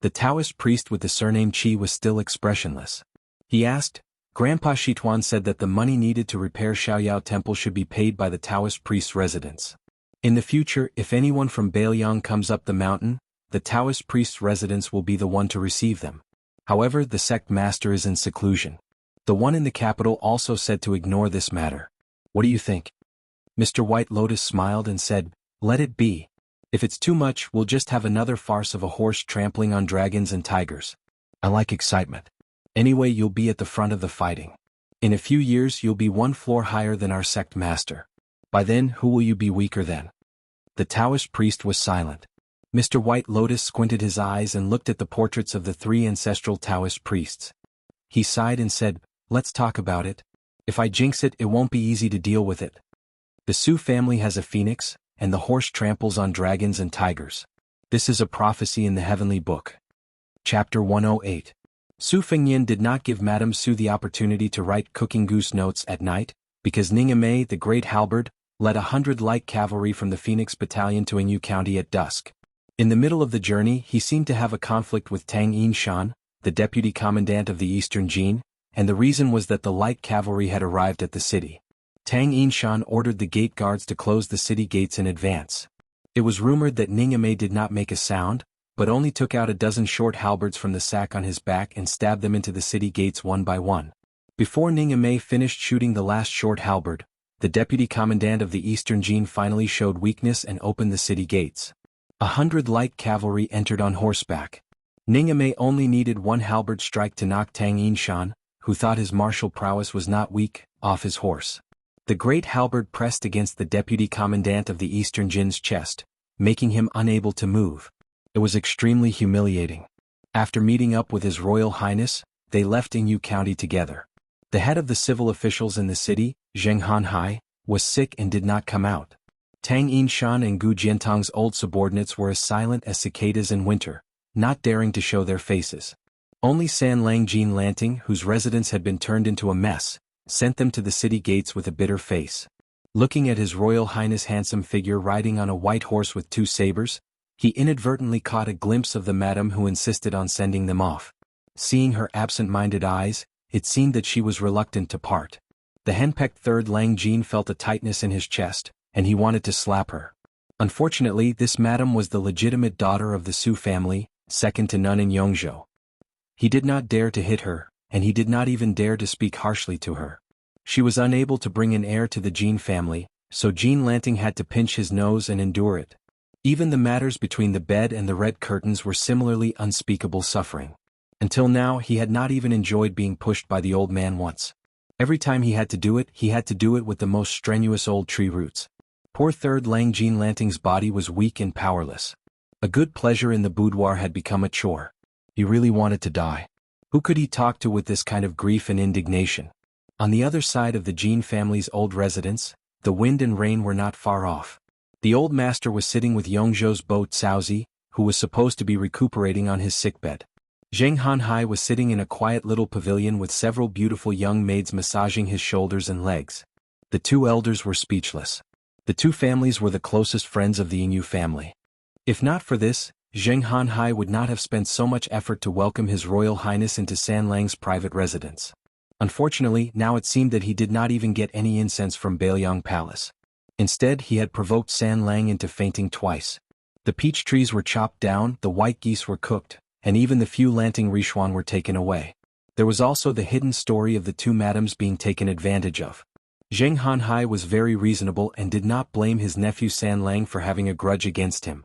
The Taoist priest with the surname Chi was still expressionless. He asked, "Grandpa Shituan said that the money needed to repair Xiaoyao Temple should be paid by the Taoist priest's residence. In the future, if anyone from Bailiang comes up the mountain, the Taoist priest's residence will be the one to receive them. However, the sect master is in seclusion. The one in the capital also said to ignore this matter. What do you think?" Mr. White Lotus smiled and said, "Let it be. If it's too much, we'll just have another farce of a horse trampling on dragons and tigers. I like excitement. Anyway, you'll be at the front of the fighting. In a few years you'll be one floor higher than our sect master. By then, who will you be weaker than? The Taoist priest was silent. Mr. White Lotus squinted his eyes and looked at the portraits of the three ancestral Taoist priests. He sighed and said, "Let's talk about it. If I jinx it, it won't be easy to deal with it. The Su family has a phoenix, and the horse tramples on dragons and tigers. This is a prophecy in the heavenly book." Chapter 108. Su Fengyin did not give Madame Su the opportunity to write cooking goose notes at night, because Ningame, the great halberd, led 100 light cavalry from the Phoenix Battalion to Jianghu County at dusk. In the middle of the journey he seemed to have a conflict with Tang Yinshan, the deputy commandant of the Eastern Jin, and the reason was that the light cavalry had arrived at the city. Tang Yinshan ordered the gate guards to close the city gates in advance. It was rumored that Ningame did not make a sound, but only took out a dozen short halberds from the sack on his back and stabbed them into the city gates one by one. Before Ningame finished shooting the last short halberd, the deputy commandant of the Eastern Jin finally showed weakness and opened the city gates. 100 light cavalry entered on horseback. Ningame only needed one halberd strike to knock Tang Yinshan, who thought his martial prowess was not weak, off his horse. The great halberd pressed against the deputy commandant of the Eastern Jin's chest, making him unable to move. It was extremely humiliating. After meeting up with His Royal Highness, they left Jianghu County together. The head of the civil officials in the city, Zheng Hanhai, was sick and did not come out. Tang Yinshan and Gu Jiantong's old subordinates were as silent as cicadas in winter, not daring to show their faces. Only San Lang Jin Lanting, whose residence had been turned into a mess, sent them to the city gates with a bitter face. Looking at His Royal Highness' handsome figure riding on a white horse with 2 sabers, he inadvertently caught a glimpse of the madam who insisted on sending them off. Seeing her absent-minded eyes, it seemed that she was reluctant to part. The henpecked third Lang Jin felt a tightness in his chest, and he wanted to slap her. Unfortunately, this madam was the legitimate daughter of the Su family, second to none in Yongzhou. He did not dare to hit her, and he did not even dare to speak harshly to her. She was unable to bring an heir to the Jin family, so Jin Lanting had to pinch his nose and endure it. Even the matters between the bed and the red curtains were similarly unspeakable suffering. Until now he had not even enjoyed being pushed by the old man once. Every time he had to do it with the most strenuous old tree roots. Poor third Lang Jin Lanting's body was weak and powerless. A good pleasure in the boudoir had become a chore. He really wanted to die. Who could he talk to with this kind of grief and indignation? On the other side of the Jin family's old residence, the wind and rain were not far off. The old master was sitting with Yongzhou's Bo Caozi, who was supposed to be recuperating on his sickbed. Zheng Hanhai was sitting in a quiet little pavilion with several beautiful young maids massaging his shoulders and legs. The 2 elders were speechless. The 2 families were the closest friends of the Jianghu family. If not for this, Zheng Hanhai would not have spent so much effort to welcome His Royal Highness into San Lang's private residence. Unfortunately, now it seemed that he did not even get any incense from Bailiang Palace. Instead, he had provoked San Lang into fainting twice. The peach trees were chopped down, the white geese were cooked, and even the few Lanting Rishuan were taken away. There was also the hidden story of the 2 madams being taken advantage of. Zheng Hanhai was very reasonable and did not blame his nephew San Lang for having a grudge against him.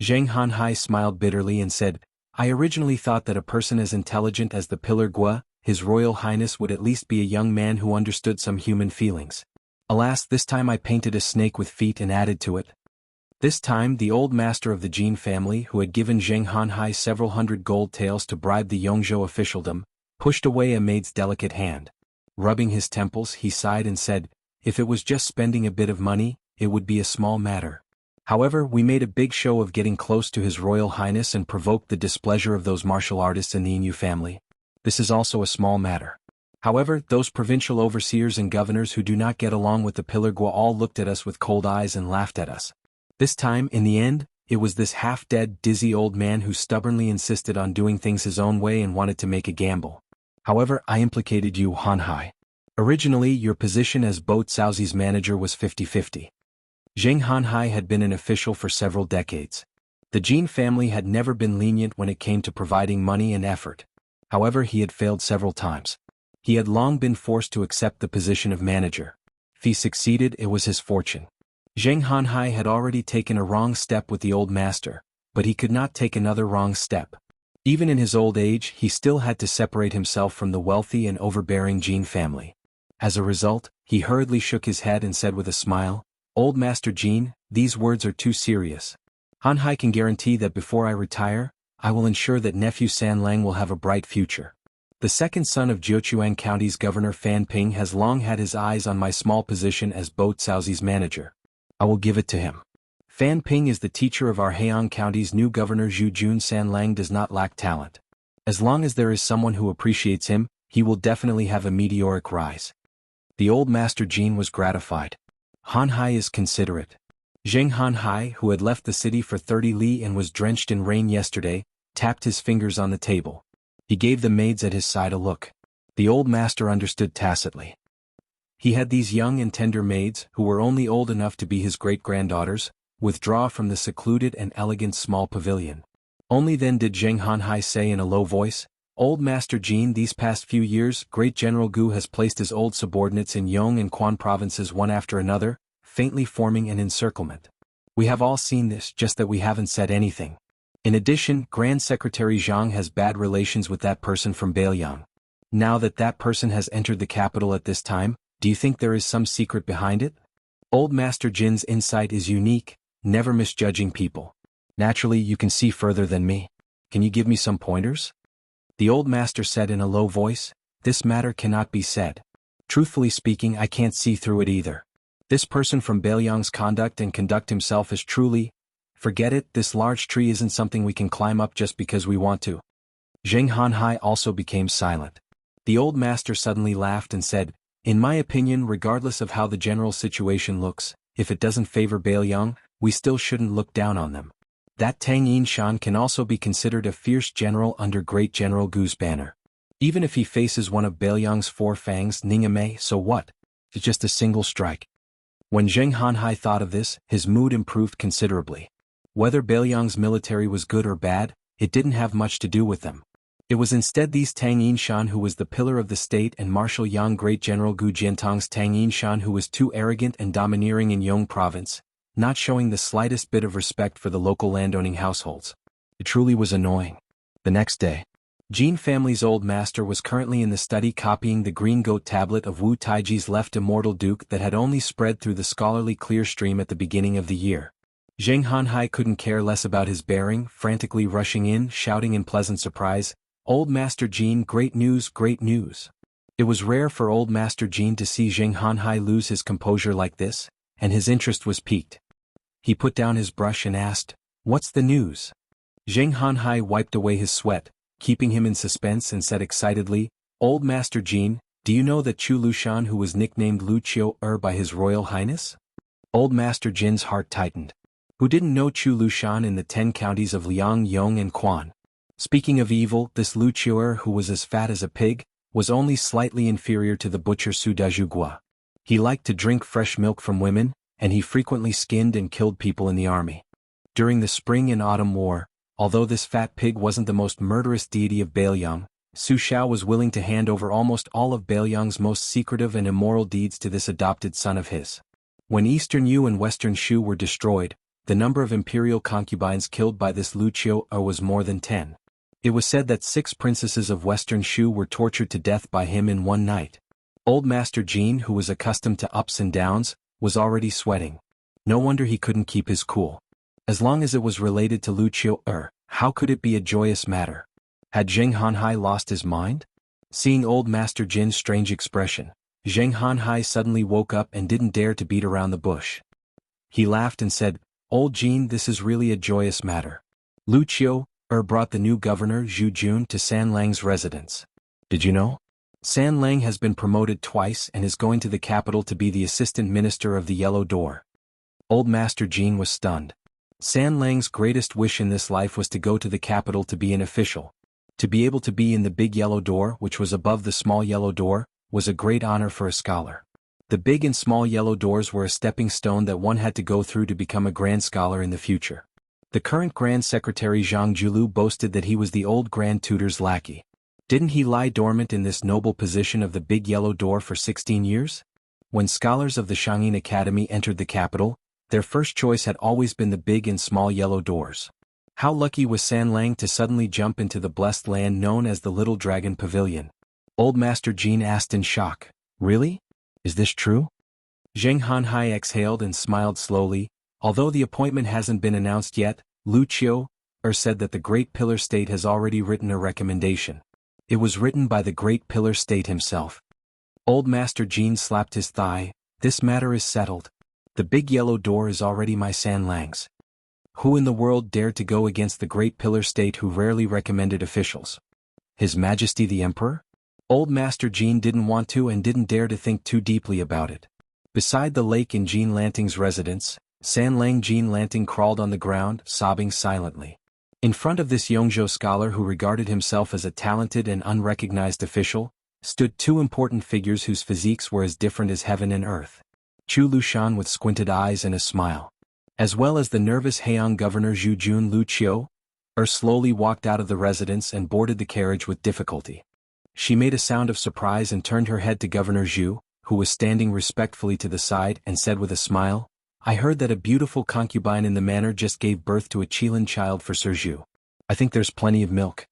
Zheng Hanhai smiled bitterly and said, "I originally thought that a person as intelligent as the Pillar Gua, His Royal Highness, would at least be a young man who understood some human feelings. Alas, this time I painted a snake with feet and added to it." This time the old master of the Jin family, who had given Zheng Hanhai several hundred gold taels to bribe the Yongzhou officialdom, pushed away a maid's delicate hand. Rubbing his temples, he sighed and said, "If it was just spending a bit of money, it would be a small matter. However, we made a big show of getting close to His Royal Highness and provoked the displeasure of those martial artists in the Jianghu family. This is also a small matter. However, those provincial overseers and governors who do not get along with the Pillar Gua all looked at us with cold eyes and laughed at us. This time, in the end, it was this half-dead, dizzy old man who stubbornly insisted on doing things his own way and wanted to make a gamble. However, I implicated you, Hanhai. Originally, your position as Bo Caozi's manager was 50-50. Zheng Hanhai had been an official for several decades. The Jin family had never been lenient when it came to providing money and effort. However, he had failed several times. He had long been forced to accept the position of manager. If he succeeded, it was his fortune. Zheng Hanhai had already taken a wrong step with the old master, but he could not take another wrong step. Even in his old age, he still had to separate himself from the wealthy and overbearing Jin family. As a result, he hurriedly shook his head and said with a smile, "Old Master Jin, these words are too serious. Han Hai can guarantee that before I retire, I will ensure that nephew San Lang will have a bright future. The second son of Jiuquan County's Governor Fan Ping has long had his eyes on my small position as Bo Caozi's manager. I will give it to him. Fan Ping is the teacher of our Heian County's new governor. Zhu Jun. San Lang does not lack talent. As long as there is someone who appreciates him, he will definitely have a meteoric rise." The old Master Jin was gratified. Han Hai is considerate. Zheng Han Hai, who had left the city for 30 li and was drenched in rain yesterday, tapped his fingers on the table. He gave the maids at his side a look. The old master understood tacitly. He had these young and tender maids, who were only old enough to be his great-granddaughters, withdraw from the secluded and elegant small pavilion. Only then did Zheng Han Hai say in a low voice, "Old Master Jin, these past few years, Great General Gu has placed his old subordinates in Yong and Quan provinces one after another, faintly forming an encirclement. We have all seen this, just that we haven't said anything. In addition, Grand Secretary Zhang has bad relations with that person from Bailiang. Now that that person has entered the capital at this time, do you think there is some secret behind it?" Old Master Jin's insight is unique, never misjudging people. "Naturally, you can see further than me. Can you give me some pointers?" The old master said in a low voice, "This matter cannot be said. Truthfully speaking, I can't see through it either. This person from Bailiang's conduct himself is truly... Forget it, this large tree isn't something we can climb up just because we want to." Zheng Han Hai also became silent. The old master suddenly laughed and said, "In my opinion, regardless of how the general situation looks, if it doesn't favor Bailiang, we still shouldn't look down on them. That Tang Yinshan can also be considered a fierce general under Great General Gu's banner. Even if he faces one of Bailiang's four fangs, Ningame, so what? It's just a single strike." When Zheng Han Hai thought of this, his mood improved considerably. Whether Bailiang's military was good or bad, it didn't have much to do with them. It was instead these Tang Yinshan who was the pillar of the state and Marshal Yang Great General Gu Jiantong's Tang Yinshan who was too arrogant and domineering in Yong province, not showing the slightest bit of respect for the local landowning households. It truly was annoying. The next day, Jin family's old master was currently in the study copying the green goat tablet of Wu Taiji's left Immortal Duke that had only spread through the scholarly clear stream at the beginning of the year. Zheng Han Hai couldn't care less about his bearing, frantically rushing in, shouting in pleasant surprise, "Old Master Jin, great news, great news." It was rare for old Master Jin to see Zheng Han Hai lose his composure like this, and his interest was piqued. He put down his brush and asked, "What's the news?" Zheng Han Hai wiped away his sweat, keeping him in suspense, and said excitedly, "Old Master Jin, do you know that Chu Lushan, who was nicknamed Lu Chiu by His Royal Highness?" Old Master Jin's heart tightened. Who didn't know Chu Lushan in the 10 counties of Liang, Yong and Quan? Speaking of evil, this Lu Chiu, who was as fat as a pig, was only slightly inferior to the butcher Su Dajugua. He liked to drink fresh milk from women, and he frequently skinned and killed people in the army. During the Spring and Autumn War, although this fat pig wasn't the most murderous deity of Bailiang, Su Xiao was willing to hand over almost all of Bailiang's most secretive and immoral deeds to this adopted son of his. When Eastern Yu and Western Shu were destroyed, the number of imperial concubines killed by this Lu Chiu was more than 10. It was said that 6 princesses of Western Shu were tortured to death by him in one night. Old Master Jin, who was accustomed to ups and downs, was already sweating. No wonder he couldn't keep his cool. As long as it was related to Lu Chiu, how could it be a joyous matter? Had Zheng Han Hai lost his mind? Seeing old Master Jin's strange expression, Zheng Han Hai suddenly woke up and didn't dare to beat around the bush. He laughed and said, "Old Jin, this is really a joyous matter. Lu Chiu brought the new governor Zhu Jun to San Lang's residence. Did you know? San Lang has been promoted twice and is going to the capital to be the assistant minister of the Yellow Door." Old Master Jin was stunned. San Lang's greatest wish in this life was to go to the capital to be an official. To be able to be in the big yellow door, which was above the small yellow door, was a great honor for a scholar. The big and small yellow doors were a stepping stone that one had to go through to become a grand scholar in the future. The current Grand Secretary Zhang Julu boasted that he was the old Grand Tutor's lackey. Didn't he lie dormant in this noble position of the big yellow door for 16 years? When scholars of the Shangyin Academy entered the capital, their first choice had always been the big and small yellow doors. How lucky was San Lang to suddenly jump into the blessed land known as the Little Dragon Pavilion? Old Master Jean asked in shock. Really? Is this true? Zheng Hanhai exhaled and smiled slowly. Although the appointment hasn't been announced yet, Lu Qiu said that the Great Pillar State has already written a recommendation. It was written by the Great Pillar State himself. Old Master Jean slapped his thigh. This matter is settled. The big yellow door is already my San Lang's. Who in the world dared to go against the Great Pillar State who rarely recommended officials? His Majesty the Emperor? Old Master Jean didn't want to and didn't dare to think too deeply about it. Beside the lake in Jean Lanting's residence, San Lang Jean Lanting crawled on the ground, sobbing silently. In front of this Yongzhou scholar who regarded himself as a talented and unrecognized official, stood two important figures whose physiques were as different as heaven and earth. Chu Lushan with squinted eyes and a smile, as well as the nervous Heian governor Zhu Jun Lu Qiu, slowly walked out of the residence and boarded the carriage with difficulty. She made a sound of surprise and turned her head to Governor Zhu, who was standing respectfully to the side, and said with a smile, I heard that a beautiful concubine in the manor just gave birth to a Qilin child for Sir Zhu. I think there's plenty of milk.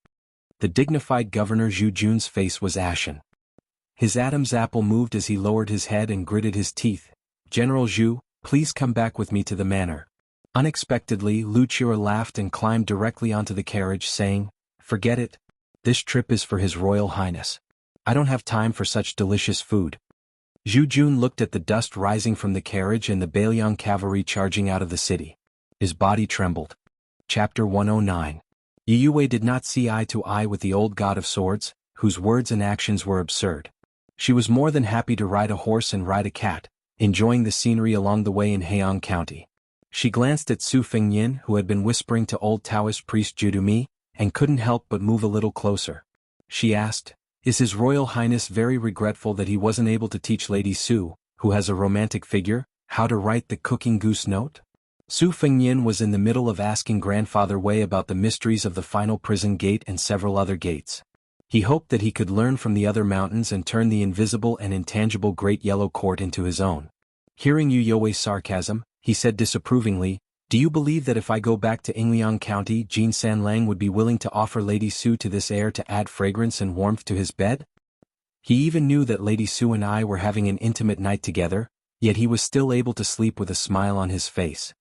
The dignified Governor Zhu Jun's face was ashen. His Adam's apple moved as he lowered his head and gritted his teeth. General Zhu, please come back with me to the manor. Unexpectedly, Lu Qiu laughed and climbed directly onto the carriage, saying, Forget it. This trip is for His Royal Highness. I don't have time for such delicious food. Zhu Jun looked at the dust rising from the carriage and the Bailiang cavalry charging out of the city. His body trembled. Chapter 109. Yu Yue did not see eye to eye with the old god of swords, whose words and actions were absurd. She was more than happy to ride a horse and ride a cat, enjoying the scenery along the way in Heian County. She glanced at Su Fengyin, who had been whispering to old Taoist priest Judumi, and couldn't help but move a little closer. She asked, Is His Royal Highness very regretful that he wasn't able to teach Lady Su, who has a romantic figure, how to write the cooking goose note? Su Fengyin was in the middle of asking Grandfather Wei about the mysteries of the final prison gate and several other gates. He hoped that he could learn from the other mountains and turn the invisible and intangible Great Yellow Court into his own. Hearing Yu Yue's sarcasm, he said disapprovingly, Do you believe that if I go back to Yingliang County, Jean San Lang would be willing to offer Lady Su to this heir to add fragrance and warmth to his bed? He even knew that Lady Su and I were having an intimate night together, yet he was still able to sleep with a smile on his face.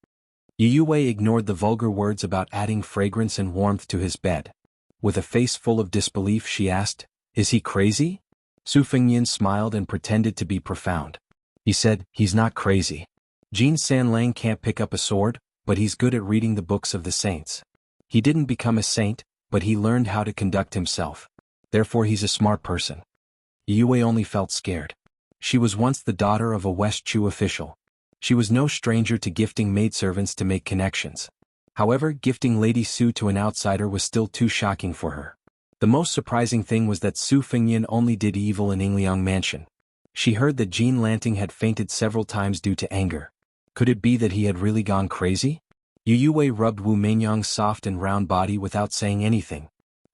Yu Yue ignored the vulgar words about adding fragrance and warmth to his bed. With a face full of disbelief, she asked, Is he crazy? Su Fengyin smiled and pretended to be profound. He said, He's not crazy. Jean San Lang can't pick up a sword, but he's good at reading the books of the saints. He didn't become a saint, but he learned how to conduct himself. Therefore he's a smart person. Yue only felt scared. She was once the daughter of a West Chu official. She was no stranger to gifting maidservants to make connections. However, gifting Lady Su to an outsider was still too shocking for her. The most surprising thing was that Su Fengyin only did evil in Yingliang Mansion. She heard that Jean Lanting had fainted several times due to anger. Could it be that he had really gone crazy? Yu Yue rubbed Wu Meinyang's soft and round body without saying anything.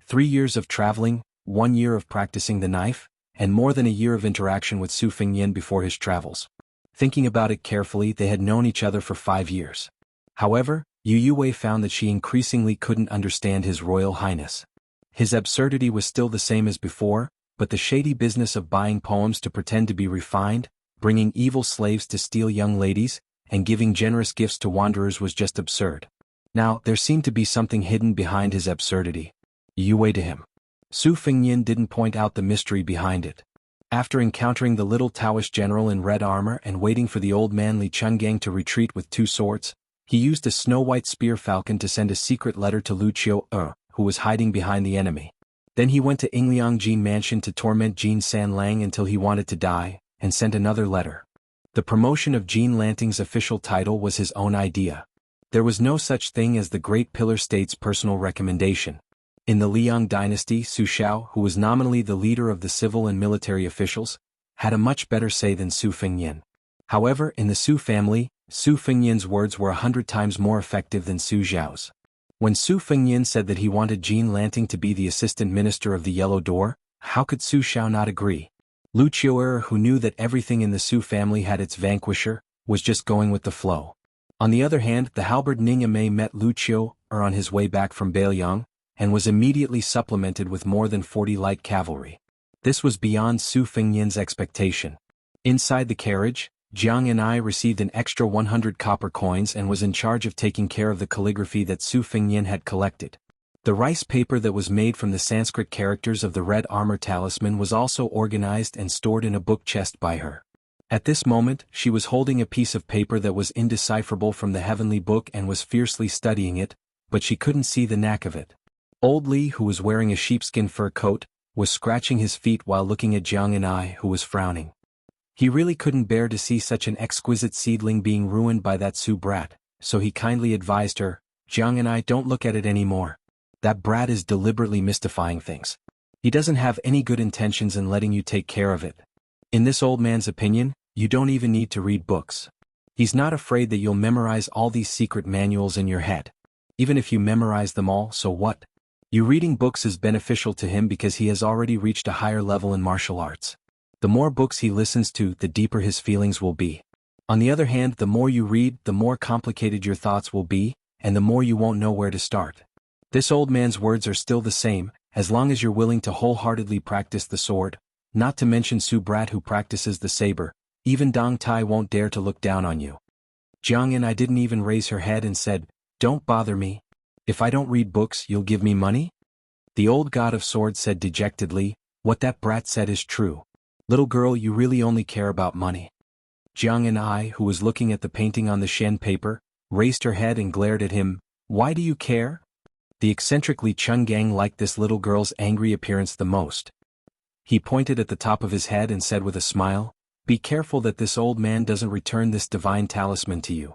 3 years of traveling, 1 year of practicing the knife, and more than a year of interaction with Su Fengyin before his travels. Thinking about it carefully, they had known each other for 5 years. However, Yu Yue found that she increasingly couldn't understand His Royal Highness. His absurdity was still the same as before, but the shady business of buying poems to pretend to be refined, bringing evil slaves to steal young ladies, and giving generous gifts to wanderers was just absurd. Now, there seemed to be something hidden behind his absurdity. Yu Yue to him. Su Fengyin didn't point out the mystery behind it. After encountering the little Taoist general in red armor and waiting for the old man Li Chungang to retreat with 2 swords, he used a snow-white spear falcon to send a secret letter to Lu Qiu, who was hiding behind the enemy. Then he went to Yingliang Jin Mansion to torment Jean San Lang until he wanted to die, and sent another letter. The promotion of Jean Lanting's official title was his own idea. There was no such thing as the Great Pillar State's personal recommendation. In the Liang dynasty, Su Xiao, who was nominally the leader of the civil and military officials, had a much better say than Su Fengyin. However, in the Su family, Su Fengyin's words were 100 times more effective than Su Xiao's. When Su Fengyin said that he wanted Jean Lanting to be the assistant minister of the Yellow Door, how could Su Xiao not agree? Lu Qiu, who knew that everything in the Su family had its vanquisher, was just going with the flow. On the other hand, the halberd Ningame met Wuxia on his way back from Beiyang, and was immediately supplemented with more than 40 light cavalry. This was beyond Su Fengyan's expectation. Inside the carriage, Jiang and I received an extra 100 copper coins and was in charge of taking care of the calligraphy that Su Fengyan had collected. The rice paper that was made from the Sanskrit characters of the red armor talisman was also organized and stored in a book chest by her. At this moment, she was holding a piece of paper that was indecipherable from the heavenly book and was fiercely studying it, but she couldn't see the knack of it. Old Li, who was wearing a sheepskin fur coat, was scratching his feet while looking at Jiang and I, who was frowning. He really couldn't bear to see such an exquisite seedling being ruined by that Su brat, so he kindly advised her, "Jiang and I, don't look at it anymore. That brat is deliberately mystifying things. He doesn't have any good intentions in letting you take care of it. In this old man's opinion, you don't even need to read books. He's not afraid that you'll memorize all these secret manuals in your head. Even if you memorize them all, so what? You reading books is beneficial to him because he has already reached a higher level in martial arts. The more books he listens to, the deeper his feelings will be. On the other hand, the more you read, the more complicated your thoughts will be, and the more you won't know where to start. This old man's words are still the same, as long as you're willing to wholeheartedly practice the sword, not to mention Su brat who practices the saber. Even Dong Tai won't dare to look down on you." Jiang and I didn't even raise her head and said, "Don't bother me. If I don't read books, you'll give me money?" The old god of swords said dejectedly, "What that brat said is true. Little girl, you really only care about money." Jiang and I, who was looking at the painting on the Shen paper, raised her head and glared at him. "Why do you care?" The eccentric Li Chungang liked this little girl's angry appearance the most. He pointed at the top of his head and said with a smile, "Be careful that this old man doesn't return this divine talisman to you."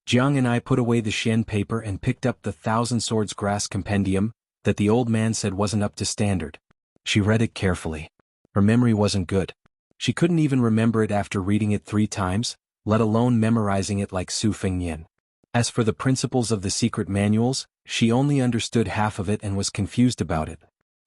Jiang and I put away the Shen paper and picked up the Thousand Swords Grass Compendium that the old man said wasn't up to standard. She read it carefully. Her memory wasn't good. She couldn't even remember it after reading it 3 times, let alone memorizing it like Su Fengyan. As for the principles of the secret manuals, she only understood half of it and was confused about it.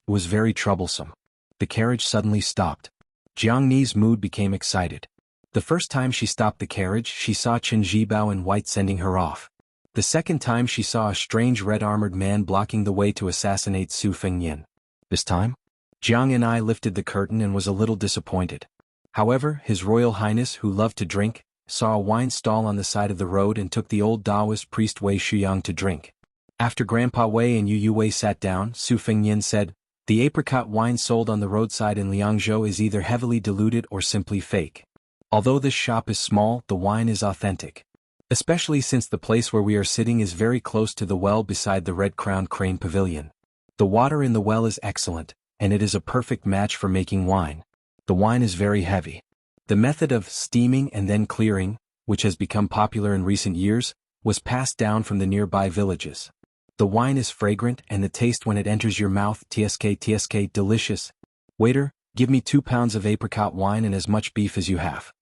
It was very troublesome. The carriage suddenly stopped. Jiang Ni's mood became excited. The first time she stopped the carriage, she saw Chen Zhibao in white sending her off. The second time she saw a strange red-armored man blocking the way to assassinate Su Fengyan. This time, Jiang and I lifted the curtain and was a little disappointed. However, His Royal Highness, who loved to drink, saw a wine stall on the side of the road and took the old Taoist priest Wei Shuyang to drink. After Grandpa Wei and Yu Wei sat down, Su Fengyan said, "The apricot wine sold on the roadside in Jianghu is either heavily diluted or simply fake. Although this shop is small, the wine is authentic. Especially since the place where we are sitting is very close to the well beside the red-crowned crane pavilion. The water in the well is excellent, and it is a perfect match for making wine. The wine is very heavy. The method of steaming and then clearing, which has become popular in recent years, was passed down from the nearby villages. The wine is fragrant and the taste when it enters your mouth, tsk delicious. Waiter, give me 2 pounds of apricot wine and as much beef as you have."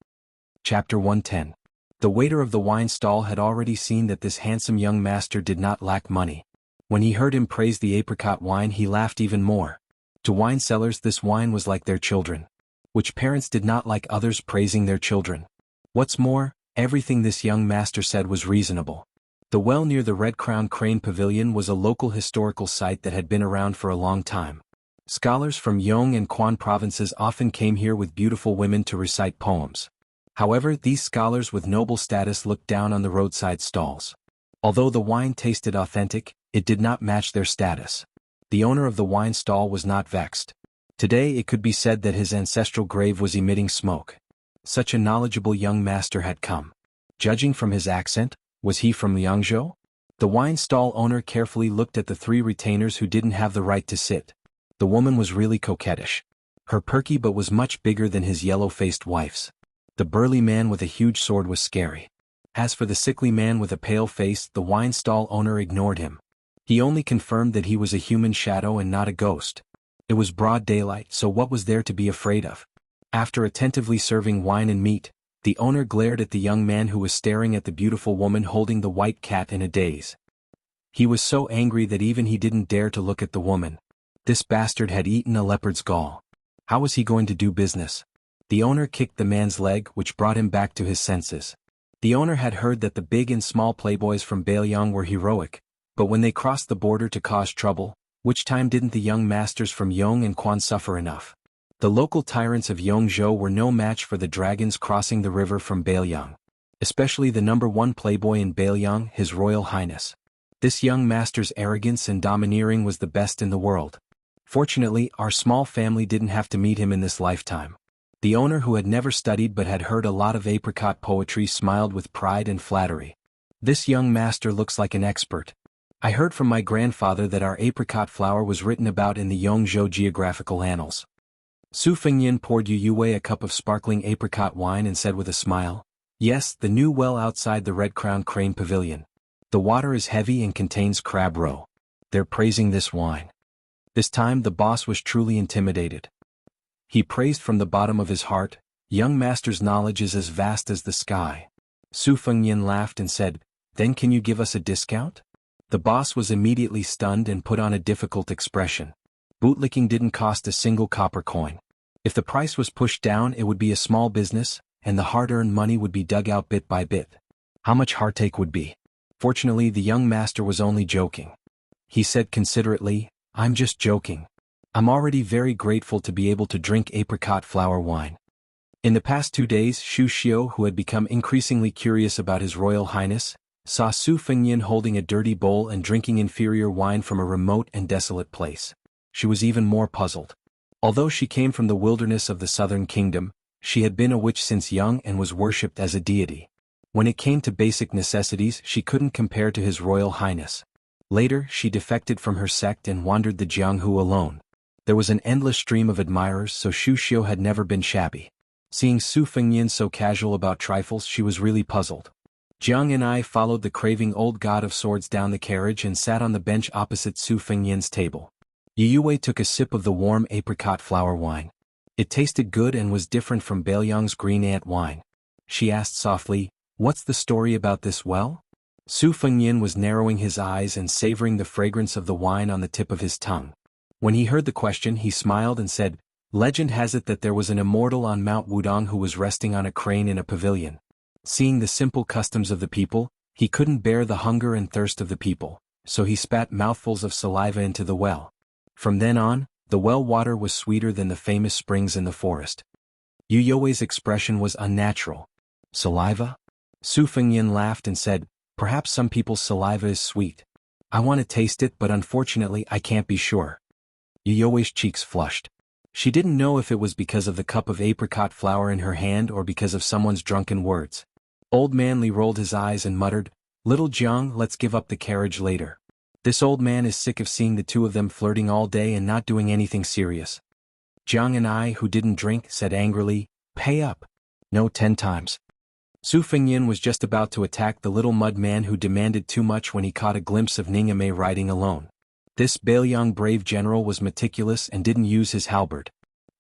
Chapter 110. The waiter of the wine stall had already seen that this handsome young master did not lack money. When he heard him praise the apricot wine, he laughed even more. To wine sellers, this wine was like their children. Which parents did not like others praising their children? What's more, everything this young master said was reasonable. The well near the red-crowned crane pavilion was a local historical site that had been around for a long time. Scholars from Yong and Quan provinces often came here with beautiful women to recite poems. However, these scholars with noble status looked down on the roadside stalls. Although the wine tasted authentic, it did not match their status. The owner of the wine stall was not vexed. Today it could be said that his ancestral grave was emitting smoke. Such a knowledgeable young master had come. Judging from his accent, was he from Jianghu? The wine stall owner carefully looked at the 3 retainers who didn't have the right to sit. The woman was really coquettish. Her perky butt was much bigger than his yellow-faced wife's. The burly man with a huge sword was scary. As for the sickly man with a pale face, the wine stall owner ignored him. He only confirmed that he was a human shadow and not a ghost. It was broad daylight, so what was there to be afraid of? After attentively serving wine and meat, the owner glared at the young man who was staring at the beautiful woman holding the white cat in a daze. He was so angry that even he didn't dare to look at the woman. This bastard had eaten a leopard's gall. How was he going to do business? The owner kicked the man's leg, which brought him back to his senses. The owner had heard that the big and small playboys from Bailiang were heroic, but when they crossed the border to cause trouble, which time didn't the young masters from Yong and Quan suffer enough? The local tyrants of Yongzhou were no match for the dragons crossing the river from Bailiang. Especially the number one playboy in Bailiang, His Royal Highness. This young master's arrogance and domineering was the best in the world. Fortunately, our small family didn't have to meet him in this lifetime. The owner, who had never studied but had heard a lot of apricot poetry, smiled with pride and flattery. This young master looks like an expert. I heard from my grandfather that our apricot flower was written about in the Yongzhou geographical annals. Su Fengyin poured Yu Yue a cup of sparkling apricot wine and said with a smile, "Yes, the new well outside the Red Crown Crane Pavilion. The water is heavy and contains crab roe. They're praising this wine." This time the boss was truly intimidated. He praised from the bottom of his heart, "Young master's knowledge is as vast as the sky." Su Fengyin laughed and said, "Then can you give us a discount?" The boss was immediately stunned and put on a difficult expression. Bootlicking didn't cost a single copper coin. If the price was pushed down, it would be a small business, and the hard-earned money would be dug out bit by bit. How much heartache would be? Fortunately, the young master was only joking. He said considerately, "I'm just joking. I'm already very grateful to be able to drink apricot flower wine." In the past 2 days, Xu Xiu, who had become increasingly curious about His Royal Highness, saw Su Fengyin holding a dirty bowl and drinking inferior wine from a remote and desolate place. She was even more puzzled. Although she came from the wilderness of the southern kingdom, she had been a witch since young and was worshipped as a deity. When it came to basic necessities, she couldn't compare to His Royal Highness. Later, she defected from her sect and wandered the Jianghu alone. There was an endless stream of admirers, so Xu Xiu had never been shabby. Seeing Su Fengyin so casual about trifles, she was really puzzled. Jiang and I followed the craving old god of swords down the carriage and sat on the bench opposite Su Fengyin's table. Yu Yue took a sip of the warm apricot flower wine. It tasted good and was different from Bailiang's green ant wine. She asked softly, "What's the story about this well?" Su Fengyin was narrowing his eyes and savoring the fragrance of the wine on the tip of his tongue. When he heard the question, he smiled and said, "Legend has it that there was an immortal on Mount Wudong who was resting on a crane in a pavilion. Seeing the simple customs of the people, he couldn't bear the hunger and thirst of the people, so he spat mouthfuls of saliva into the well. From then on, the well water was sweeter than the famous springs in the forest." Yu Yue's expression was unnatural. "Saliva?" Su Fengyin laughed and said, "Perhaps some people's saliva is sweet. I want to taste it, but unfortunately I can't be sure." Yu Yue's cheeks flushed. She didn't know if it was because of the cup of apricot flower in her hand or because of someone's drunken words. Old Manly rolled his eyes and muttered, "Little Jiang, let's give up the carriage later. This old man is sick of seeing the two of them flirting all day and not doing anything serious." Jiang and I, who didn't drink, said angrily, "Pay up." "No, 10 times. Su Fengyin was just about to attack the little mud man who demanded too much when he caught a glimpse of Ningame riding alone. This Bailiang brave general was meticulous and didn't use his halberd.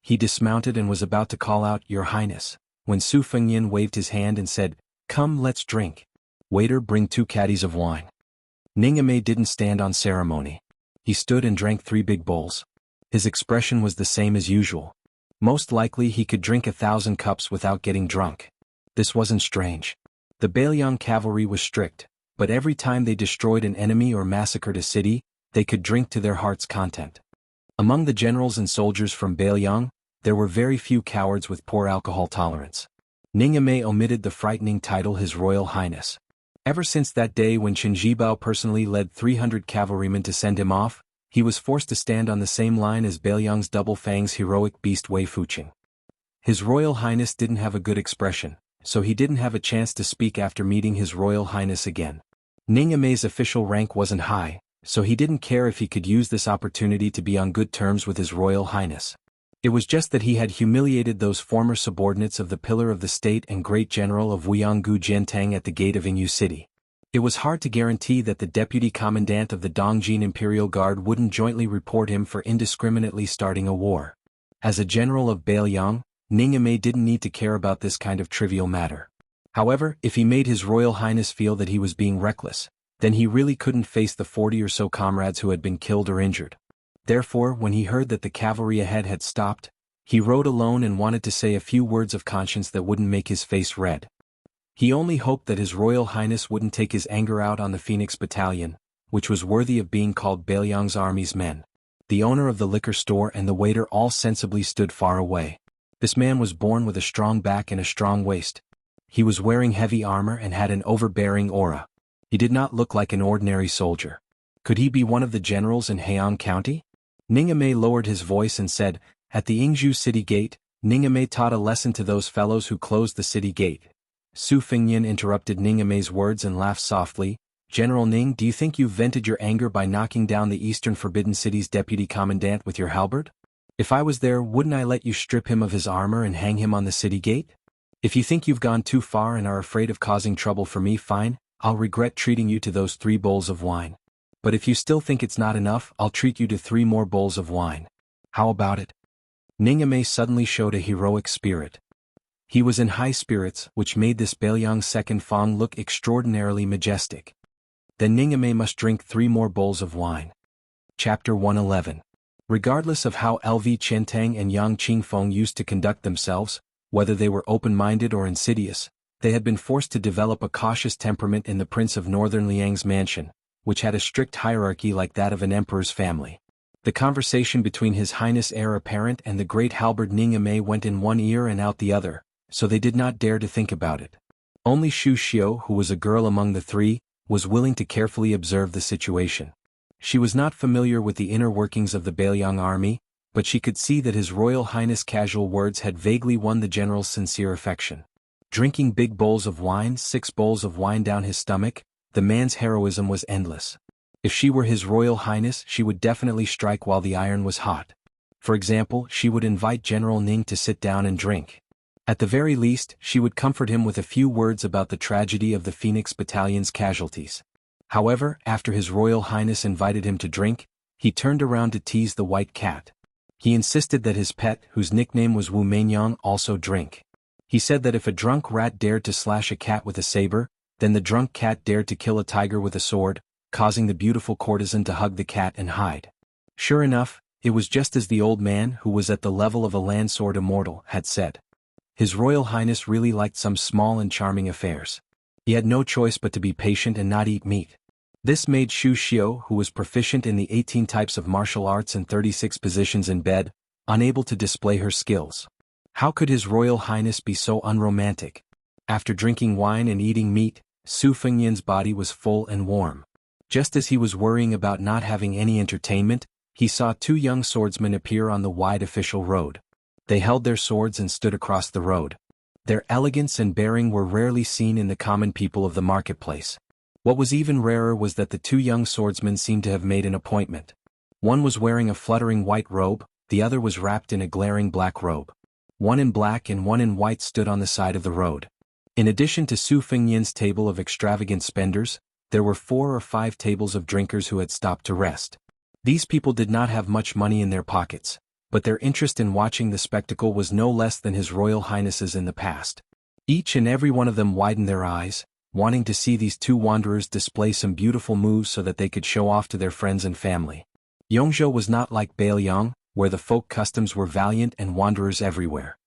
He dismounted and was about to call out, "Your Highness," when Su Fengyin waved his hand and said, "Come, let's drink. Waiter, bring 2 caddies of wine." Ningame didn't stand on ceremony. He stood and drank 3 big bowls. His expression was the same as usual. Most likely he could drink 1,000 cups without getting drunk. This wasn't strange. The Bailiang cavalry was strict, but every time they destroyed an enemy or massacred a city, they could drink to their heart's content. Among the generals and soldiers from Bailiang, there were very few cowards with poor alcohol tolerance. Ningame omitted the frightening title His Royal Highness. Ever since that day when Chen Jibao personally led 300 cavalrymen to send him off, he was forced to stand on the same line as Bailiang's Double Fang's heroic beast Wei Fuqing. His Royal Highness didn't have a good expression, so he didn't have a chance to speak after meeting His Royal Highness again. Ningame's official rank wasn't high, so he didn't care if he could use this opportunity to be on good terms with His Royal Highness. It was just that he had humiliated those former subordinates of the Pillar of the State and Great General of Wuyangu Jiantang at the gate of Inyu City. It was hard to guarantee that the Deputy Commandant of the Dongjin Imperial Guard wouldn't jointly report him for indiscriminately starting a war. As a general of Bailiang, Ningame didn't need to care about this kind of trivial matter. However, if he made His Royal Highness feel that he was being reckless, then he really couldn't face the 40 or so comrades who had been killed or injured. Therefore, when he heard that the cavalry ahead had stopped, he rode alone and wanted to say a few words of conscience that wouldn't make his face red. He only hoped that His Royal Highness wouldn't take his anger out on the Phoenix Battalion, which was worthy of being called Bailiang's army's men. The owner of the liquor store and the waiter all sensibly stood far away. This man was born with a strong back and a strong waist. He was wearing heavy armor and had an overbearing aura. He did not look like an ordinary soldier. Could he be one of the generals in Heian County? Ningame lowered his voice and said, "At the Yingzhou city gate, Ningame taught a lesson to those fellows who closed the city gate." Su Fengyin interrupted Ningame's words and laughed softly. "General Ning, do you think you've vented your anger by knocking down the Eastern Forbidden City's deputy commandant with your halberd? If I was there, wouldn't I let you strip him of his armor and hang him on the city gate? If you think you've gone too far and are afraid of causing trouble for me, fine, I'll regret treating you to those 3 bowls of wine. But if you still think it's not enough, I'll treat you to 3 more bowls of wine. How about it?" Ningame suddenly showed a heroic spirit. He was in high spirits, which made this Bailiang's second Fong look extraordinarily majestic. Then Ningame must drink 3 more bowls of wine. Chapter 111. Regardless of how LV Qiantang and Yang Qingfeng used to conduct themselves, whether they were open-minded or insidious, they had been forced to develop a cautious temperament in the Prince of Northern Liang's mansion, which had a strict hierarchy like that of an emperor's family. The conversation between His Highness Heir Apparent and the great halberd Ningame went in one ear and out the other, so they did not dare to think about it. Only Xu Xiu, who was a girl among the 3, was willing to carefully observe the situation. She was not familiar with the inner workings of the Bailiang army, but she could see that His Royal Highness' casual words had vaguely won the general's sincere affection. Drinking big bowls of wine, 6 bowls of wine down his stomach, the man's heroism was endless. If she were His Royal Highness, she would definitely strike while the iron was hot. For example, she would invite General Ning to sit down and drink. At the very least, she would comfort him with a few words about the tragedy of the Phoenix Battalion's casualties. However, after His Royal Highness invited him to drink, he turned around to tease the white cat. He insisted that his pet, whose nickname was Wu Meinyang, also drink. He said that if a drunk rat dared to slash a cat with a saber, then the drunk cat dared to kill a tiger with a sword, causing the beautiful courtesan to hug the cat and hide. Sure enough, it was just as the old man, who was at the level of a land sword immortal, had said. His Royal Highness really liked some small and charming affairs. He had no choice but to be patient and not eat meat. This made Xu Xiu, who was proficient in the 18 types of martial arts and 36 positions in bed, unable to display her skills. How could His Royal Highness be so unromantic? After drinking wine and eating meat, Su Fengyin's body was full and warm. Just as he was worrying about not having any entertainment, he saw 2 young swordsmen appear on the wide official road. They held their swords and stood across the road. Their elegance and bearing were rarely seen in the common people of the marketplace. What was even rarer was that the 2 young swordsmen seemed to have made an appointment. One was wearing a fluttering white robe, the other was wrapped in a glaring black robe. One in black and one in white stood on the side of the road. In addition to Su Fengyin's table of extravagant spenders, there were 4 or 5 tables of drinkers who had stopped to rest. These people did not have much money in their pockets, but their interest in watching the spectacle was no less than His Royal Highness's in the past. Each and every one of them widened their eyes, wanting to see these 2 wanderers display some beautiful moves so that they could show off to their friends and family. Yongzhou was not like Bailiang, where the folk customs were valiant and wanderers everywhere.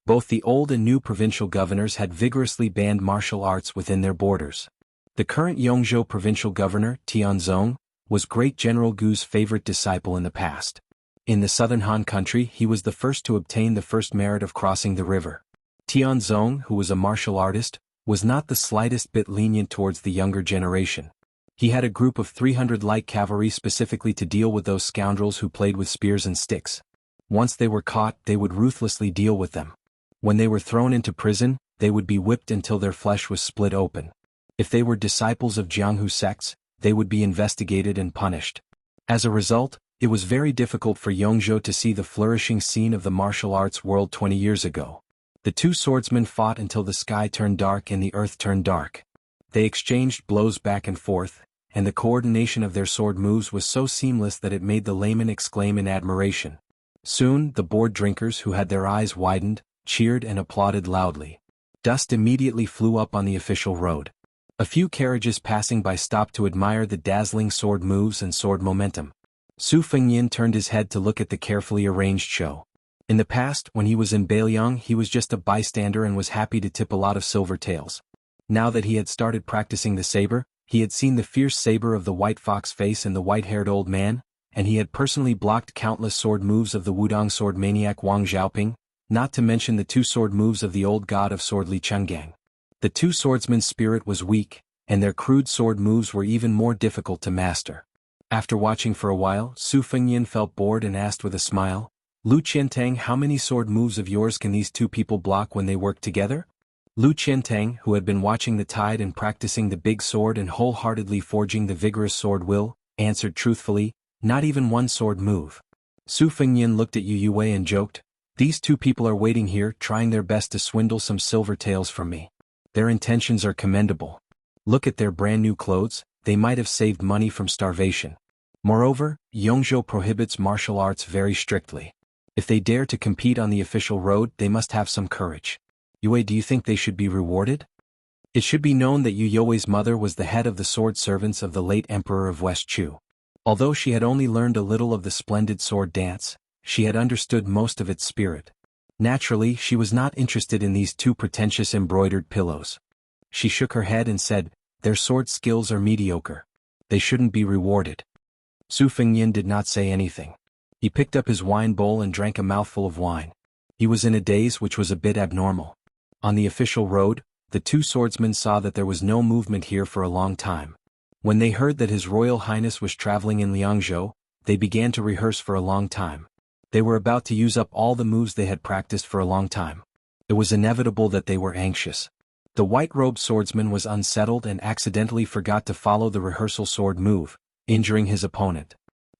Both the old and new provincial governors had vigorously banned martial arts within their borders. The current Yongzhou provincial governor, Tianzong, was Great General Gu's favorite disciple in the past. In the southern Han country, he was the first to obtain the first merit of crossing the river. Tianzong, who was a martial artist, was not the slightest bit lenient towards the younger generation. He had a group of 300 light cavalry specifically to deal with those scoundrels who played with spears and sticks. Once they were caught, they would ruthlessly deal with them. When they were thrown into prison, they would be whipped until their flesh was split open. If they were disciples of Jianghu sects, they would be investigated and punished. As a result, it was very difficult for Yongzhou to see the flourishing scene of the martial arts world 20 years ago. The 2 swordsmen fought until the sky turned dark and the earth turned dark. They exchanged blows back and forth, and the coordination of their sword moves was so seamless that it made the layman exclaim in admiration. Soon, the bored drinkers who had their eyes widened, cheered and applauded loudly. Dust immediately flew up on the official road. A few carriages passing by stopped to admire the dazzling sword moves and sword momentum. Su Fengyin turned his head to look at the carefully arranged show. In the past, when he was in Bailiang, he was just a bystander and was happy to tip a lot of silver taels. Now that he had started practicing the saber, he had seen the fierce saber of the white fox face and the white-haired old man, and he had personally blocked countless sword moves of the Wudong sword maniac Wang Xiaoping, not to mention the two sword moves of the old god of sword Li Chenggang. The two swordsmen's spirit was weak, and their crude sword moves were even more difficult to master. After watching for a while, Su Fengyan felt bored and asked with a smile, "Lu Qiantang, how many sword moves of yours can these two people block when they work together?" Lu Qiantang, who had been watching the tide and practicing the big sword and wholeheartedly forging the vigorous sword will, answered truthfully, "Not even one sword move." Su Fengyan looked at Yu Yue and joked, "These two people are waiting here trying their best to swindle some silver taels from me. Their intentions are commendable. Look at their brand new clothes, they might have saved money from starvation. Moreover, Yongzhou prohibits martial arts very strictly. If they dare to compete on the official road, they must have some courage. Yue, do you think they should be rewarded?" It should be known that Yu Yue's mother was the head of the sword servants of the late emperor of West Chu. Although she had only learned a little of the splendid sword dance, she had understood most of its spirit. Naturally, she was not interested in these two pretentious embroidered pillows. She shook her head and said, "Their sword skills are mediocre. They shouldn't be rewarded." Su Fengyan did not say anything. He picked up his wine bowl and drank a mouthful of wine. He was in a daze which was a bit abnormal. On the official road, the two swordsmen saw that there was no movement here for a long time. When they heard that His Royal Highness was traveling in Liangzhou, they began to rehearse for a long time. They were about to use up all the moves they had practiced for a long time. It was inevitable that they were anxious. The white-robed swordsman was unsettled and accidentally forgot to follow the rehearsal sword move, injuring his opponent.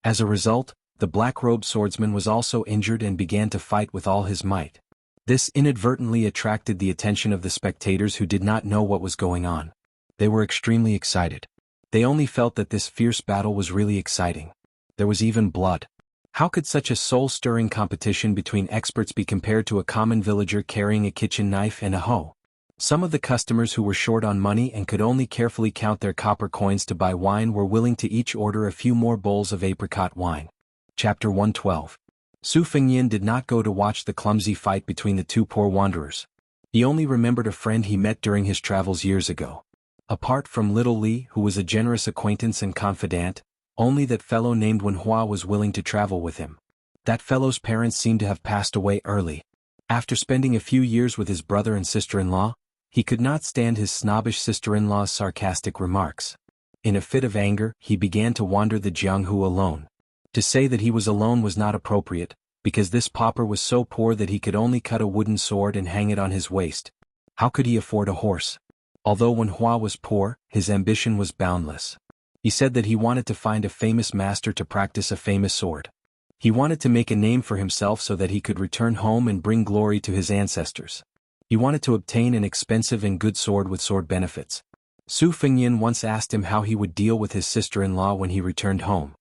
As a result, the black-robed swordsman was also injured and began to fight with all his might. This inadvertently attracted the attention of the spectators who did not know what was going on. They were extremely excited. They only felt that this fierce battle was really exciting. There was even blood. How could such a soul-stirring competition between experts be compared to a common villager carrying a kitchen knife and a hoe? Some of the customers who were short on money and could only carefully count their copper coins to buy wine were willing to each order a few more bowls of apricot wine. Chapter 112. Su Fengyan did not go to watch the clumsy fight between the two poor wanderers. He only remembered a friend he met during his travels years ago. Apart from little Li, who was a generous acquaintance and confidant, only that fellow named Wenhua was willing to travel with him. That fellow's parents seemed to have passed away early. After spending a few years with his brother and sister-in-law, he could not stand his snobbish sister-in-law's sarcastic remarks. In a fit of anger, he began to wander the Jianghu alone. To say that he was alone was not appropriate, because this pauper was so poor that he could only cut a wooden sword and hang it on his waist. How could he afford a horse? Although Wenhua was poor, his ambition was boundless. He said that he wanted to find a famous master to practice a famous sword. He wanted to make a name for himself so that he could return home and bring glory to his ancestors. He wanted to obtain an expensive and good sword with sword benefits. Su Fengyan once asked him how he would deal with his sister-in-law when he returned home.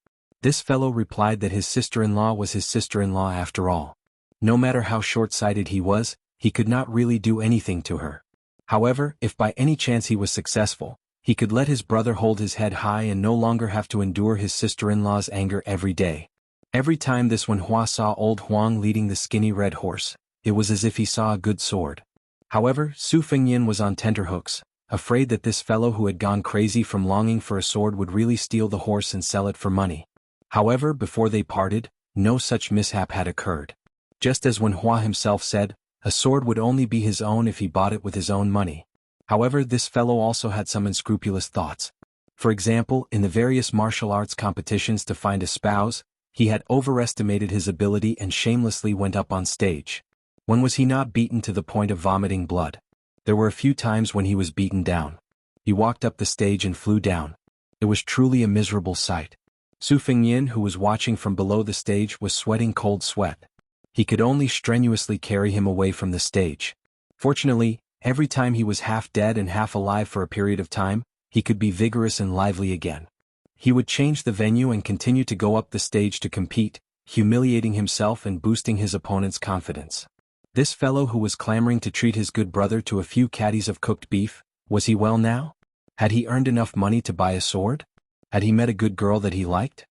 This fellow replied that his sister-in-law was his sister-in-law after all. No matter how short-sighted he was, he could not really do anything to her. However, if by any chance he was successful, he could let his brother hold his head high and no longer have to endure his sister-in-law's anger every day. Every time this Wenhua saw old Huang leading the skinny red horse, it was as if he saw a good sword. However, Su Fengyan was on tenterhooks, afraid that this fellow who had gone crazy from longing for a sword would really steal the horse and sell it for money. However, before they parted, no such mishap had occurred. Just as Wenhua himself said, a sword would only be his own if he bought it with his own money. However, this fellow also had some unscrupulous thoughts. For example, in the various martial arts competitions to find a spouse, he had overestimated his ability and shamelessly went up on stage. When was he not beaten to the point of vomiting blood? There were a few times when he was beaten down. He walked up the stage and flew down. It was truly a miserable sight. Su Fengyan, who was watching from below the stage, was sweating cold sweat. He could only strenuously carry him away from the stage. Fortunately, every time he was half dead and half alive for a period of time, he could be vigorous and lively again. He would change the venue and continue to go up the stage to compete, humiliating himself and boosting his opponent's confidence. This fellow who was clamoring to treat his good brother to a few caddies of cooked beef, was he well now? Had he earned enough money to buy a sword? Had he met a good girl that he liked?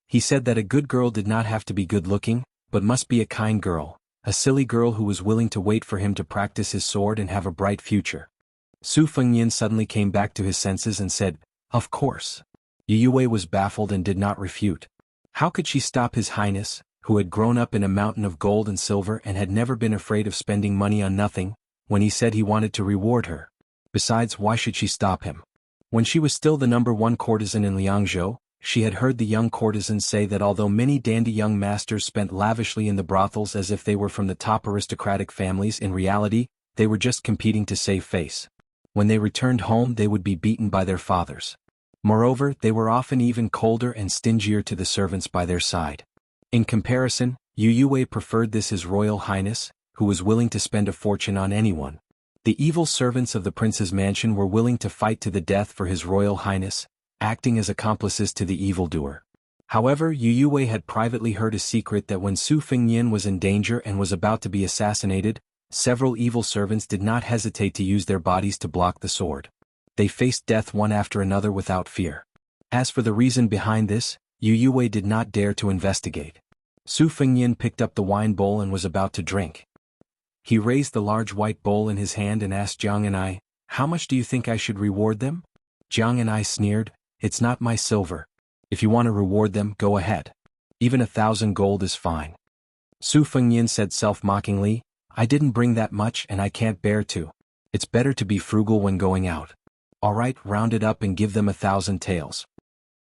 He said that a good girl did not have to be good-looking, but must be a kind girl, a silly girl who was willing to wait for him to practice his sword and have a bright future. Su Fengyan suddenly came back to his senses and said, "Of course." Yu Yue was baffled and did not refute. How could she stop His Highness, who had grown up in a mountain of gold and silver and had never been afraid of spending money on nothing, when he said he wanted to reward her? Besides, why should she stop him? When she was still the #1 courtesan in Jianghu, she had heard the young courtesans say that although many dandy young masters spent lavishly in the brothels as if they were from the top aristocratic families, in reality, they were just competing to save face. When they returned home, they would be beaten by their fathers. Moreover, they were often even colder and stingier to the servants by their side. In comparison, Yu Yue preferred His Royal Highness, who was willing to spend a fortune on anyone. The evil servants of the prince's mansion were willing to fight to the death for His Royal Highness, acting as accomplices to the evildoer. However, Yu Yue had privately heard a secret that when Su Fengyan was in danger and was about to be assassinated, several evil servants did not hesitate to use their bodies to block the sword. They faced death one after another without fear. As for the reason behind this, Yu Yue did not dare to investigate. Su Fengyan picked up the wine bowl and was about to drink. He raised the large white bowl in his hand and asked Jiang and I, "How much do you think I should reward them?" Jiang and I sneered, "It's not my silver. If you want to reward them, go ahead. Even 1,000 gold is fine." Su Fengyan said self-mockingly, "I didn't bring that much and I can't bear to. It's better to be frugal when going out. All right, round it up and give them 1,000 taels."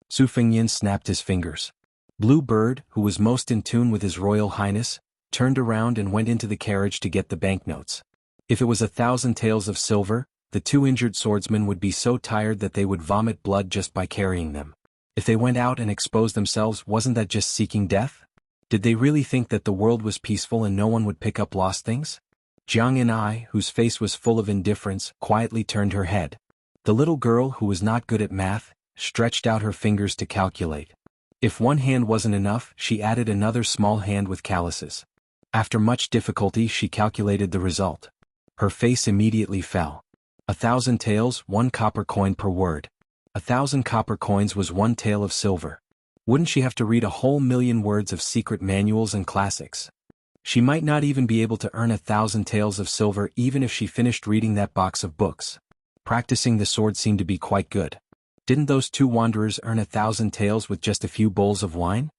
Su Fengyan snapped his fingers. Blue Bird, who was most in tune with His Royal Highness, turned around and went into the carriage to get the banknotes. If it was 1,000 taels of silver, the two injured swordsmen would be so tired that they would vomit blood just by carrying them. If they went out and exposed themselves, wasn't that just seeking death? Did they really think that the world was peaceful and no one would pick up lost things? Jiang and I, whose face was full of indifference, quietly turned her head. The little girl, who was not good at math, stretched out her fingers to calculate. If one hand wasn't enough, she added another small hand with calluses. After much difficulty, she calculated the result. Her face immediately fell. 1,000 taels, 1 copper coin per word. 1,000 copper coins was 1 tael of silver. Wouldn't she have to read a whole million words of secret manuals and classics? She might not even be able to earn 1,000 taels of silver even if she finished reading that box of books. Practicing the sword seemed to be quite good. Didn't those two wanderers earn 1,000 taels with just a few bowls of wine?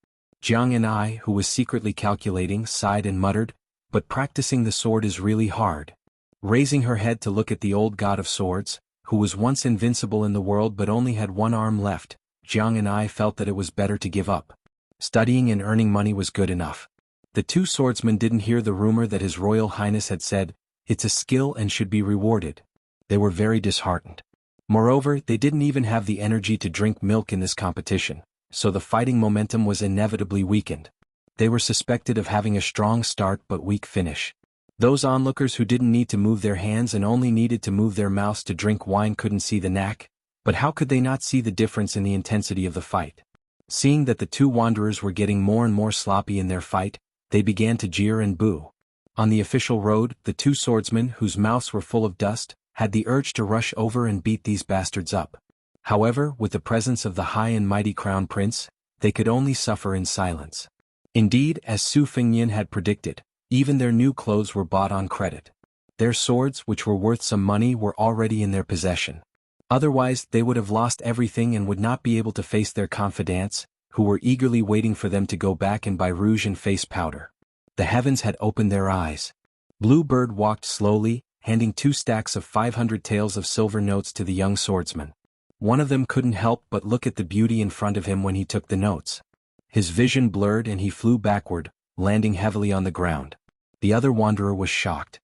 Jiang and I, who was secretly calculating, sighed and muttered, "But practicing the sword is really hard." Raising her head to look at the old god of swords, who was once invincible in the world but only had one arm left, Jiang and I felt that it was better to give up. Studying and earning money was good enough. The two swordsmen didn't hear the rumor that His Royal Highness had said, "It's a skill and should be rewarded." They were very disheartened. Moreover, they didn't even have the energy to drink milk in this competition, so the fighting momentum was inevitably weakened. They were suspected of having a strong start but weak finish. Those onlookers who didn't need to move their hands and only needed to move their mouths to drink wine couldn't see the knack, but how could they not see the difference in the intensity of the fight? Seeing that the two wanderers were getting more and more sloppy in their fight, they began to jeer and boo. On the official road, the two swordsmen, whose mouths were full of dust, had the urge to rush over and beat these bastards up. However, with the presence of the high and mighty crown prince, they could only suffer in silence. Indeed, as Su Fengyan had predicted, even their new clothes were bought on credit. Their swords, which were worth some money, were already in their possession. Otherwise, they would have lost everything and would not be able to face their confidants, who were eagerly waiting for them to go back and buy rouge and face powder. The heavens had opened their eyes. Blue Bird walked slowly, handing 2 stacks of 500 taels of silver notes to the young swordsman. One of them couldn't help but look at the beauty in front of him when he took the notes. His vision blurred and he flew backward, landing heavily on the ground. The other wanderer was shocked.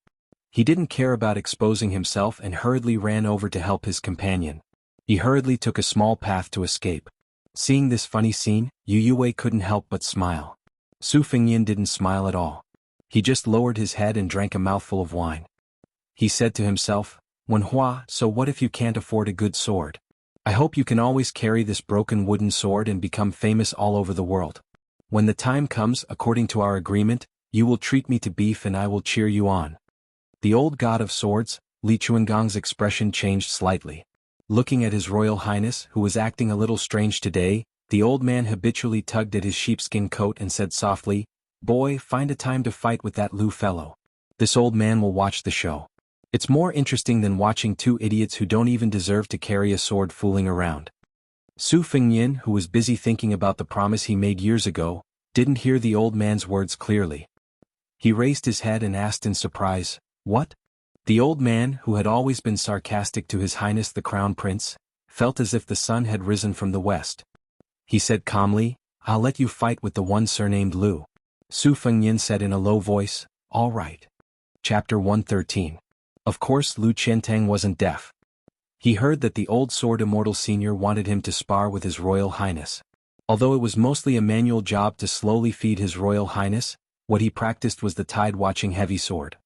He didn't care about exposing himself and hurriedly ran over to help his companion. He hurriedly took a small path to escape. Seeing this funny scene, Yu Yue couldn't help but smile. Su Fengyan didn't smile at all. He just lowered his head and drank a mouthful of wine. He said to himself, "Wenhua, so what if you can't afford a good sword? I hope you can always carry this broken wooden sword and become famous all over the world. When the time comes, according to our agreement, you will treat me to beef and I will cheer you on." The old god of swords, Li Chuangong's expression changed slightly. Looking at His Royal Highness, who was acting a little strange today, the old man habitually tugged at his sheepskin coat and said softly, "Boy, find a time to fight with that Lu fellow. This old man will watch the show. It's more interesting than watching two idiots who don't even deserve to carry a sword fooling around. Su Fengyin, who was busy thinking about the promise he made years ago, didn't hear the old man's words clearly. He raised his head and asked in surprise, "What?" The old man, who had always been sarcastic to His Highness the Crown Prince, felt as if the sun had risen from the west. He said calmly, "I'll let you fight with the one surnamed Lu." Su Fengyin said in a low voice, "All right." Chapter 113. Of course Lu Qiantang wasn't deaf. He heard that the old sword Immortal Senior wanted him to spar with His Royal Highness. Although it was mostly a manual job to slowly feed His Royal Highness, what he practiced was the tide-watching heavy sword.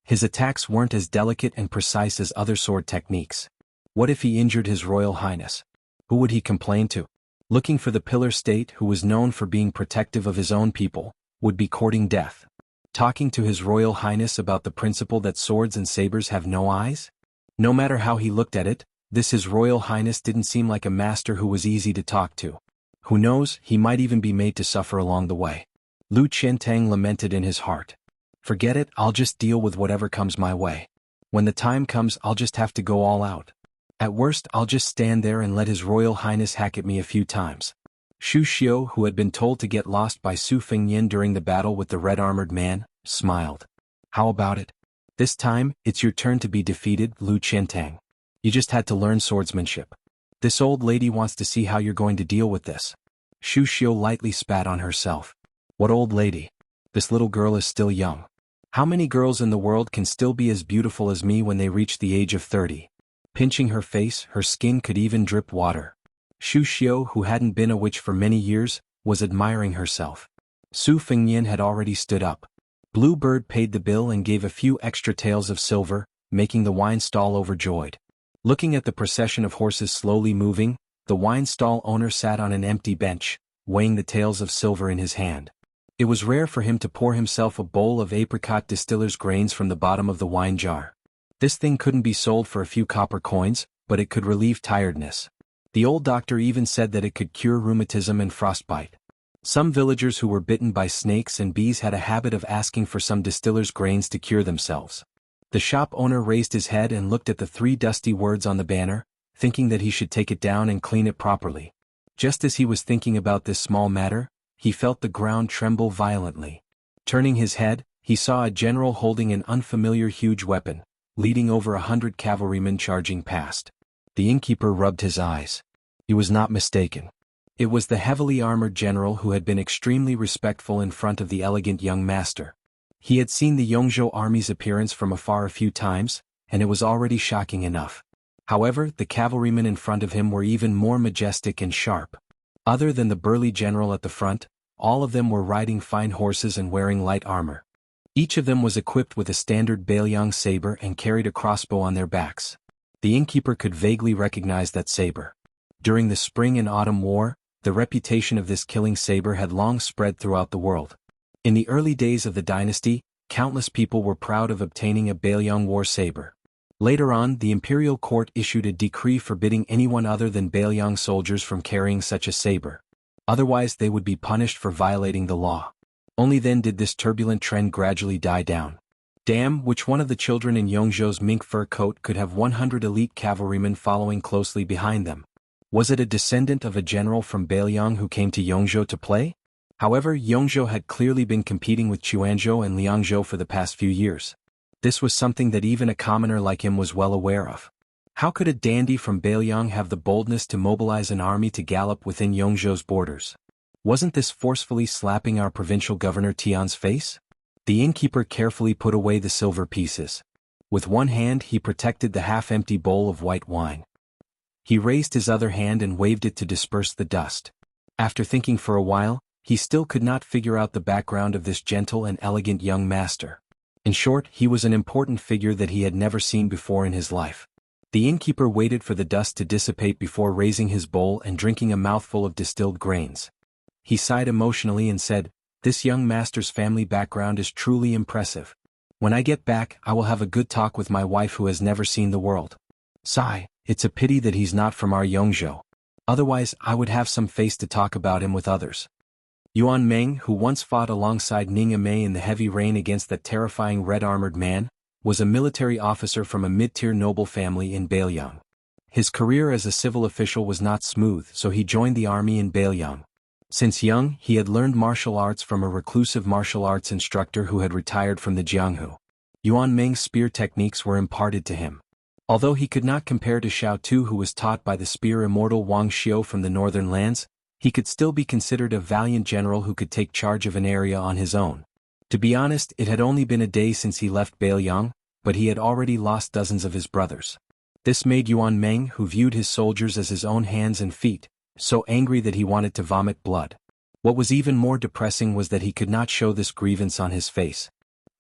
His attacks weren't as delicate and precise as other sword techniques. What if he injured His Royal Highness? Who would he complain to? Looking for the Pillar State, who was known for being protective of his own people, would be courting death. Talking to His Royal Highness about the principle that swords and sabers have no eyes? No matter how he looked at it, this His Royal Highness didn't seem like a master who was easy to talk to. Who knows, he might even be made to suffer along the way. Lu Qiantang lamented in his heart. Forget it, I'll just deal with whatever comes my way. When the time comes, I'll just have to go all out. At worst, I'll just stand there and let His Royal Highness hack at me a few times. Xu Xiu, who had been told to get lost by Su Fengyin during the battle with the red-armored man, smiled. How about it? This time, it's your turn to be defeated, Lu Qiantang. You just had to learn swordsmanship. This old lady wants to see how you're going to deal with this. Xu Xiu lightly spat on herself. What old lady? This little girl is still young. How many girls in the world can still be as beautiful as me when they reach the age of 30? Pinching her face, her skin could even drip water. Xu Xiu, who hadn't been a witch for many years, was admiring herself. Su Fengyin had already stood up. Bluebird paid the bill and gave a few extra taels of silver, making the wine stall overjoyed. Looking at the procession of horses slowly moving, the wine stall owner sat on an empty bench, weighing the taels of silver in his hand. It was rare for him to pour himself a bowl of apricot distiller's grains from the bottom of the wine jar. This thing couldn't be sold for a few copper coins, but it could relieve tiredness. The old doctor even said that it could cure rheumatism and frostbite. Some villagers who were bitten by snakes and bees had a habit of asking for some distiller's grains to cure themselves. The shop owner raised his head and looked at the 3 dusty words on the banner, thinking that he should take it down and clean it properly. Just as he was thinking about this small matter, he felt the ground tremble violently. Turning his head, he saw a general holding an unfamiliar huge weapon, leading over 100 cavalrymen charging past. The innkeeper rubbed his eyes. He was not mistaken. It was the heavily armored general who had been extremely respectful in front of the elegant young master. He had seen the Yongzhou army's appearance from afar a few times, and it was already shocking enough. However, the cavalrymen in front of him were even more majestic and sharp. Other than the burly general at the front, all of them were riding fine horses and wearing light armor. Each of them was equipped with a standard Bailiang saber and carried a crossbow on their backs. The innkeeper could vaguely recognize that saber. During the Spring and Autumn War, the reputation of this killing saber had long spread throughout the world. In the early days of the dynasty, countless people were proud of obtaining a Bailiang war saber. Later on, the imperial court issued a decree forbidding anyone other than Bailiang soldiers from carrying such a saber. Otherwise they would be punished for violating the law. Only then did this turbulent trend gradually die down. Damn, which one of the children in Yongzhou's mink fur coat could have 100 elite cavalrymen following closely behind them? Was it a descendant of a general from Bailiang who came to Yongzhou to play? However, Yongzhou had clearly been competing with Quanzhou and Liangzhou for the past few years. This was something that even a commoner like him was well aware of. How could a dandy from Bailiang have the boldness to mobilize an army to gallop within Yongzhou's borders? Wasn't this forcefully slapping our provincial governor Tian's face? The innkeeper carefully put away the silver pieces. With one hand he protected the half-empty bowl of white wine. He raised his other hand and waved it to disperse the dust. After thinking for a while, he still could not figure out the background of this gentle and elegant young master. In short, he was an important figure that he had never seen before in his life. The innkeeper waited for the dust to dissipate before raising his bowl and drinking a mouthful of distilled grains. He sighed emotionally and said, "This young master's family background is truly impressive. When I get back, I will have a good talk with my wife who has never seen the world. Sigh, it's a pity that he's not from our Yongzhou. Otherwise, I would have some face to talk about him with others." Yuan Meng, who once fought alongside Ning Amei in the heavy rain against that terrifying red-armored man, was a military officer from a mid-tier noble family in Beiyang. His career as a civil official was not smooth, so he joined the army in Beiyang. Since young, he had learned martial arts from a reclusive martial arts instructor who had retired from the Jianghu. Yuan Meng's spear techniques were imparted to him. Although he could not compare to Xiao Tu, who was taught by the spear immortal Wang Xiu from the northern lands, he could still be considered a valiant general who could take charge of an area on his own. To be honest, it had only been a day since he left Beiyang, but he had already lost dozens of his brothers. This made Yuan Meng, who viewed his soldiers as his own hands and feet, so angry that he wanted to vomit blood. What was even more depressing was that he could not show this grievance on his face.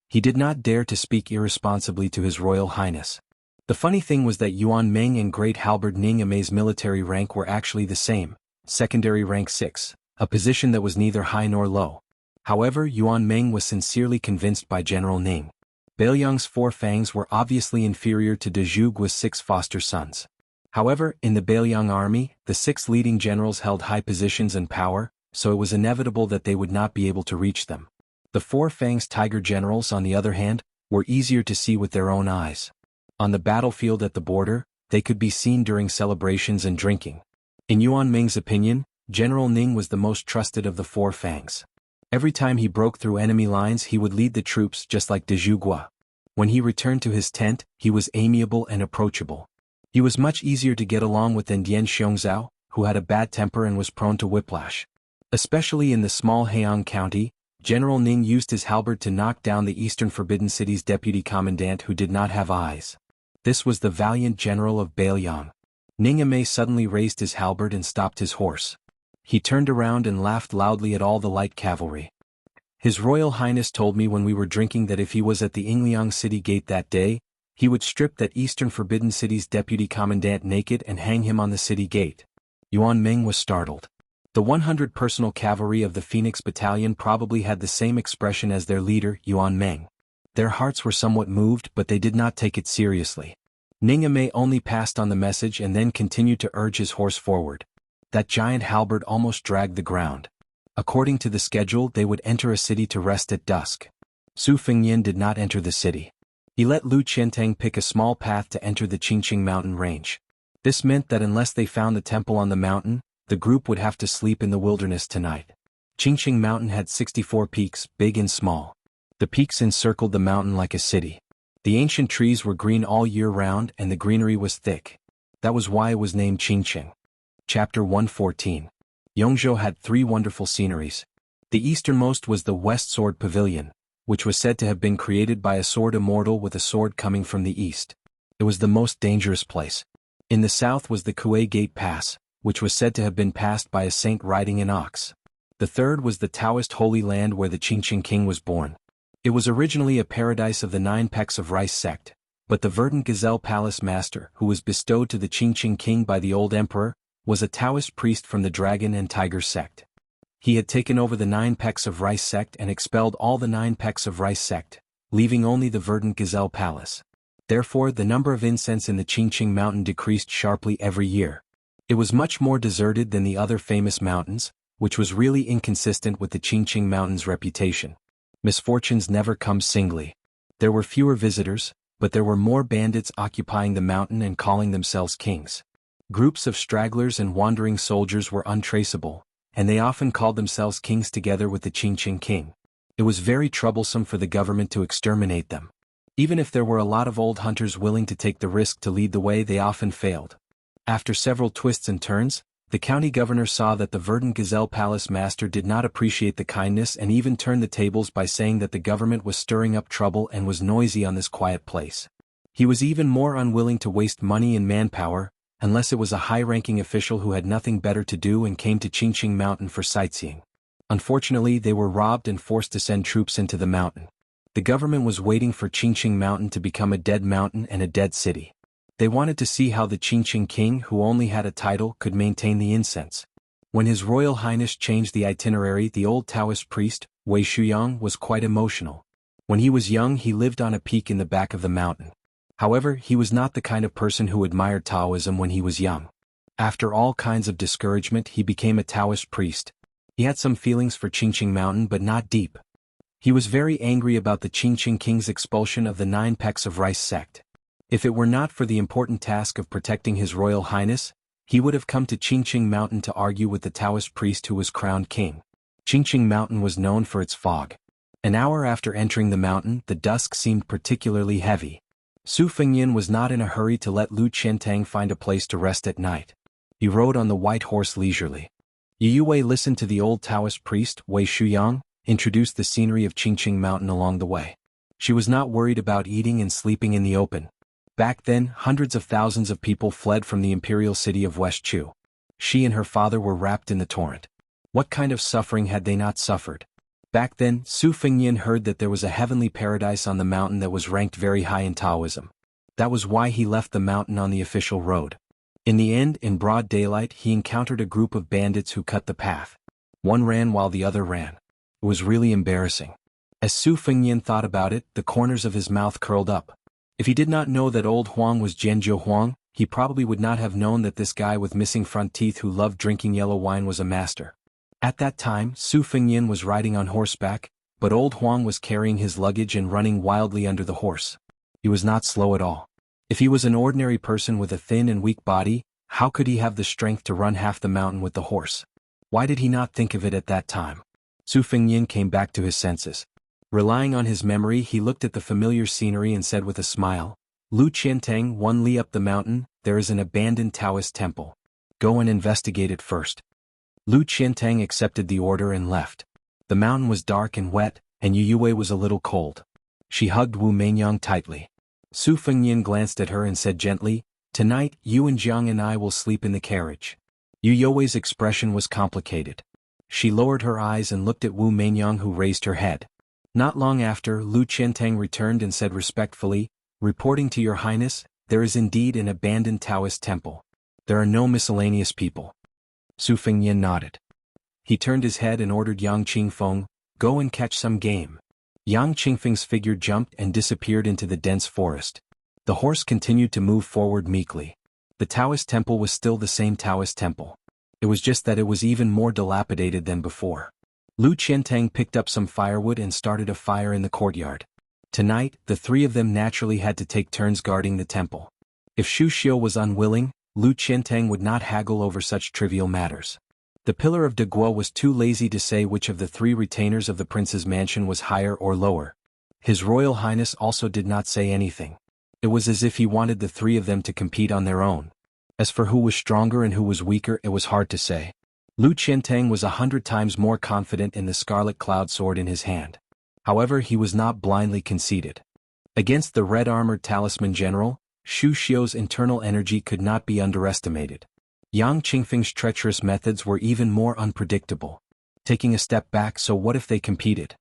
He did not dare to speak irresponsibly to His Royal Highness. The funny thing was that Yuan Meng and Great Halberd Ning Amei's military rank were actually the same, secondary rank 6, a position that was neither high nor low. However, Yuan Meng was sincerely convinced by General Ning. Beiyang's 4 fangs were obviously inferior to de Zhugua's 6 foster sons. However, in the Beiyang army, the 6 leading generals held high positions and power, so it was inevitable that they would not be able to reach them. The 4 fangs tiger generals, on the other hand, were easier to see with their own eyes. On the battlefield at the border, they could be seen during celebrations and drinking. In Yuan Meng's opinion, General Ning was the most trusted of the 4 fangs. Every time he broke through enemy lines, he would lead the troops just like de Zhugua. When he returned to his tent, he was amiable and approachable. He was much easier to get along with than Dian Xiongzhao, who had a bad temper and was prone to whiplash. Especially in the small Heian County, General Ning used his halberd to knock down the Eastern Forbidden City's deputy commandant who did not have eyes. This was the valiant general of Beiyang. Ning Amei suddenly raised his halberd and stopped his horse. He turned around and laughed loudly at all the light cavalry. His Royal Highness told me when we were drinking that if he was at the Yingliang city gate that day, he would strip that Eastern Forbidden City's deputy commandant naked and hang him on the city gate. Yuan Meng was startled. The 100 personal cavalry of the Phoenix Battalion probably had the same expression as their leader, Yuan Meng. Their hearts were somewhat moved, but they did not take it seriously. Ning Amei only passed on the message and then continued to urge his horse forward. That giant halberd almost dragged the ground. According to the schedule, they would enter a city to rest at dusk. Su Fengyin did not enter the city. He let Lu Qiantang pick a small path to enter the Qingqing mountain range. This meant that unless they found the temple on the mountain, the group would have to sleep in the wilderness tonight. Qingqing mountain had 64 peaks, big and small. The peaks encircled the mountain like a city. The ancient trees were green all year round and the greenery was thick. That was why it was named Qingqing. Chapter 114. Yongzhou had 3 wonderful sceneries. The easternmost was the West Sword Pavilion, which was said to have been created by a sword immortal with a sword coming from the east. It was the most dangerous place. In the south was the Kuei Gate Pass, which was said to have been passed by a saint riding an ox. The third was the Taoist Holy Land where the Qingqing king was born. It was originally a paradise of the 9 pecks of rice sect, but the verdant gazelle palace master, who was bestowed to the Qingqing king by the old emperor, was a Taoist priest from the dragon and tiger sect. He had taken over the 9 pecks of rice sect and expelled all the 9 pecks of rice sect, leaving only the verdant gazelle palace. Therefore, the number of incense in the Qingqing mountain decreased sharply every year. It was much more deserted than the other famous mountains, which was really inconsistent with the Qingqing mountain's reputation. Misfortunes never come singly. There were fewer visitors, but there were more bandits occupying the mountain and calling themselves kings. Groups of stragglers and wandering soldiers were untraceable, and they often called themselves kings together with the Qingqing king. It was very troublesome for the government to exterminate them. Even if there were a lot of old hunters willing to take the risk to lead the way, they often failed. After several twists and turns, the county governor saw that the verdant gazelle palace master did not appreciate the kindness and even turned the tables by saying that the government was stirring up trouble and was noisy on this quiet place. He was even more unwilling to waste money and manpower, unless it was a high-ranking official who had nothing better to do and came to Qingqing mountain for sightseeing. Unfortunately, they were robbed and forced to send troops into the mountain. The government was waiting for Qingqing mountain to become a dead mountain and a dead city. They wanted to see how the Qingqing king, who only had a title, could maintain the incense. When His Royal Highness changed the itinerary, the old Taoist priest, Wei Shuyang, was quite emotional. When he was young, he lived on a peak in the back of the mountain. However, he was not the kind of person who admired Taoism when he was young. After all kinds of discouragement, he became a Taoist priest. He had some feelings for Qingqing mountain but not deep. He was very angry about the Qingqing king's expulsion of the 9 pecks of rice sect. If it were not for the important task of protecting His Royal Highness, he would have come to Qingqing Mountain to argue with the Taoist priest who was crowned king. Qingqing Mountain was known for its fog. An hour after entering the mountain, the dusk seemed particularly heavy. Su Fengyin was not in a hurry to let Lu Qiantang find a place to rest at night. He rode on the white horse leisurely. Yu Wei listened to the old Taoist priest, Wei Shuyang, introduce the scenery of Qingqing Mountain along the way. She was not worried about eating and sleeping in the open. Back then, hundreds of thousands of people fled from the imperial city of West Chu. She and her father were wrapped in the torrent. What kind of suffering had they not suffered? Back then, Su Fengyin heard that there was a heavenly paradise on the mountain that was ranked very high in Taoism. That was why he left the mountain on the official road. In the end, in broad daylight, he encountered a group of bandits who cut the path. One ran while the other ran. It was really embarrassing. As Su Fengyin thought about it, the corners of his mouth curled up. If he did not know that old Huang was Jianzhou Huang, he probably would not have known that this guy with missing front teeth who loved drinking yellow wine was a master. At that time, Su Fengyin was riding on horseback, but old Huang was carrying his luggage and running wildly under the horse. He was not slow at all. If he was an ordinary person with a thin and weak body, how could he have the strength to run half the mountain with the horse? Why did he not think of it at that time? Su Fengyin came back to his senses. Relying on his memory, he looked at the familiar scenery and said with a smile, Lu Qiantang, 1 li up the mountain, there is an abandoned Taoist temple. Go and investigate it first. Lu Qiantang accepted the order and left. The mountain was dark and wet, and Yu Wei was a little cold. She hugged Wu Meinyang tightly. Su Fengyin glanced at her and said gently, Tonight, you and Jiang and I will sleep in the carriage. Yu Wei's expression was complicated. She lowered her eyes and looked at Wu Meinyang, who raised her head. Not long after, Lu Qiantang returned and said respectfully, Reporting to your highness, there is indeed an abandoned Taoist temple. There are no miscellaneous people. Su Fengyin nodded. He turned his head and ordered Yang Qingfeng, Go and catch some game. Yang Qingfeng's figure jumped and disappeared into the dense forest. The horse continued to move forward meekly. The Taoist temple was still the same Taoist temple. It was just that it was even more dilapidated than before. Lu Qiantang picked up some firewood and started a fire in the courtyard. Tonight, the 3 of them naturally had to take turns guarding the temple. If Shu Xiu was unwilling, Lu Qiantang would not haggle over such trivial matters. The pillar of De Guo was too lazy to say which of the 3 retainers of the prince's mansion was higher or lower. His Royal Highness also did not say anything. It was as if he wanted the 3 of them to compete on their own. As for who was stronger and who was weaker, it was hard to say. Lu Qiantang was 100 times more confident in the scarlet cloud sword in his hand. However, he was not blindly conceited. Against the red-armored talisman general, Shu Xiu's internal energy could not be underestimated. Yang Qingfeng's treacherous methods were even more unpredictable. Taking a step back, so what if they competed?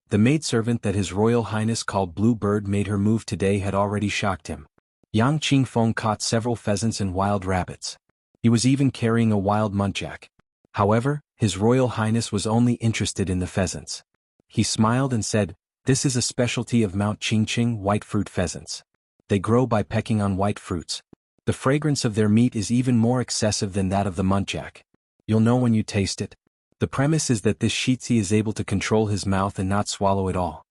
The maidservant that His Royal Highness called Blue Bird made her move today had already shocked him. Yang Qingfeng caught several pheasants and wild rabbits. He was even carrying a wild muntjac. However, His Royal Highness was only interested in the pheasants. He smiled and said, This is a specialty of Mount Qingqing, white fruit pheasants. They grow by pecking on white fruits. The fragrance of their meat is even more excessive than that of the muntjac. You'll know when you taste it. The premise is that this Xianxia is able to control his mouth and not swallow it all.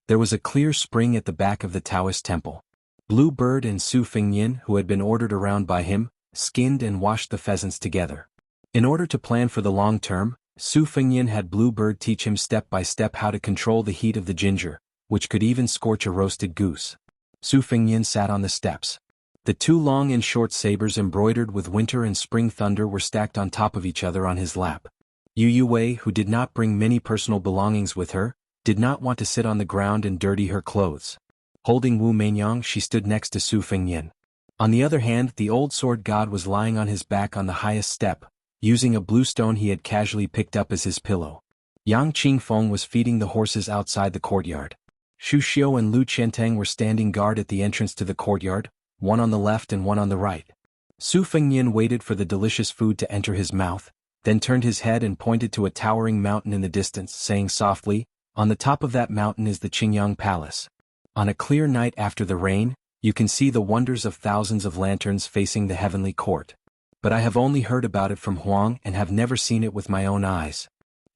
There was a clear spring at the back of the Taoist temple. Blue Bird and Su Fengyin, who had been ordered around by him, skinned and washed the pheasants together. In order to plan for the long term, Su Fengyin had Blue Bird teach him step by step how to control the heat of the ginger, which could even scorch a roasted goose. Su Fengyin sat on the steps. The 2 long and short sabers embroidered with winter and spring thunder were stacked on top of each other on his lap. Yu Wei, who did not bring many personal belongings with her, did not want to sit on the ground and dirty her clothes. Holding Wu Meinyang, she stood next to Su Fengyin. On the other hand, the old sword god was lying on his back on the highest step, using a blue stone he had casually picked up as his pillow. Yang Qingfeng was feeding the horses outside the courtyard. Shu Xiu and Lu Qiantang were standing guard at the entrance to the courtyard, one on the left and one on the right. Su Fengyin waited for the delicious food to enter his mouth, then turned his head and pointed to a towering mountain in the distance, saying softly, On the top of that mountain is the Qingyang Palace. On a clear night after the rain, you can see the wonders of thousands of lanterns facing the heavenly court. But I have only heard about it from Huang and have never seen it with my own eyes.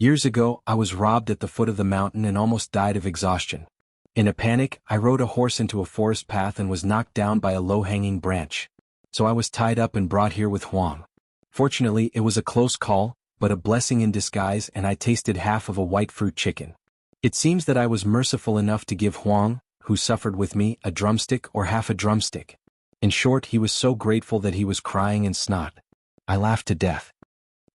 Years ago, I was robbed at the foot of the mountain and almost died of exhaustion. In a panic, I rode a horse into a forest path and was knocked down by a low-hanging branch. So I was tied up and brought here with Huang. Fortunately, it was a close call, but a blessing in disguise, and I tasted half of a white fruit chicken. It seems that I was merciful enough to give Huang, who suffered with me, a drumstick or half a drumstick. In short, he was so grateful that he was crying and snot. I laughed to death.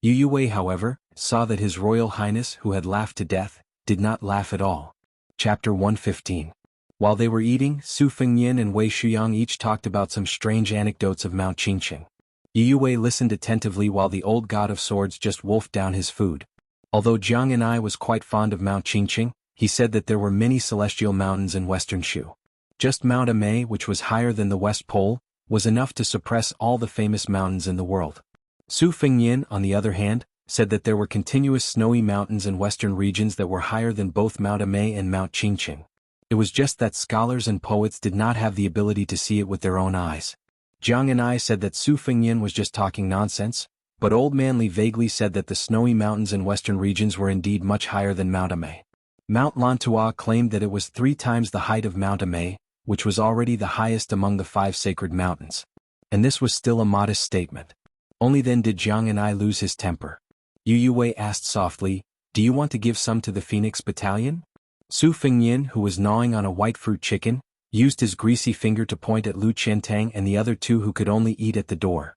Yu Wei, however, saw that His Royal Highness, who had laughed to death, did not laugh at all. Chapter 115. While they were eating, Su Fengyin and Wei Shuyang each talked about some strange anecdotes of Mount Qingqing. Yu Wei listened attentively while the old god of swords just wolfed down his food. Although Jiang and I was quite fond of Mount Qingqing, he said that there were many celestial mountains in western Shu. Just Mount Amei, which was higher than the West Pole, was enough to suppress all the famous mountains in the world. Su Fengyin, on the other hand, said that there were continuous snowy mountains in western regions that were higher than both Mount Amei and Mount Qingqing. It was just that scholars and poets did not have the ability to see it with their own eyes. Jiang and I said that Su Fengyin was just talking nonsense, but Old Man Li vaguely said that the snowy mountains in western regions were indeed much higher than Mount Amei. Mount Lantua claimed that it was 3 times the height of Mount Amei, which was already the highest among the 5 sacred mountains. And this was still a modest statement. Only then did Jiang and I lose his temper. Yu Wei asked softly, "Do you want to give some to the Phoenix Battalion?" Su Fengyin, who was gnawing on a white fruit chicken, used his greasy finger to point at Lu Qiantang and the other 2 who could only eat at the door.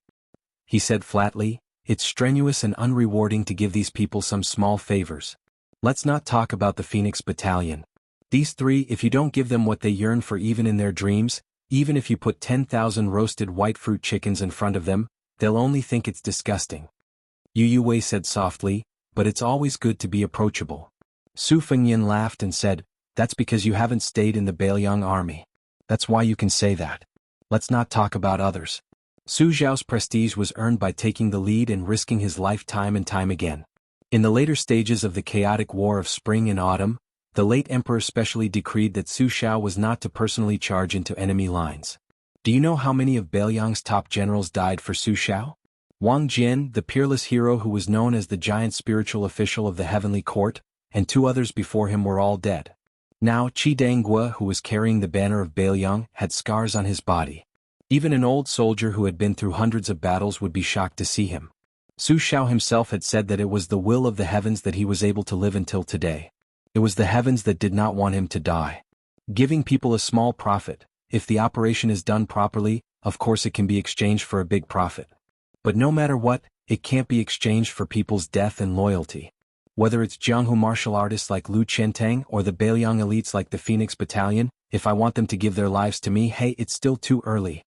He said flatly, "It's strenuous and unrewarding to give these people some small favors. Let's not talk about the Phoenix Battalion. These 3, if you don't give them what they yearn for even in their dreams, even if you put 10,000 roasted white fruit chickens in front of them, they'll only think it's disgusting." Yu Wei said softly, "But it's always good to be approachable." Su Fengyin laughed and said, "That's because you haven't stayed in the Beiliang army. That's why you can say that. Let's not talk about others." Su Zhao's prestige was earned by taking the lead and risking his life time and time again. In the later stages of the chaotic war of spring and autumn, the late emperor specially decreed that Su Xiao was not to personally charge into enemy lines. Do you know how many of Beiliang's top generals died for Su Xiao? Wang Jian, the peerless hero who was known as the giant spiritual official of the heavenly court, and 2 others before him were all dead. Now Qi Danggua, who was carrying the banner of Beiliang, had scars on his body. Even an old soldier who had been through hundreds of battles would be shocked to see him. Su Xiao himself had said that it was the will of the heavens that he was able to live until today. It was the heavens that did not want him to die. Giving people a small profit, if the operation is done properly, of course it can be exchanged for a big profit. But no matter what, it can't be exchanged for people's death and loyalty. Whether it's Jianghu martial artists like Lu Qiantang or the Beiliang elites like the Phoenix Battalion, if I want them to give their lives to me, hey, it's still too early.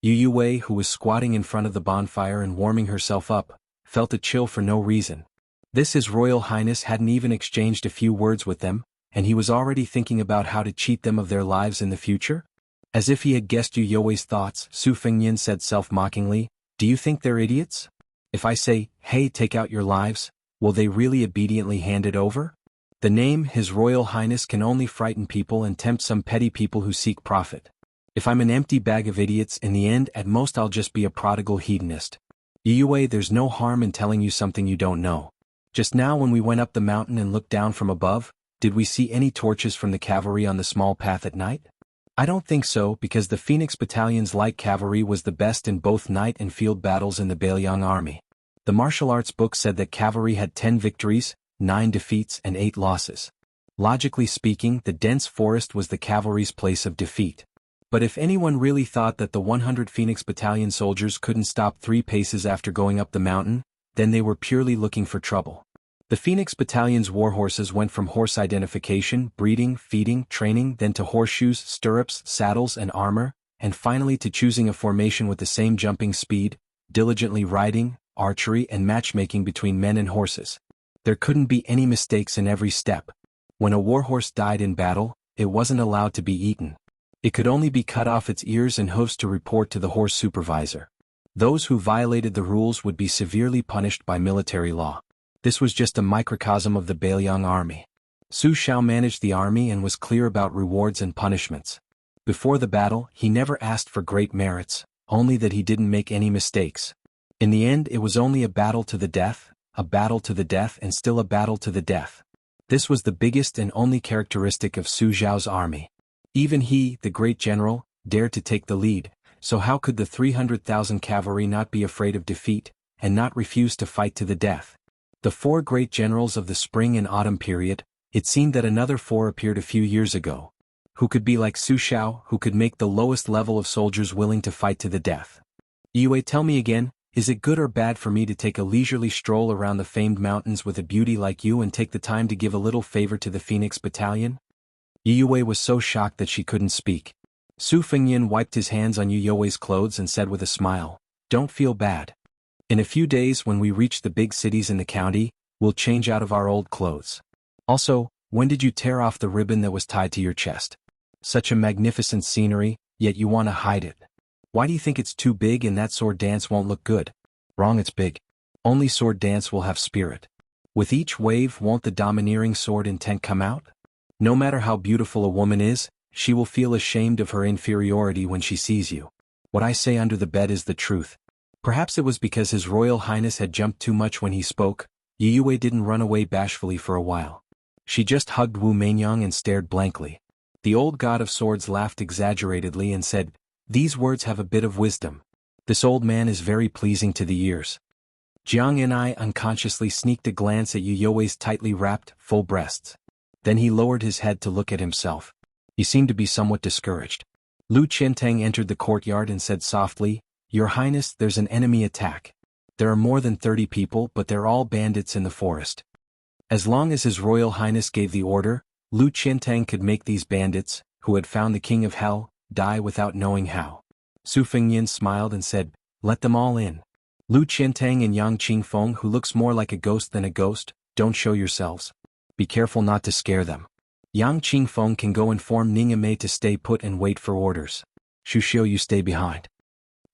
Yu Wei, who was squatting in front of the bonfire and warming herself up, felt a chill for no reason. His Royal Highness hadn't even exchanged a few words with them, and he was already thinking about how to cheat them of their lives in the future? As if he had guessed Yu Wei's thoughts, Su Fengyin said self-mockingly, "Do you think they're idiots? If I say, hey, take out your lives, will they really obediently hand it over? The name His Royal Highness can only frighten people and tempt some petty people who seek profit. If I'm an empty bag of idiots, in the end, at most I'll just be a prodigal hedonist. Yu Wei, there's no harm in telling you something you don't know. Just now when we went up the mountain and looked down from above, did we see any torches from the cavalry on the small path at night? I don't think so, because the Phoenix Battalion's light cavalry was the best in both night and field battles in the Beiliang army. The martial arts book said that cavalry had 10 victories, 9 defeats and 8 losses. Logically speaking, the dense forest was the cavalry's place of defeat. But if anyone really thought that the 100 Phoenix Battalion soldiers couldn't stop 3 paces after going up the mountain, then they were purely looking for trouble. The Phoenix Battalion's warhorses went from horse identification, breeding, feeding, training, then to horseshoes, stirrups, saddles and armor, and finally to choosing a formation with the same jumping speed, diligently riding, archery and matchmaking between men and horses. There couldn't be any mistakes in every step. When a warhorse died in battle, it wasn't allowed to be eaten. It could only be cut off its ears and hooves to report to the horse supervisor. Those who violated the rules would be severely punished by military law. This was just a microcosm of the Beiliang army. Su Xiao managed the army and was clear about rewards and punishments. Before the battle, he never asked for great merits, only that he didn't make any mistakes. In the end, it was only a battle to the death, a battle to the death and still a battle to the death. This was the biggest and only characteristic of Su Zhao's army. Even he, the great general, dared to take the lead, so how could the 300,000 cavalry not be afraid of defeat, and not refuse to fight to the death? The four great generals of the spring and autumn period, it seemed that another four appeared a few years ago. Who could be like Su Xiao, who could make the lowest level of soldiers willing to fight to the death? Yue, tell me again, is it good or bad for me to take a leisurely stroll around the famed mountains with a beauty like you and take the time to give a little favor to the Phoenix Battalion? Yue was so shocked that she couldn't speak. Su Fengyan wiped his hands on Yue's clothes and said with a smile, "Don't feel bad. In a few days when we reach the big cities in the county, we'll change out of our old clothes. Also, when did you tear off the ribbon that was tied to your chest? Such a magnificent scenery, yet you want to hide it. Why do you think it's too big and that sword dance won't look good?" Wrong, it's big. Only sword dance will have spirit. With each wave won't the domineering sword intent come out? No matter how beautiful a woman is, she will feel ashamed of her inferiority when she sees you. What I say under the bed is the truth. Perhaps it was because His Royal Highness had jumped too much when he spoke, Yue didn't run away bashfully for a while. She just hugged Wu Meinyang and stared blankly. The old god of swords laughed exaggeratedly and said, "These words have a bit of wisdom. This old man is very pleasing to the ears." Jianghu and I unconsciously sneaked a glance at Yue's tightly wrapped, full breasts. Then he lowered his head to look at himself. He seemed to be somewhat discouraged. Lu Qiantang entered the courtyard and said softly, "Your Highness, there's an enemy attack. There are more than 30 people, but they're all bandits in the forest." As long as His Royal Highness gave the order, Lu Qiantang could make these bandits, who had found the King of Hell, die without knowing how. Su Fengyan smiled and said, "Let them all in. Lu Qiantang and Yang Qingfeng, who looks more like a ghost than a ghost, don't show yourselves. Be careful not to scare them. Yang Qingfeng can go inform Ningame to stay put and wait for orders. Shu Xiu, you stay behind."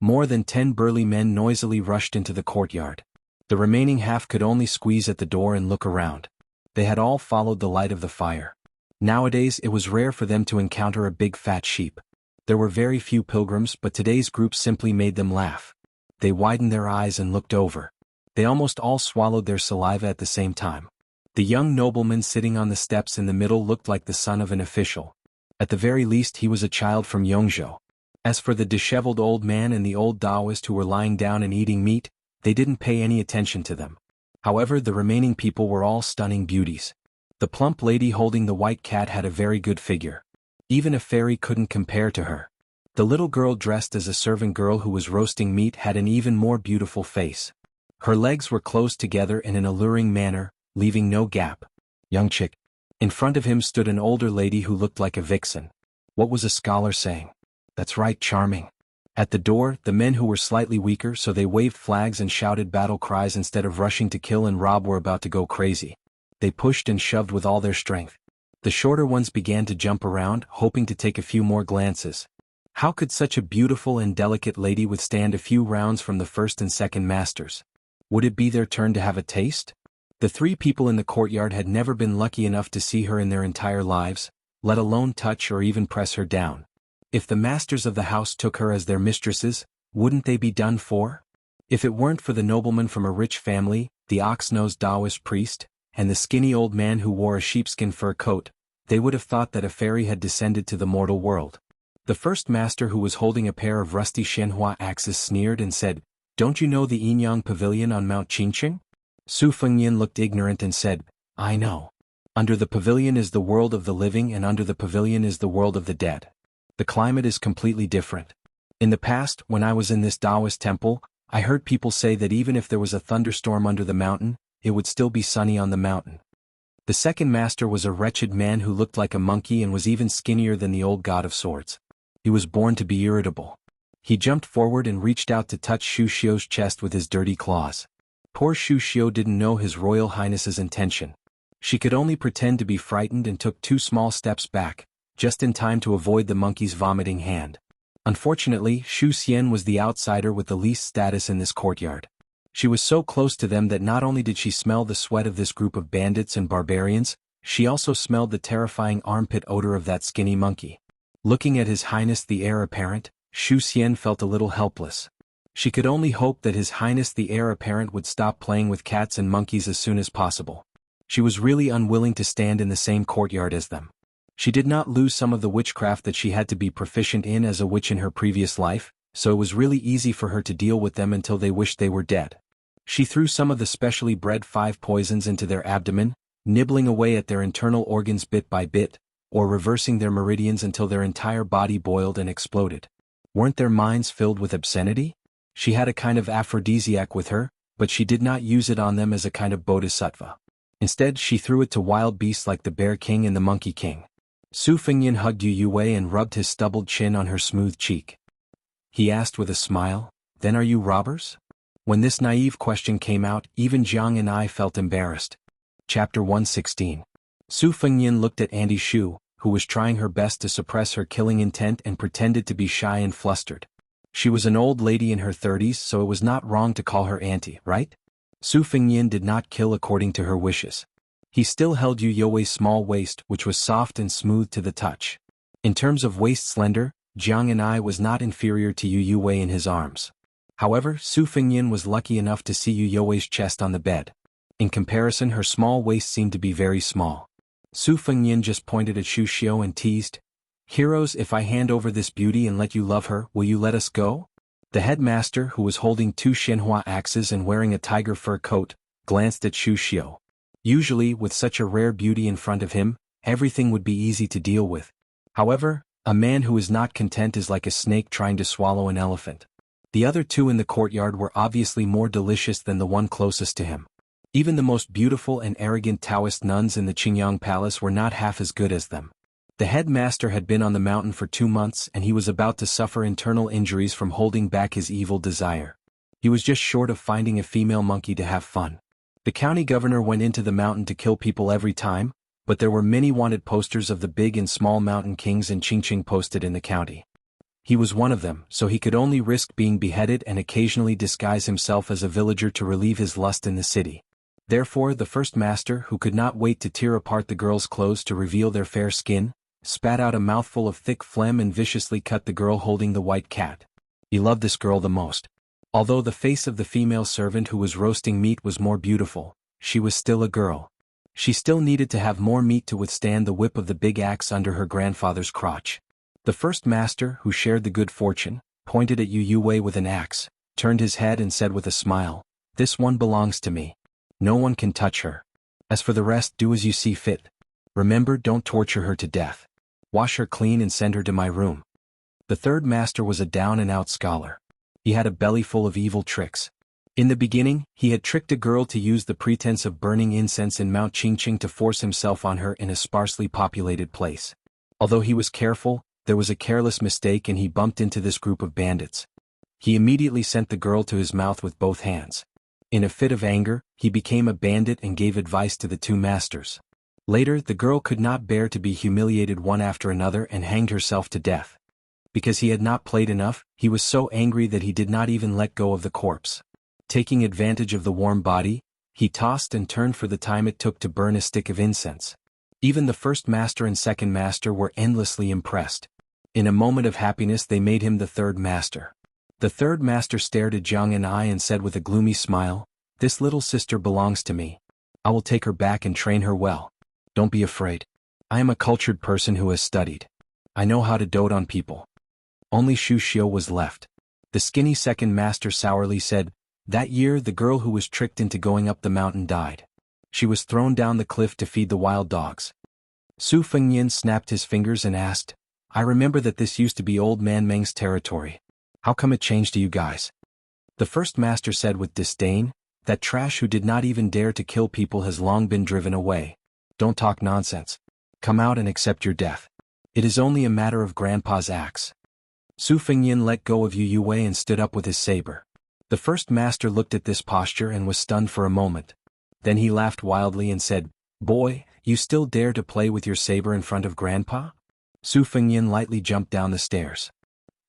More than 10 burly men noisily rushed into the courtyard. The remaining half could only squeeze at the door and look around. They had all followed the light of the fire. Nowadays it was rare for them to encounter a big fat sheep. There were very few pilgrims, but today's group simply made them laugh. They widened their eyes and looked over. They almost all swallowed their saliva at the same time. The young nobleman sitting on the steps in the middle looked like the son of an official. At the very least he was a child from Yongzhou. As for the disheveled old man and the old Taoist who were lying down and eating meat, they didn't pay any attention to them. However, the remaining people were all stunning beauties. The plump lady holding the white cat had a very good figure. Even a fairy couldn't compare to her. The little girl dressed as a servant girl who was roasting meat had an even more beautiful face. Her legs were closed together in an alluring manner, leaving no gap. Young chick. In front of him stood an older lady who looked like a vixen. What was a scholar saying? That's right, charming. At the door, the men who were slightly weaker, so they waved flags and shouted battle cries instead of rushing to kill and rob, were about to go crazy. They pushed and shoved with all their strength. The shorter ones began to jump around, hoping to take a few more glances. How could such a beautiful and delicate lady withstand a few rounds from the first and second masters? Would it be their turn to have a taste? The 3 people in the courtyard had never been lucky enough to see her in their entire lives, let alone touch or even press her down. If the masters of the house took her as their mistresses, wouldn't they be done for? If it weren't for the nobleman from a rich family, the ox-nosed Taoist priest, and the skinny old man who wore a sheepskin fur coat, they would have thought that a fairy had descended to the mortal world. The first master, who was holding a pair of rusty Shenhua axes, sneered and said, "Don't you know the Yinyang Pavilion on Mount Qingqing?" Su Fengyan looked ignorant and said, "I know. Under the pavilion is the world of the living, and under the pavilion is the world of the dead. The climate is completely different. In the past, when I was in this Taoist temple, I heard people say that even if there was a thunderstorm under the mountain, it would still be sunny on the mountain." The second master was a wretched man who looked like a monkey and was even skinnier than the old god of swords. He was born to be irritable. He jumped forward and reached out to touch Shu Xiu's chest with his dirty claws. Poor Shu Xiu didn't know His Royal Highness's intention. She could only pretend to be frightened and took 2 small steps back, just in time to avoid the monkey's vomiting hand. Unfortunately, Shu Xian was the outsider with the least status in this courtyard. She was so close to them that not only did she smell the sweat of this group of bandits and barbarians, she also smelled the terrifying armpit odor of that skinny monkey. Looking at His Highness the Heir Apparent, Shu Xian felt a little helpless. She could only hope that His Highness the Heir Apparent would stop playing with cats and monkeys as soon as possible. She was really unwilling to stand in the same courtyard as them. She did not lose some of the witchcraft that she had to be proficient in as a witch in her previous life, so it was really easy for her to deal with them until they wished they were dead. She threw some of the specially bred 5 poisons into their abdomen, nibbling away at their internal organs bit by bit, or reversing their meridians until their entire body boiled and exploded. Weren't their minds filled with obscenity? She had a kind of aphrodisiac with her, but she did not use it on them as a kind of bodhisattva. Instead, she threw it to wild beasts like the Bear King and the Monkey King. Su Fengyan hugged Yu Yue and rubbed his stubbled chin on her smooth cheek. He asked with a smile, "Then are you robbers?" When this naive question came out, even Jiang and I felt embarrassed. Chapter 116. Su Fengyan looked at Auntie Shu, who was trying her best to suppress her killing intent and pretended to be shy and flustered. She was an old lady in her 30s, so it was not wrong to call her auntie, right? Su Fengyan did not kill according to her wishes. He still held Yu Yue's small waist, which was soft and smooth to the touch. In terms of waist slender, Jiang and I was not inferior to Yu Yue in his arms. However, Su Fengyan was lucky enough to see Yu Yue's chest on the bed. In comparison, her small waist seemed to be very small. Su Fengyan just pointed at Xu Xiu and teased, "Heroes, if I hand over this beauty and let you love her, will you let us go?" The headmaster, who was holding 2 Xianhua axes and wearing a tiger fur coat, glanced at Xu Xiu. Usually, with such a rare beauty in front of him, everything would be easy to deal with. However, a man who is not content is like a snake trying to swallow an elephant. The other 2 in the courtyard were obviously more delicious than the one closest to him. Even the most beautiful and arrogant Taoist nuns in the Qingyang Palace were not half as good as them. The headmaster had been on the mountain for 2 months and he was about to suffer internal injuries from holding back his evil desire. He was just short of finding a female monkey to have fun. The county governor went into the mountain to kill people every time, but there were many wanted posters of the big and small mountain kings in Qingqing posted in the county. He was one of them, so he could only risk being beheaded and occasionally disguise himself as a villager to relieve his lust in the city. Therefore, the first master, who could not wait to tear apart the girl's clothes to reveal their fair skin, spat out a mouthful of thick phlegm and viciously cut the girl holding the white cat. He loved this girl the most. Although the face of the female servant who was roasting meat was more beautiful, she was still a girl. She still needed to have more meat to withstand the whip of the big axe under her grandfather's crotch. The first master, who shared the good fortune, pointed at Yu Yue with an axe, turned his head and said with a smile, "This one belongs to me. No one can touch her. As for the rest, do as you see fit. Remember, don't torture her to death. Wash her clean and send her to my room." The third master was a down-and-out scholar. He had a belly full of evil tricks. In the beginning, he had tricked a girl to use the pretense of burning incense in Mount Qingqing to force himself on her in a sparsely populated place. Although he was careful, there was a careless mistake and he bumped into this group of bandits. He immediately sent the girl to his mouth with both hands. In a fit of anger, he became a bandit and gave advice to the 2 masters. Later, the girl could not bear to be humiliated one after another and hanged herself to death. Because he had not played enough, he was so angry that he did not even let go of the corpse. Taking advantage of the warm body, he tossed and turned for the time it took to burn a stick of incense. Even the first master and second master were endlessly impressed. In a moment of happiness they made him the third master. The third master stared at Jiang and I and said with a gloomy smile, "This little sister belongs to me. I will take her back and train her well. Don't be afraid. I am a cultured person who has studied. I know how to dote on people." Only Xu Xiu was left. The skinny second master sourly said, "That year the girl who was tricked into going up the mountain died. She was thrown down the cliff to feed the wild dogs." Su Fengyan snapped his fingers and asked, "I remember that this used to be old man Meng's territory. How come it changed to you guys?" The first master said with disdain, "That trash who did not even dare to kill people has long been driven away. Don't talk nonsense. Come out and accept your death. It is only a matter of Grandpa's axe." Su Fengyan let go of Yu Yue and stood up with his saber. The first master looked at this posture and was stunned for a moment. Then he laughed wildly and said, "Boy, you still dare to play with your saber in front of Grandpa?" Su Fengyan lightly jumped down the stairs.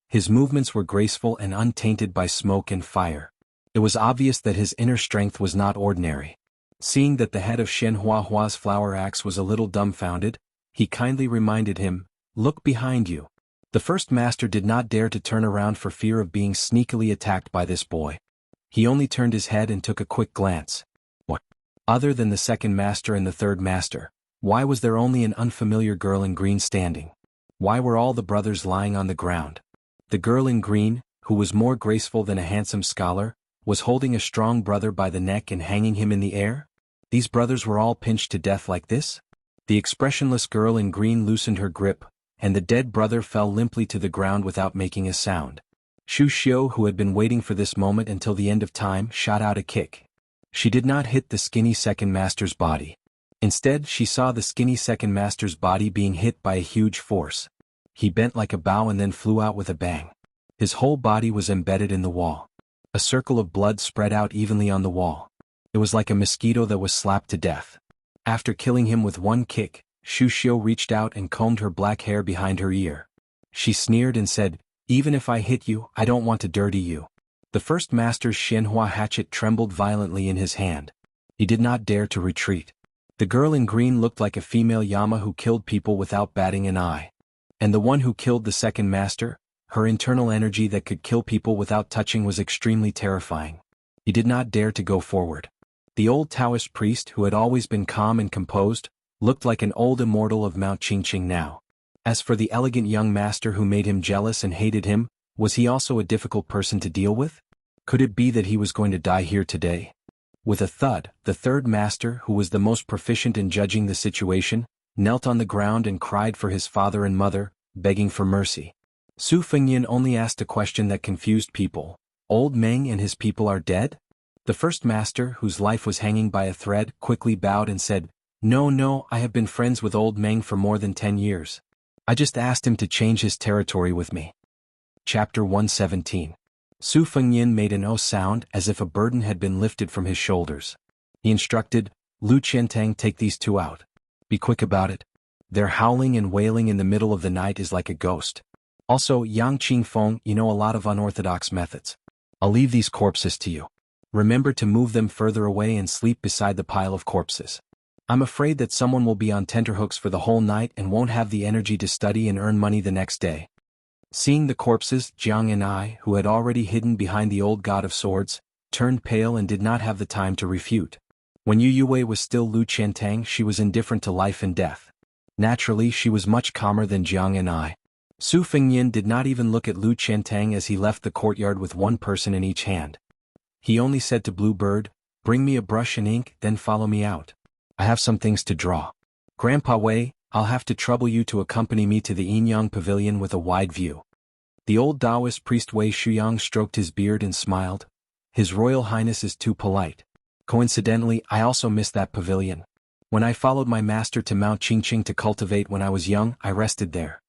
His movements were graceful and untainted by smoke and fire. It was obvious that his inner strength was not ordinary. Seeing that the head of Shen Huahua's flower axe was a little dumbfounded, he kindly reminded him, "Look behind you." The first master did not dare to turn around for fear of being sneakily attacked by this boy. He only turned his head and took a quick glance. What? Other than the second master and the third master, why was there only an unfamiliar girl in green standing? Why were all the brothers lying on the ground? The girl in green, who was more graceful than a handsome scholar, was holding a strong brother by the neck and hanging him in the air? These brothers were all pinched to death like this? The expressionless girl in green loosened her grip, and the dead brother fell limply to the ground without making a sound. Shu Xiu, who had been waiting for this moment until the end of time, shot out a kick. She did not hit the skinny second master's body. Instead, she saw the skinny second master's body being hit by a huge force. He bent like a bow and then flew out with a bang. His whole body was embedded in the wall. A circle of blood spread out evenly on the wall. It was like a mosquito that was slapped to death. After killing him with one kick, Shu Xiu reached out and combed her black hair behind her ear. She sneered and said, "Even if I hit you, I don't want to dirty you." The first master's Xianxia hatchet trembled violently in his hand. He did not dare to retreat. The girl in green looked like a female Yama who killed people without batting an eye. And the one who killed the second master, her internal energy that could kill people without touching was extremely terrifying. He did not dare to go forward. The old Taoist priest, who had always been calm and composed, looked like an old immortal of Mount Qingqing now. As for the elegant young master who made him jealous and hated him, was he also a difficult person to deal with? Could it be that he was going to die here today? With a thud, the third master, who was the most proficient in judging the situation, knelt on the ground and cried for his father and mother, begging for mercy. Su Fengyin only asked a question that confused people. Old Meng and his people are dead? The first master, whose life was hanging by a thread, quickly bowed and said, No, I have been friends with Old Meng for more than 10 years. I just asked him to change his territory with me. Chapter 117. Su Fengyin made an "oh" sound as if a burden had been lifted from his shoulders. He instructed, Lu Qiantang, take these two out. Be quick about it. Their howling and wailing in the middle of the night is like a ghost. Also, Yang Qingfeng, you know a lot of unorthodox methods. I'll leave these corpses to you. Remember to move them further away and sleep beside the pile of corpses. I'm afraid that someone will be on tenterhooks for the whole night and won't have the energy to study and earn money the next day. Seeing the corpses, Jiang and I, who had already hidden behind the old god of swords, turned pale and did not have the time to refute. When Yu Yue was still Lu Qiantang, she was indifferent to life and death. Naturally, she was much calmer than Jiang and I. Su Fengyin did not even look at Lu Qiantang as he left the courtyard with one person in each hand. He only said to Bluebird, bring me a brush and ink, then follow me out. I have some things to draw. Grandpa Wei, I'll have to trouble you to accompany me to the Yinyang Pavilion with a wide view. The old Taoist priest Wei Shuyang stroked his beard and smiled. His Royal Highness is too polite. Coincidentally, I also miss that pavilion. When I followed my master to Mount Qingqing to cultivate when I was young, I rested there.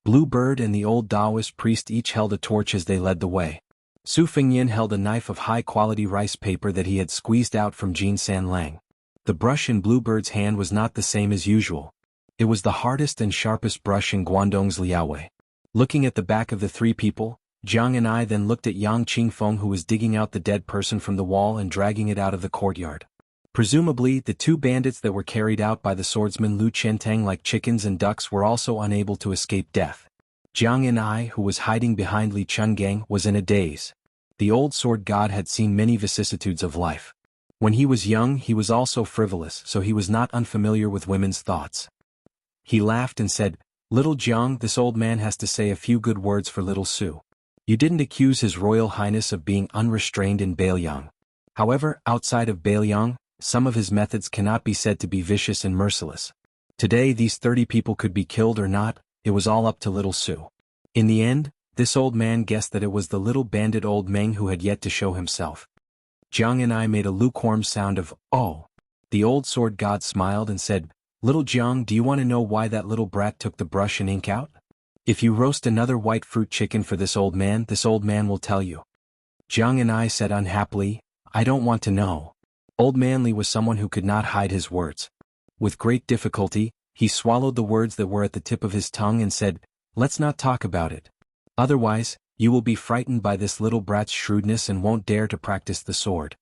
Bluebird and the old Taoist priest each held a torch as they led the way. Su Fengyin held a knife of high-quality rice paper that he had squeezed out from Jin San Lang. The brush in Bluebird's hand was not the same as usual. It was the hardest and sharpest brush in Guangdong's Liaowei. Looking at the back of the three people, Jiang and I then looked at Yang Qingfeng, who was digging out the dead person from the wall and dragging it out of the courtyard. Presumably, the two bandits that were carried out by the swordsman Lu Qiantang like chickens and ducks were also unable to escape death. Jiang and I, who was hiding behind Li Chungang, was in a daze. The old sword god had seen many vicissitudes of life. When he was young, he was also frivolous, so he was not unfamiliar with women's thoughts. He laughed and said, Little Jiang, this old man has to say a few good words for little Su. You didn't accuse His Royal Highness of being unrestrained in Bailiang. However, outside of Bailiang, some of his methods cannot be said to be vicious and merciless. Today these 30 people could be killed or not, it was all up to little Su. In the end, this old man guessed that it was the little bandit old Meng who had yet to show himself. Jiang and I made a lukewarm sound of, oh. The old sword god smiled and said, Little Jiang, do you want to know why that little brat took the brush and ink out? If you roast another white fruit chicken for this old man will tell you. Jiang and I said unhappily, I don't want to know. Old Manly was someone who could not hide his words. With great difficulty, he swallowed the words that were at the tip of his tongue and said, Let's not talk about it. Otherwise, you will be frightened by this little brat's shrewdness and won't dare to practice the sword.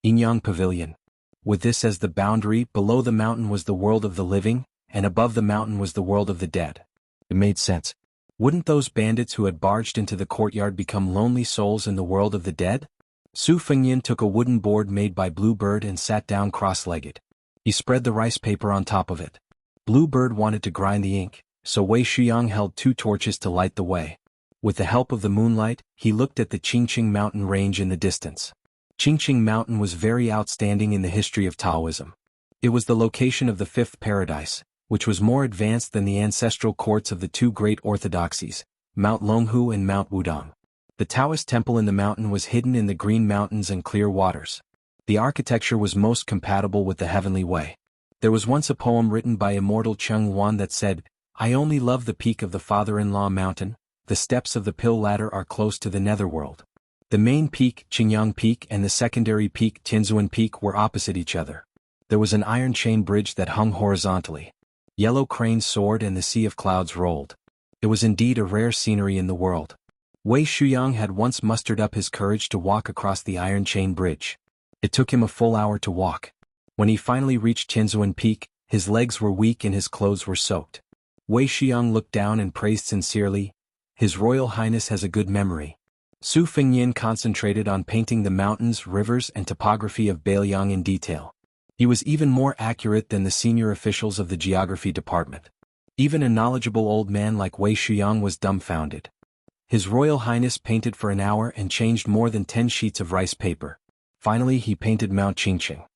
Yinyang Pavilion. With this as the boundary, below the mountain was the world of the living, and above the mountain was the world of the dead. It made sense. Wouldn't those bandits who had barged into the courtyard become lonely souls in the world of the dead? Su Fengyan took a wooden board made by Bluebird and sat down cross-legged. He spread the rice paper on top of it. Bluebird wanted to grind the ink, so Wei Shuyang held 2 torches to light the way. With the help of the moonlight, he looked at the Qingqing mountain range in the distance. Qingqing Mountain was very outstanding in the history of Taoism. It was the location of the 5th paradise, which was more advanced than the ancestral courts of the 2 great orthodoxies, Mount Longhu and Mount Wudang. The Taoist temple in the mountain was hidden in the green mountains and clear waters. The architecture was most compatible with the heavenly way. There was once a poem written by Immortal Cheng Wan that said, "I only love the peak of the father-in-law mountain, the steps of the pill ladder are close to the netherworld." The main peak, Qingyang Peak, and the secondary peak, Tianzuan Peak, were opposite each other. There was an iron chain bridge that hung horizontally. Yellow cranes soared and the sea of clouds rolled. It was indeed a rare scenery in the world. Wei Shuyang had once mustered up his courage to walk across the iron chain bridge. It took him a full hour to walk. When he finally reached Tianzuan Peak, his legs were weak and his clothes were soaked. Wei Shuyang looked down and praised sincerely, "His Royal Highness has a good memory." Su Fengyan concentrated on painting the mountains, rivers, and topography of Beiliang in detail. He was even more accurate than the senior officials of the geography department. Even a knowledgeable old man like Wei Shuyang was dumbfounded. His Royal Highness painted for an hour and changed more than 10 sheets of rice paper. Finally he painted Mount Qingqing.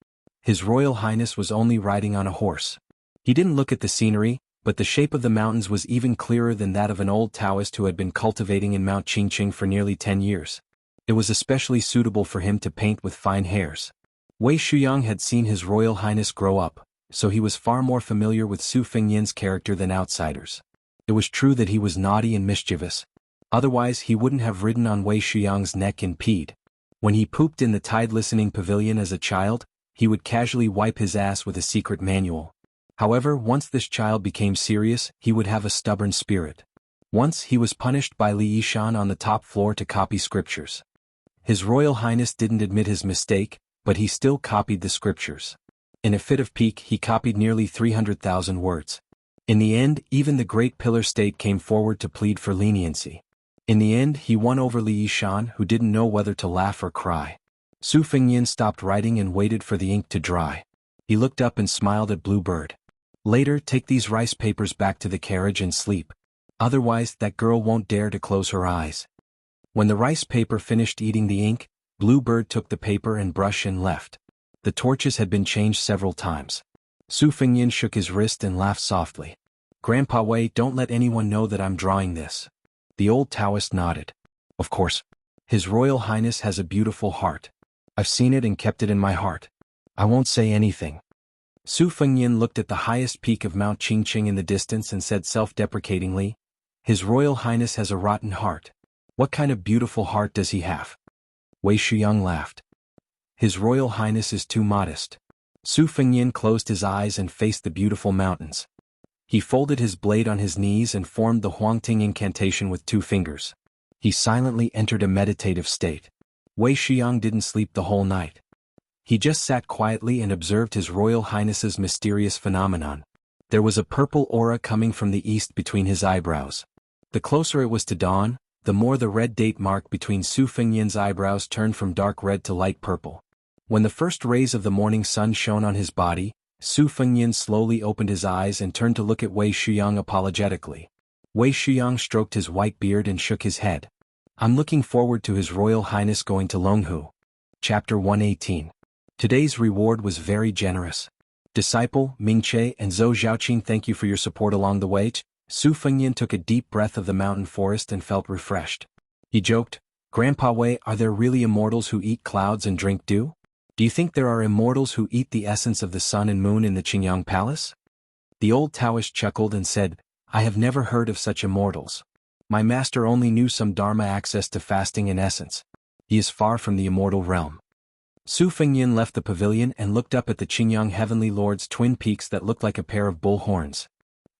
His Royal Highness was only riding on a horse. He didn't look at the scenery, but the shape of the mountains was even clearer than that of an old Taoist who had been cultivating in Mount Qingqing for nearly 10 years. It was especially suitable for him to paint with fine hairs. Wei Shuyang had seen His Royal Highness grow up, so he was far more familiar with Su Fengyan's character than outsiders. It was true that he was naughty and mischievous. Otherwise he wouldn't have ridden on Wei Shuyang's neck and peed. When he pooped in the tide-listening pavilion as a child, he would casually wipe his ass with a secret manual. However, once this child became serious, he would have a stubborn spirit. Once he was punished by Li Yishan on the top floor to copy scriptures. His Royal Highness didn't admit his mistake, but he still copied the scriptures. In a fit of pique he copied nearly 300,000 words. In the end, even the great pillar state came forward to plead for leniency. In the end he won over Li Yishan, who didn't know whether to laugh or cry. Su Fengyan stopped writing and waited for the ink to dry. He looked up and smiled at Bluebird. "Later, take these rice papers back to the carriage and sleep. Otherwise that girl won't dare to close her eyes." When the rice paper finished eating the ink, Bluebird took the paper and brush and left. The torches had been changed several times. Su Fengyan shook his wrist and laughed softly. "Grandpa Wei, don't let anyone know that I'm drawing this." The old Taoist nodded. "Of course. His Royal Highness has a beautiful heart. I've seen it and kept it in my heart. I won't say anything." Su Fengyan looked at the highest peak of Mount Qingqing in the distance and said self-deprecatingly, "His Royal Highness has a rotten heart. What kind of beautiful heart does he have?" Wei Shuyang laughed. "His Royal Highness is too modest." Su Fengyan closed his eyes and faced the beautiful mountains. He folded his blade on his knees and formed the Huangting incantation with 2 fingers. He silently entered a meditative state. Wei Shuyang didn't sleep the whole night. He just sat quietly and observed His Royal Highness's mysterious phenomenon. There was a purple aura coming from the east between his eyebrows. The closer it was to dawn, the more the red date mark between Su Fengyan's eyebrows turned from dark red to light purple. When the first rays of the morning sun shone on his body, Su Fengyan slowly opened his eyes and turned to look at Wei Shuyang apologetically. Wei Shuyang stroked his white beard and shook his head. "I'm looking forward to His Royal Highness going to Longhu." Chapter 118. Today's reward was very generous. Disciple, Mingche and Zhou Xiaoqing, thank you for your support along the way. Su Fengyan took a deep breath of the mountain forest and felt refreshed. He joked, "Grandpa Wei, are there really immortals who eat clouds and drink dew? Do you think there are immortals who eat the essence of the sun and moon in the Qingyang Palace?" The old Taoist chuckled and said, "I have never heard of such immortals. My master only knew some Dharma access to fasting and essence. He is far from the immortal realm." Su Fengyan left the pavilion and looked up at the Qingyang Heavenly Lord's twin peaks that looked like a pair of bull horns.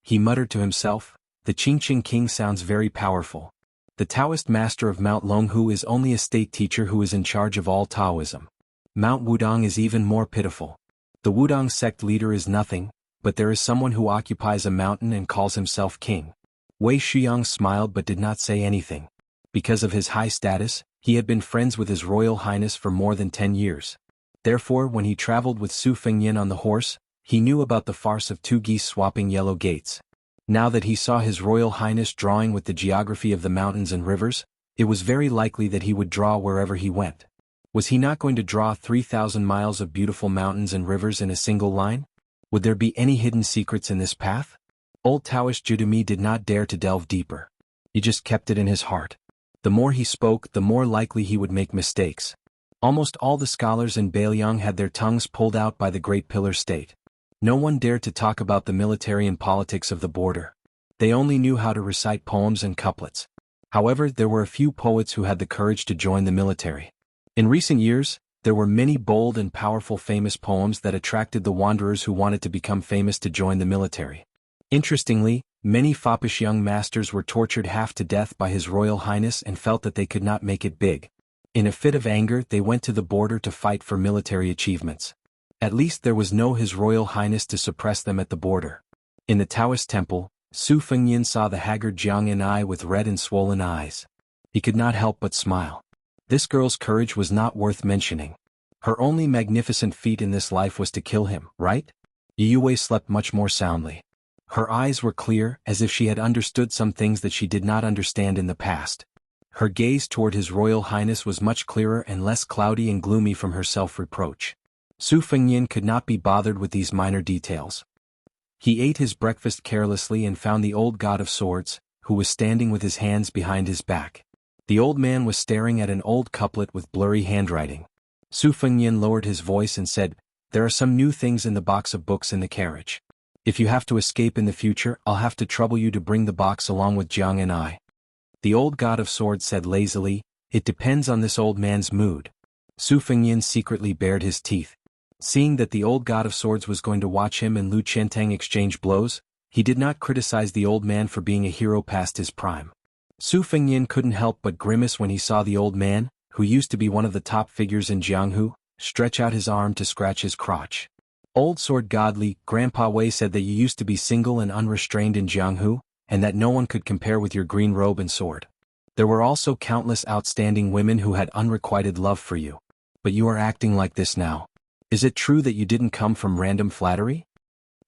He muttered to himself, "The Qingqing King sounds very powerful. The Taoist master of Mount Longhu is only a state teacher who is in charge of all Taoism. Mount Wudang is even more pitiful. The Wudang sect leader is nothing, but there is someone who occupies a mountain and calls himself king. Wei Shuyang smiled but did not say anything. Because of his high status, he had been friends with His Royal Highness for more than 10 years. Therefore, when he traveled with Su Fengyin on the horse, he knew about the farce of two geese swapping yellow gates. Now that he saw His Royal Highness drawing with the geography of the mountains and rivers, it was very likely that he would draw wherever he went. Was he not going to draw 3,000 miles of beautiful mountains and rivers in a single line? Would there be any hidden secrets in this path? Old Taoist Judami did not dare to delve deeper. He just kept it in his heart. The more he spoke, the more likely he would make mistakes. Almost all the scholars in Beiliang had their tongues pulled out by the Great Pillar State. No one dared to talk about the military and politics of the border. They only knew how to recite poems and couplets. However, there were a few poets who had the courage to join the military. In recent years, there were many bold and powerful famous poems that attracted the wanderers who wanted to become famous to join the military. Interestingly, many foppish young masters were tortured half to death by His Royal Highness and felt that they could not make it big. In a fit of anger, they went to the border to fight for military achievements. At least there was no His Royal Highness to suppress them at the border. In the Taoist temple, Su Fengyin saw the haggard Jianghu with red and swollen eyes. He could not help but smile. This girl's courage was not worth mentioning. Her only magnificent feat in this life was to kill him, right? Yue slept much more soundly. Her eyes were clear, as if she had understood some things that she did not understand in the past. Her gaze toward His Royal Highness was much clearer and less cloudy and gloomy from her self-reproach. Su Fengyin could not be bothered with these minor details. He ate his breakfast carelessly and found the old god of swords, who was standing with his hands behind his back. The old man was staring at an old couplet with blurry handwriting. Su Fengyin lowered his voice and said, "There are some new things in the box of books in the carriage. If you have to escape in the future, I'll have to trouble you to bring the box along with Jiang and I." The old god of swords said lazily, "It depends on this old man's mood." Su Fengyin secretly bared his teeth. Seeing that the old god of swords was going to watch him and Lu Qiantang exchange blows, he did not criticize the old man for being a hero past his prime. Su Fengyin couldn't help but grimace when he saw the old man, who used to be one of the top figures in Jianghu, stretch out his arm to scratch his crotch. Old Sword Godly, Grandpa Wei said that you used to be single and unrestrained in Jianghu, and that no one could compare with your green robe and sword. There were also countless outstanding women who had unrequited love for you. But you are acting like this now. Is it true that you didn't come from random flattery?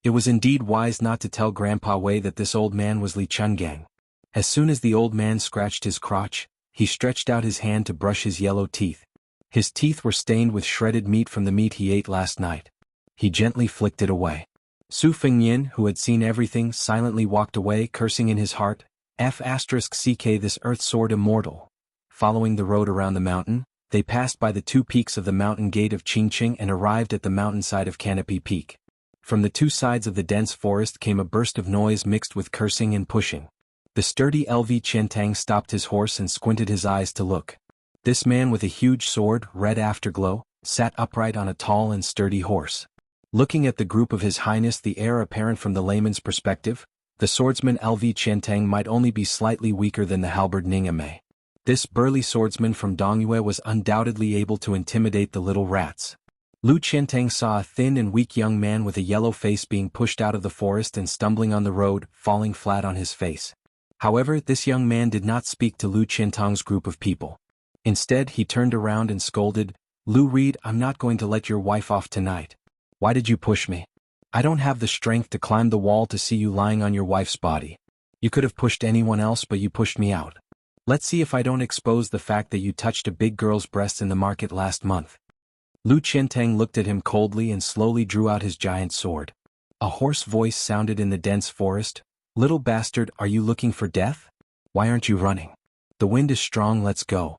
It was indeed wise not to tell Grandpa Wei that this old man was Li Chungang. As soon as the old man scratched his crotch, he stretched out his hand to brush his yellow teeth. His teeth were stained with shredded meat from the meat he ate last night. He gently flicked it away. Su Fengyin, who had seen everything, silently walked away, cursing in his heart, F***ck this earth sword immortal. Following the road around the mountain, they passed by the two peaks of the mountain gate of Qingqing and arrived at the mountainside of Canopy Peak. From the two sides of the dense forest came a burst of noise mixed with cursing and pushing. The sturdy LV Qiantang stopped his horse and squinted his eyes to look. This man with a huge sword, red afterglow, sat upright on a tall and sturdy horse. Looking at the group of His Highness, the heir apparent from the layman's perspective, the swordsman LV Qiantang might only be slightly weaker than the halberd Ningame. This burly swordsman from Dongyue was undoubtedly able to intimidate the little rats. Lu Qiantang saw a thin and weak young man with a yellow face being pushed out of the forest and stumbling on the road, falling flat on his face. However, this young man did not speak to Lu Qiantang's group of people. Instead, he turned around and scolded, "Lu Reed, I'm not going to let your wife off tonight. Why did you push me? I don't have the strength to climb the wall to see you lying on your wife's body. You could have pushed anyone else, but you pushed me out. Let's see if I don't expose the fact that you touched a big girl's breast in the market last month." Lu Qiantang looked at him coldly and slowly drew out his giant sword. A hoarse voice sounded in the dense forest, "Little bastard, are you looking for death? Why aren't you running? The wind is strong, let's go."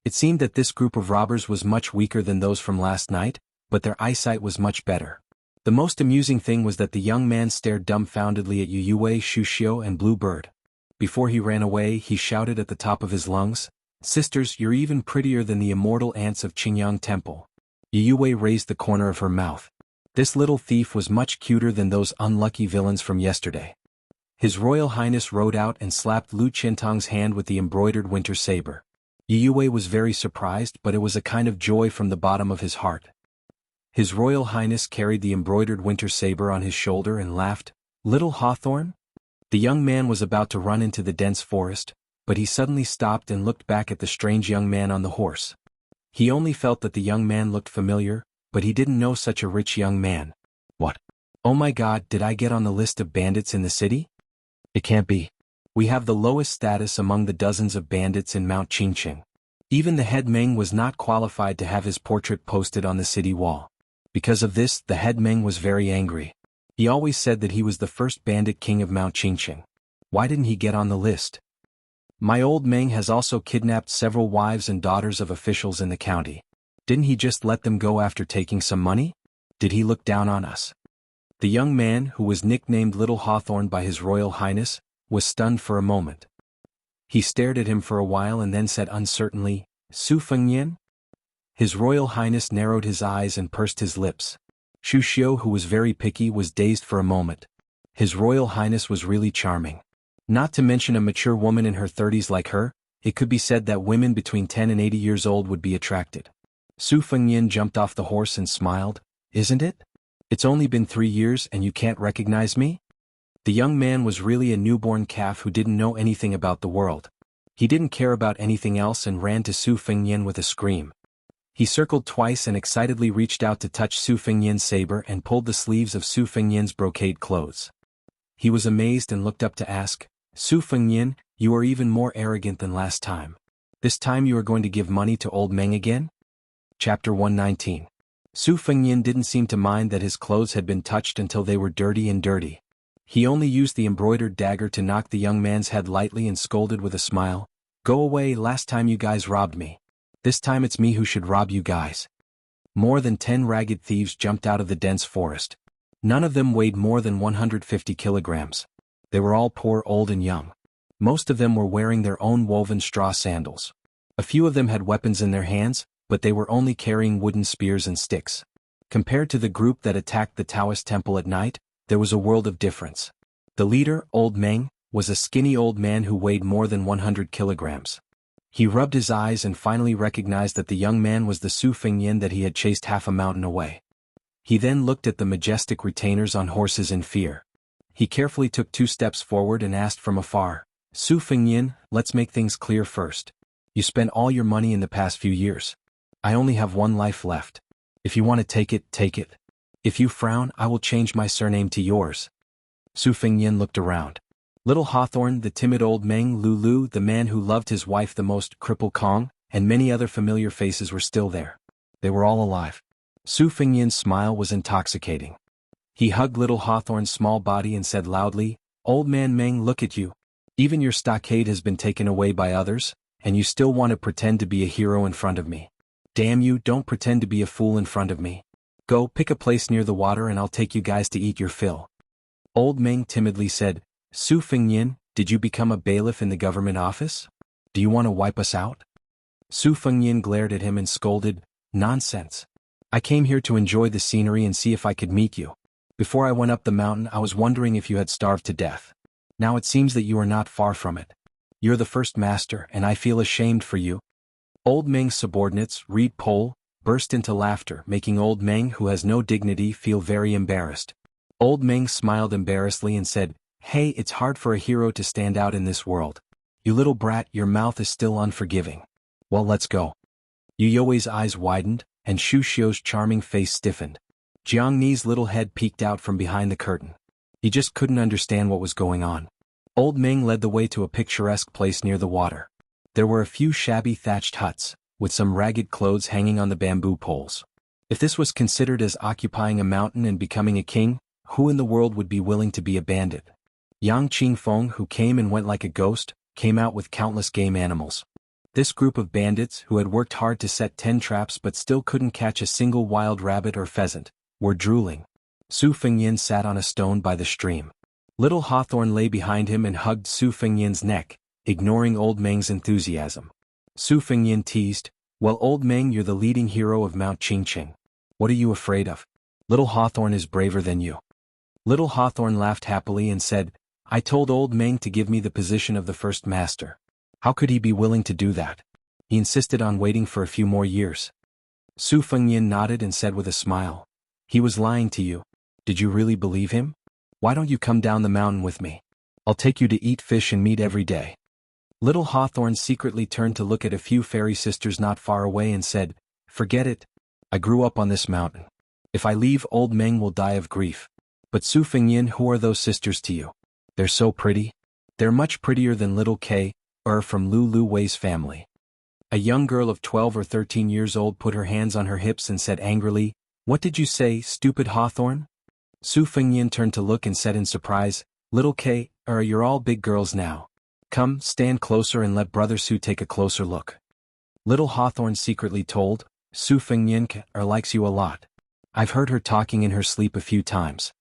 It seemed that this group of robbers was much weaker than those from last night, but their eyesight was much better. The most amusing thing was that the young man stared dumbfoundedly at Yue, Shuxiu and Bluebird. Before he ran away, he shouted at the top of his lungs, "Sisters, you're even prettier than the immortal ants of Qingyang Temple." Yue raised the corner of her mouth. This little thief was much cuter than those unlucky villains from yesterday. His Royal Highness rode out and slapped Lu Qiantang's hand with the embroidered winter saber. Yue was very surprised, but it was a kind of joy from the bottom of his heart. His Royal Highness carried the embroidered winter saber on his shoulder and laughed, "Little Hawthorn? The young man was about to run into the dense forest, but he suddenly stopped and looked back at the strange young man on the horse. He only felt that the young man looked familiar, but he didn't know such a rich young man. What? Oh my God, did I get on the list of bandits in the city? It can't be. We have the lowest status among the dozens of bandits in Mount Qingqing. Even the head Meng was not qualified to have his portrait posted on the city wall. Because of this, the head Meng was very angry. He always said that he was the first bandit king of Mount Qingqing. Why didn't he get on the list? My old Meng has also kidnapped several wives and daughters of officials in the county. Didn't he just let them go after taking some money? Did he look down on us? The young man, who was nicknamed Little Hawthorn by His Royal Highness, was stunned for a moment. He stared at him for a while and then said uncertainly, Su Fengyan? His Royal Highness narrowed his eyes and pursed his lips. Xu Xiu, who was very picky, was dazed for a moment. His Royal Highness was really charming. Not to mention a mature woman in her 30s like her, it could be said that women between 10 and 80 years old would be attracted. Su Fengyan jumped off the horse and smiled. Isn't it? It's only been 3 years and you can't recognize me? The young man was really a newborn calf who didn't know anything about the world. He didn't care about anything else and ran to Su Fengyan with a scream. He circled twice and excitedly reached out to touch Su Fengyan's saber and pulled the sleeves of Su Fengyan's brocade clothes. He was amazed and looked up to ask, Su Fengyan, you are even more arrogant than last time. This time you are going to give money to old Meng again? Chapter 119. Su Fengyan didn't seem to mind that his clothes had been touched until they were dirty. He only used the embroidered dagger to knock the young man's head lightly and scolded with a smile, Go away, last time you guys robbed me. This time it's me who should rob you guys. More than 10 ragged thieves jumped out of the dense forest. None of them weighed more than 150 kilograms. They were all poor, old and young. Most of them were wearing their own woven straw sandals. A few of them had weapons in their hands, but they were only carrying wooden spears and sticks. Compared to the group that attacked the Taoist temple at night, there was a world of difference. The leader, Old Meng, was a skinny old man who weighed more than 100 kilograms. He rubbed his eyes and finally recognized that the young man was the Su Fengyan that he had chased half a mountain away. He then looked at the majestic retainers on horses in fear. He carefully took 2 steps forward and asked from afar, Su Fengyan, let's make things clear first. You spent all your money in the past few years. I only have 1 life left. If you want to take it, take it. If you frown, I will change my surname to yours. Su Fengyan looked around. Little Hawthorn, the timid old Meng Lulu, the man who loved his wife the most, Cripple Kong, and many other familiar faces were still there. They were all alive. Su Fengyan's smile was intoxicating. He hugged Little Hawthorn's small body and said loudly, Old man Meng, look at you. Even your stockade has been taken away by others, and you still want to pretend to be a hero in front of me. Damn you, don't pretend to be a fool in front of me. Go, pick a place near the water and I'll take you guys to eat your fill. Old Meng timidly said, Su Fengyan, did you become a bailiff in the government office? Do you want to wipe us out? Su Fengyan glared at him and scolded, Nonsense. I came here to enjoy the scenery and see if I could meet you. Before I went up the mountain I was wondering if you had starved to death. Now it seems that you are not far from it. You're the first master and I feel ashamed for you. Old Meng's subordinates, Reed Pole, burst into laughter, making Old Meng, who has no dignity, feel very embarrassed. Old Meng smiled embarrassedly and said, Hey, it's hard for a hero to stand out in this world. You little brat, your mouth is still unforgiving. Well, let's go. Yu You's eyes widened, and Xu Xiu's charming face stiffened. Jianghu's little head peeked out from behind the curtain. He just couldn't understand what was going on. Old Meng led the way to a picturesque place near the water. There were a few shabby thatched huts, with some ragged clothes hanging on the bamboo poles. If this was considered as occupying a mountain and becoming a king, who in the world would be willing to be a bandit? Yang Qingfeng, who came and went like a ghost, came out with countless game animals. This group of bandits, who had worked hard to set 10 traps but still couldn't catch a single wild rabbit or pheasant, were drooling. Su Fengyan sat on a stone by the stream. Little Hawthorn lay behind him and hugged Su Fengyan's neck, ignoring Old Meng's enthusiasm. Su Fengyan teased, Well, Old Meng, you're the leading hero of Mount Qingqing. What are you afraid of? Little Hawthorn is braver than you. Little Hawthorn laughed happily and said, I told Old Meng to give me the position of the first master. How could he be willing to do that? He insisted on waiting for a few more years. Su Fengyan nodded and said with a smile, He was lying to you. Did you really believe him? Why don't you come down the mountain with me? I'll take you to eat fish and meat every day. Little Hawthorne secretly turned to look at a few fairy sisters not far away and said, "Forget it. I grew up on this mountain. If I leave, old Meng will die of grief. But Su Fengyin, who are those sisters to you? They're so pretty. They're much prettier than little Kay, from Lu Lu Wei's family." A young girl of 12 or 13 years old put her hands on her hips and said angrily, "What did you say, stupid Hawthorne?" Su Fengyin turned to look and said in surprise, "Little Kay, you're all big girls now. Come, stand closer and let Brother Su take a closer look." Little Hawthorne secretly told, "Su Fengyin likes you a lot. I've heard her talking in her sleep a few times."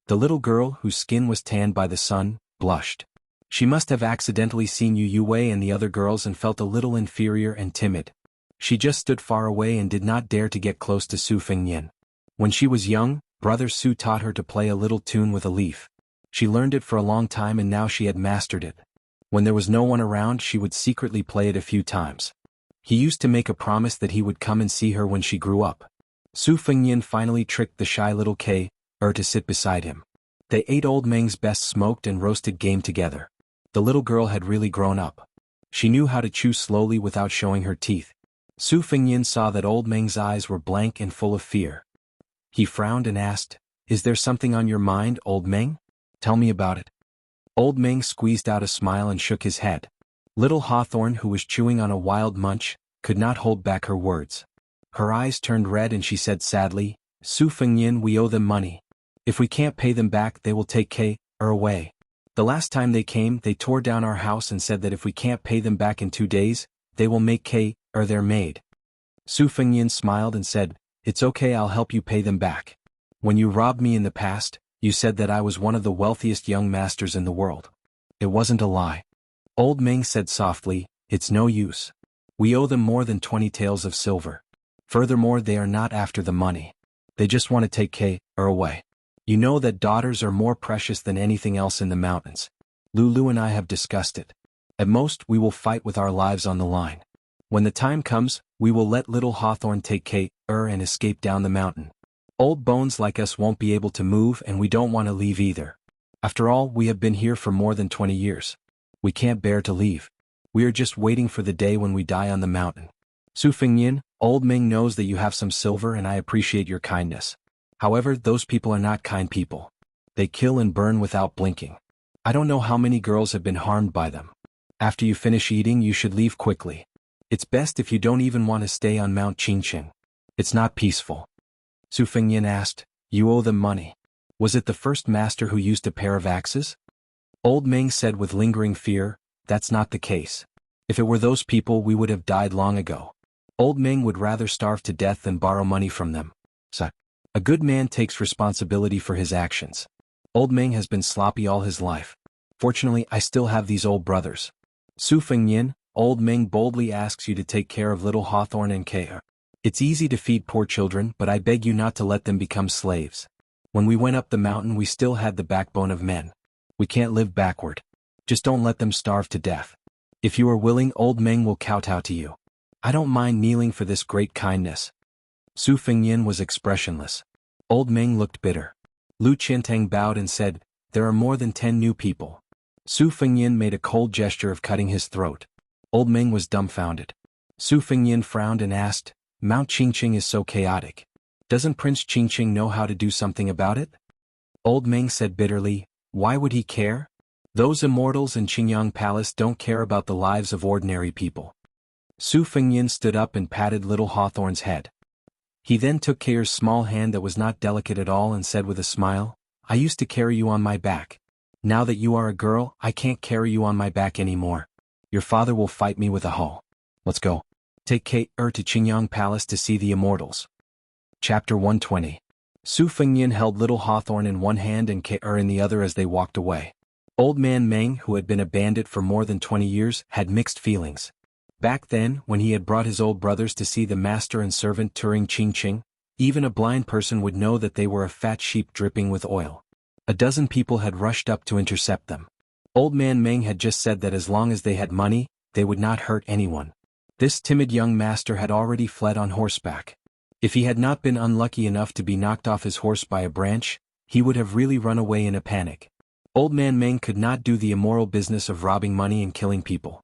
The little girl, whose skin was tanned by the sun, blushed. She must have accidentally seen Yu Wei and the other girls and felt a little inferior and timid. She just stood far away and did not dare to get close to Su Fengyin. When she was young, Brother Su taught her to play a little tune with a leaf. She learned it for a long time and now she had mastered it. When there was no one around, she would secretly play it a few times. He used to make a promise that he would come and see her when she grew up. Su Fengyin finally tricked the shy little Kay, to sit beside him. They ate old Meng's best smoked and roasted game together. The little girl had really grown up. She knew how to chew slowly without showing her teeth. Su Fengyin saw that old Meng's eyes were blank and full of fear. He frowned and asked, "Is there something on your mind, old Meng? Tell me about it." Old Meng squeezed out a smile and shook his head. Little Hawthorne, who was chewing on a wild munch, could not hold back her words. Her eyes turned red and she said sadly, "Su Fengyin, we owe them money. If we can't pay them back, they will take Kay away. The last time they came, they tore down our house and said that if we can't pay them back in 2 days, they will make Kay their maid." Su Fengyin smiled and said, "It's okay, I'll help you pay them back. When you robbed me in the past, you said that I was one of the wealthiest young masters in the world. It wasn't a lie." Old Meng said softly, "It's no use. We owe them more than 20 taels of silver. Furthermore, they are not after the money. They just want to take Kay away. You know that daughters are more precious than anything else in the mountains. Lulu and I have discussed it. At most, we will fight with our lives on the line. When the time comes, we will let little Hawthorne take Kay and escape down the mountain. Old bones like us won't be able to move and we don't want to leave either. After all, we have been here for more than 20 years. We can't bear to leave. We are just waiting for the day when we die on the mountain. Su Fengyin, old Meng knows that you have some silver and I appreciate your kindness. However, those people are not kind people. They kill and burn without blinking. I don't know how many girls have been harmed by them. After you finish eating, you should leave quickly. It's best if you don't even want to stay on Mount Qingqing. It's not peaceful." Su Fengyin asked, "You owe them money. Was it the first master who used a pair of axes?" Old Meng said with lingering fear, "That's not the case. If it were those people, we would have died long ago. Old Meng would rather starve to death than borrow money from them. So, a good man takes responsibility for his actions. Old Meng has been sloppy all his life. Fortunately, I still have these old brothers." Su Fengyin, old Meng boldly asks you to take care of little Hawthorne and Kay. It's easy to feed poor children, but I beg you not to let them become slaves. When we went up the mountain, we still had the backbone of men. We can't live backward. Just don't let them starve to death. If you are willing, old Meng will kowtow to you. I don't mind kneeling for this great kindness." Su Fengyin was expressionless. Old Meng looked bitter. Lu Qiantang bowed and said, "There are more than 10 new people." Su Fengyin made a cold gesture of cutting his throat. Old Meng was dumbfounded. Su Fengyin frowned and asked, "Mount Qingqing is so chaotic. Doesn't Prince Qingqing know how to do something about it?" Old Meng said bitterly, "Why would he care? Those immortals in Qingyang Palace don't care about the lives of ordinary people." Su Fengyin stood up and patted little Hawthorne's head. He then took Kayer's small hand that was not delicate at all and said with a smile, "I used to carry you on my back. Now that you are a girl, I can't carry you on my back anymore. Your father will fight me with a hoe. Let's go. Take Kay to Qingyang Palace to see the immortals." Chapter 120. Su Fengyin held little Hawthorne in one hand and Kay in the other as they walked away. Old man Meng, who had been a bandit for more than 20 years, had mixed feelings. Back then, when he had brought his old brothers to see the master and servant touring Qingqing, even a blind person would know that they were a fat sheep dripping with oil. A dozen people had rushed up to intercept them. Old man Meng had just said that as long as they had money, they would not hurt anyone. This timid young master had already fled on horseback. If he had not been unlucky enough to be knocked off his horse by a branch, he would have really run away in a panic. Old Man Meng could not do the immoral business of robbing money and killing people.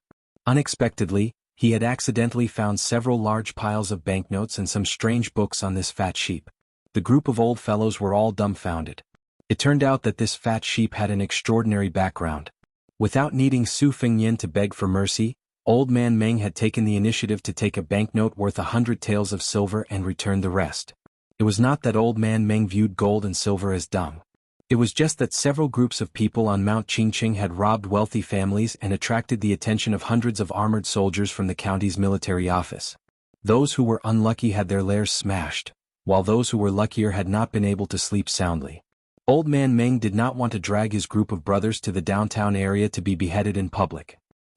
Unexpectedly, he had accidentally found several large piles of banknotes and some strange books on this fat sheep. The group of old fellows were all dumbfounded. It turned out that this fat sheep had an extraordinary background. Without needing Su Fengyin to beg for mercy, Old Man Meng had taken the initiative to take a banknote worth 100 taels of silver and return the rest. It was not that Old Man Meng viewed gold and silver as dung. It was just that several groups of people on Mount Qingqing had robbed wealthy families and attracted the attention of hundreds of armored soldiers from the county's military office. Those who were unlucky had their lairs smashed, while those who were luckier had not been able to sleep soundly. Old Man Meng did not want to drag his group of brothers to the downtown area to be beheaded in public.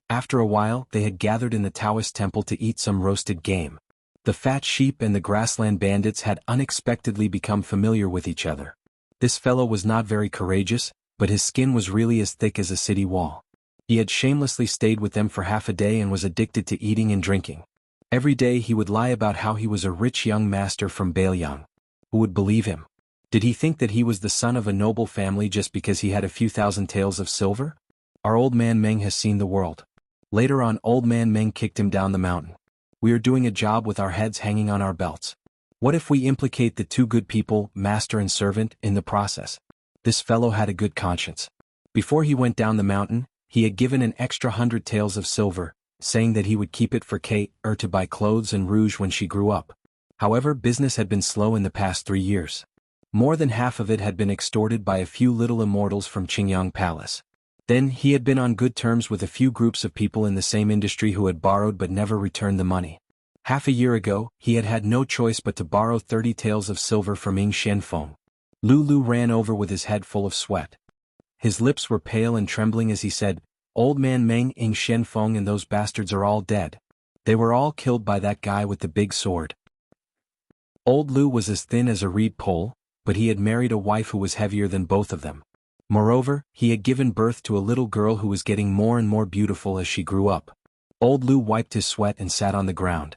After a while, they had gathered in the Taoist temple to eat some roasted game. The fat sheep and the grassland bandits had unexpectedly become familiar with each other. This fellow was not very courageous, but his skin was really as thick as a city wall. He had shamelessly stayed with them for half a day and was addicted to eating and drinking. Every day he would lie about how he was a rich young master from Beiliang. Who would believe him? Did he think that he was the son of a noble family just because he had a few thousand taels of silver? Our Old Man Meng has seen the world. Later on, Old Man Meng kicked him down the mountain. We are doing a job with our heads hanging on our belts. What if we implicate the two good people, master and servant, in the process? This fellow had a good conscience. Before he went down the mountain, he had given an extra 100 taels of silver, saying that he would keep it for Kate to buy clothes and rouge when she grew up. However, business had been slow in the past 3 years. More than half of it had been extorted by a few little immortals from Qingyang Palace. Then he had been on good terms with a few groups of people in the same industry who had borrowed but never returned the money. Half a year ago, he had had no choice but to borrow 30 taels of silver from Ying Xianfeng. Lulu ran over with his head full of sweat. His lips were pale and trembling as he said, "Old Man Meng, Ying Xianfeng and those bastards are all dead. They were all killed by that guy with the big sword." Old Lu was as thin as a reed pole, but he had married a wife who was heavier than both of them. Moreover, he had given birth to a little girl who was getting more and more beautiful as she grew up. Old Lu wiped his sweat and sat on the ground.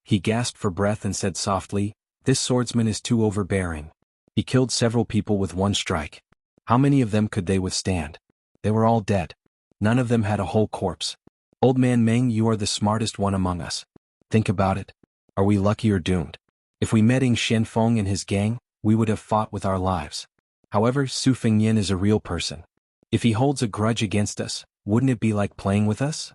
He gasped for breath and said softly, "This swordsman is too overbearing. He killed several people with one strike. How many of them could they withstand? They were all dead. None of them had a whole corpse. Old Man Meng, you are the smartest one among us. Think about it. Are we lucky or doomed? If we met Ying Xianfeng and his gang, we would have fought with our lives. However, Su Fengyin is a real person. If he holds a grudge against us, wouldn't it be like playing with us?"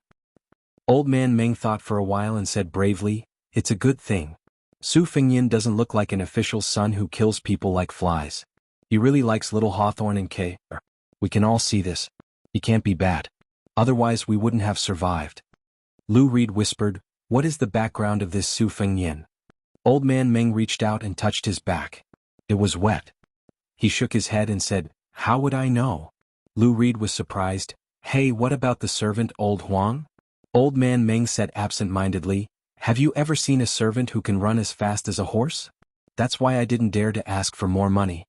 Old Man Meng thought for a while and said bravely, "It's a good thing. Su Fengyin doesn't look like an official's son who kills people like flies. He really likes little Hawthorne and Kay. We can all see this. He can't be bad. Otherwise we wouldn't have survived." Lu Reed whispered, "What is the background of this Su Fengyin?" Old Man Meng reached out and touched his back. It was wet. He shook his head and said, "How would I know?" Lu Reed was surprised. "Hey, what about the servant old Huang?" Old Man Meng said absent-mindedly, "Have you ever seen a servant who can run as fast as a horse? That's why I didn't dare to ask for more money."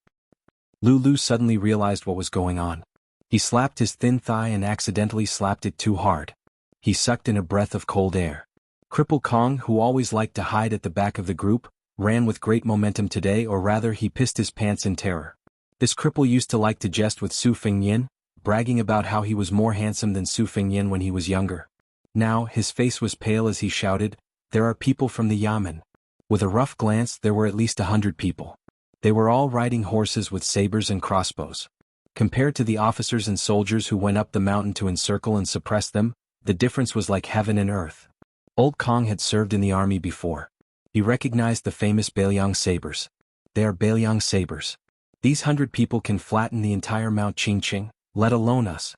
Lulu suddenly realized what was going on. He slapped his thin thigh and accidentally slapped it too hard. He sucked in a breath of cold air. Cripple Kong, who always liked to hide at the back of the group, ran with great momentum today, or rather he pissed his pants in terror. This cripple used to like to jest with Su Fengyin, bragging about how he was more handsome than Su Fengyin when he was younger. Now, his face was pale as he shouted, "There are people from the Yamen." With a rough glance, there were at least 100 people. They were all riding horses with sabers and crossbows. Compared to the officers and soldiers who went up the mountain to encircle and suppress them, the difference was like heaven and earth. Old Kong had served in the army before. He recognized the famous Beiliang sabers. They are Beiliang sabers. These 100 people can flatten the entire Mount Qingqing, let alone us.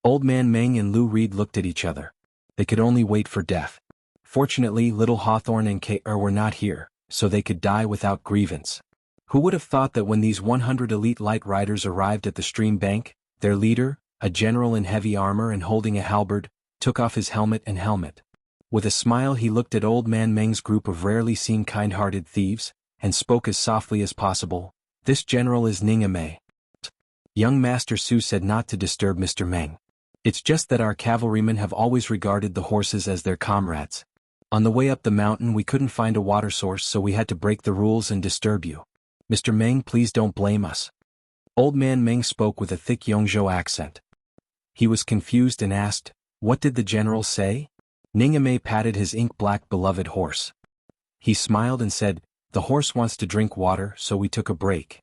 Old Man Meng and Lu Reed looked at each other. They could only wait for death. Fortunately, little Hawthorne and K.R. were not here, so they could die without grievance. Who would have thought that when these 100 elite light riders arrived at the stream bank, their leader, a general in heavy armor and holding a halberd, took off his helmet and helmet. With a smile he looked at Old Man Meng's group of rarely seen kind-hearted thieves, and spoke as softly as possible, "This general is Ningame." Young Master Su said not to disturb Mr. Meng. "It's just that our cavalrymen have always regarded the horses as their comrades. On the way up the mountain we couldn't find a water source, so we had to break the rules and disturb you. Mr. Meng, please don't blame us." Old Man Meng spoke with a thick Yongzhou accent. He was confused and asked, "What did the general say?" Ningame patted his ink-black beloved horse. He smiled and said, "The horse wants to drink water, so we took a break."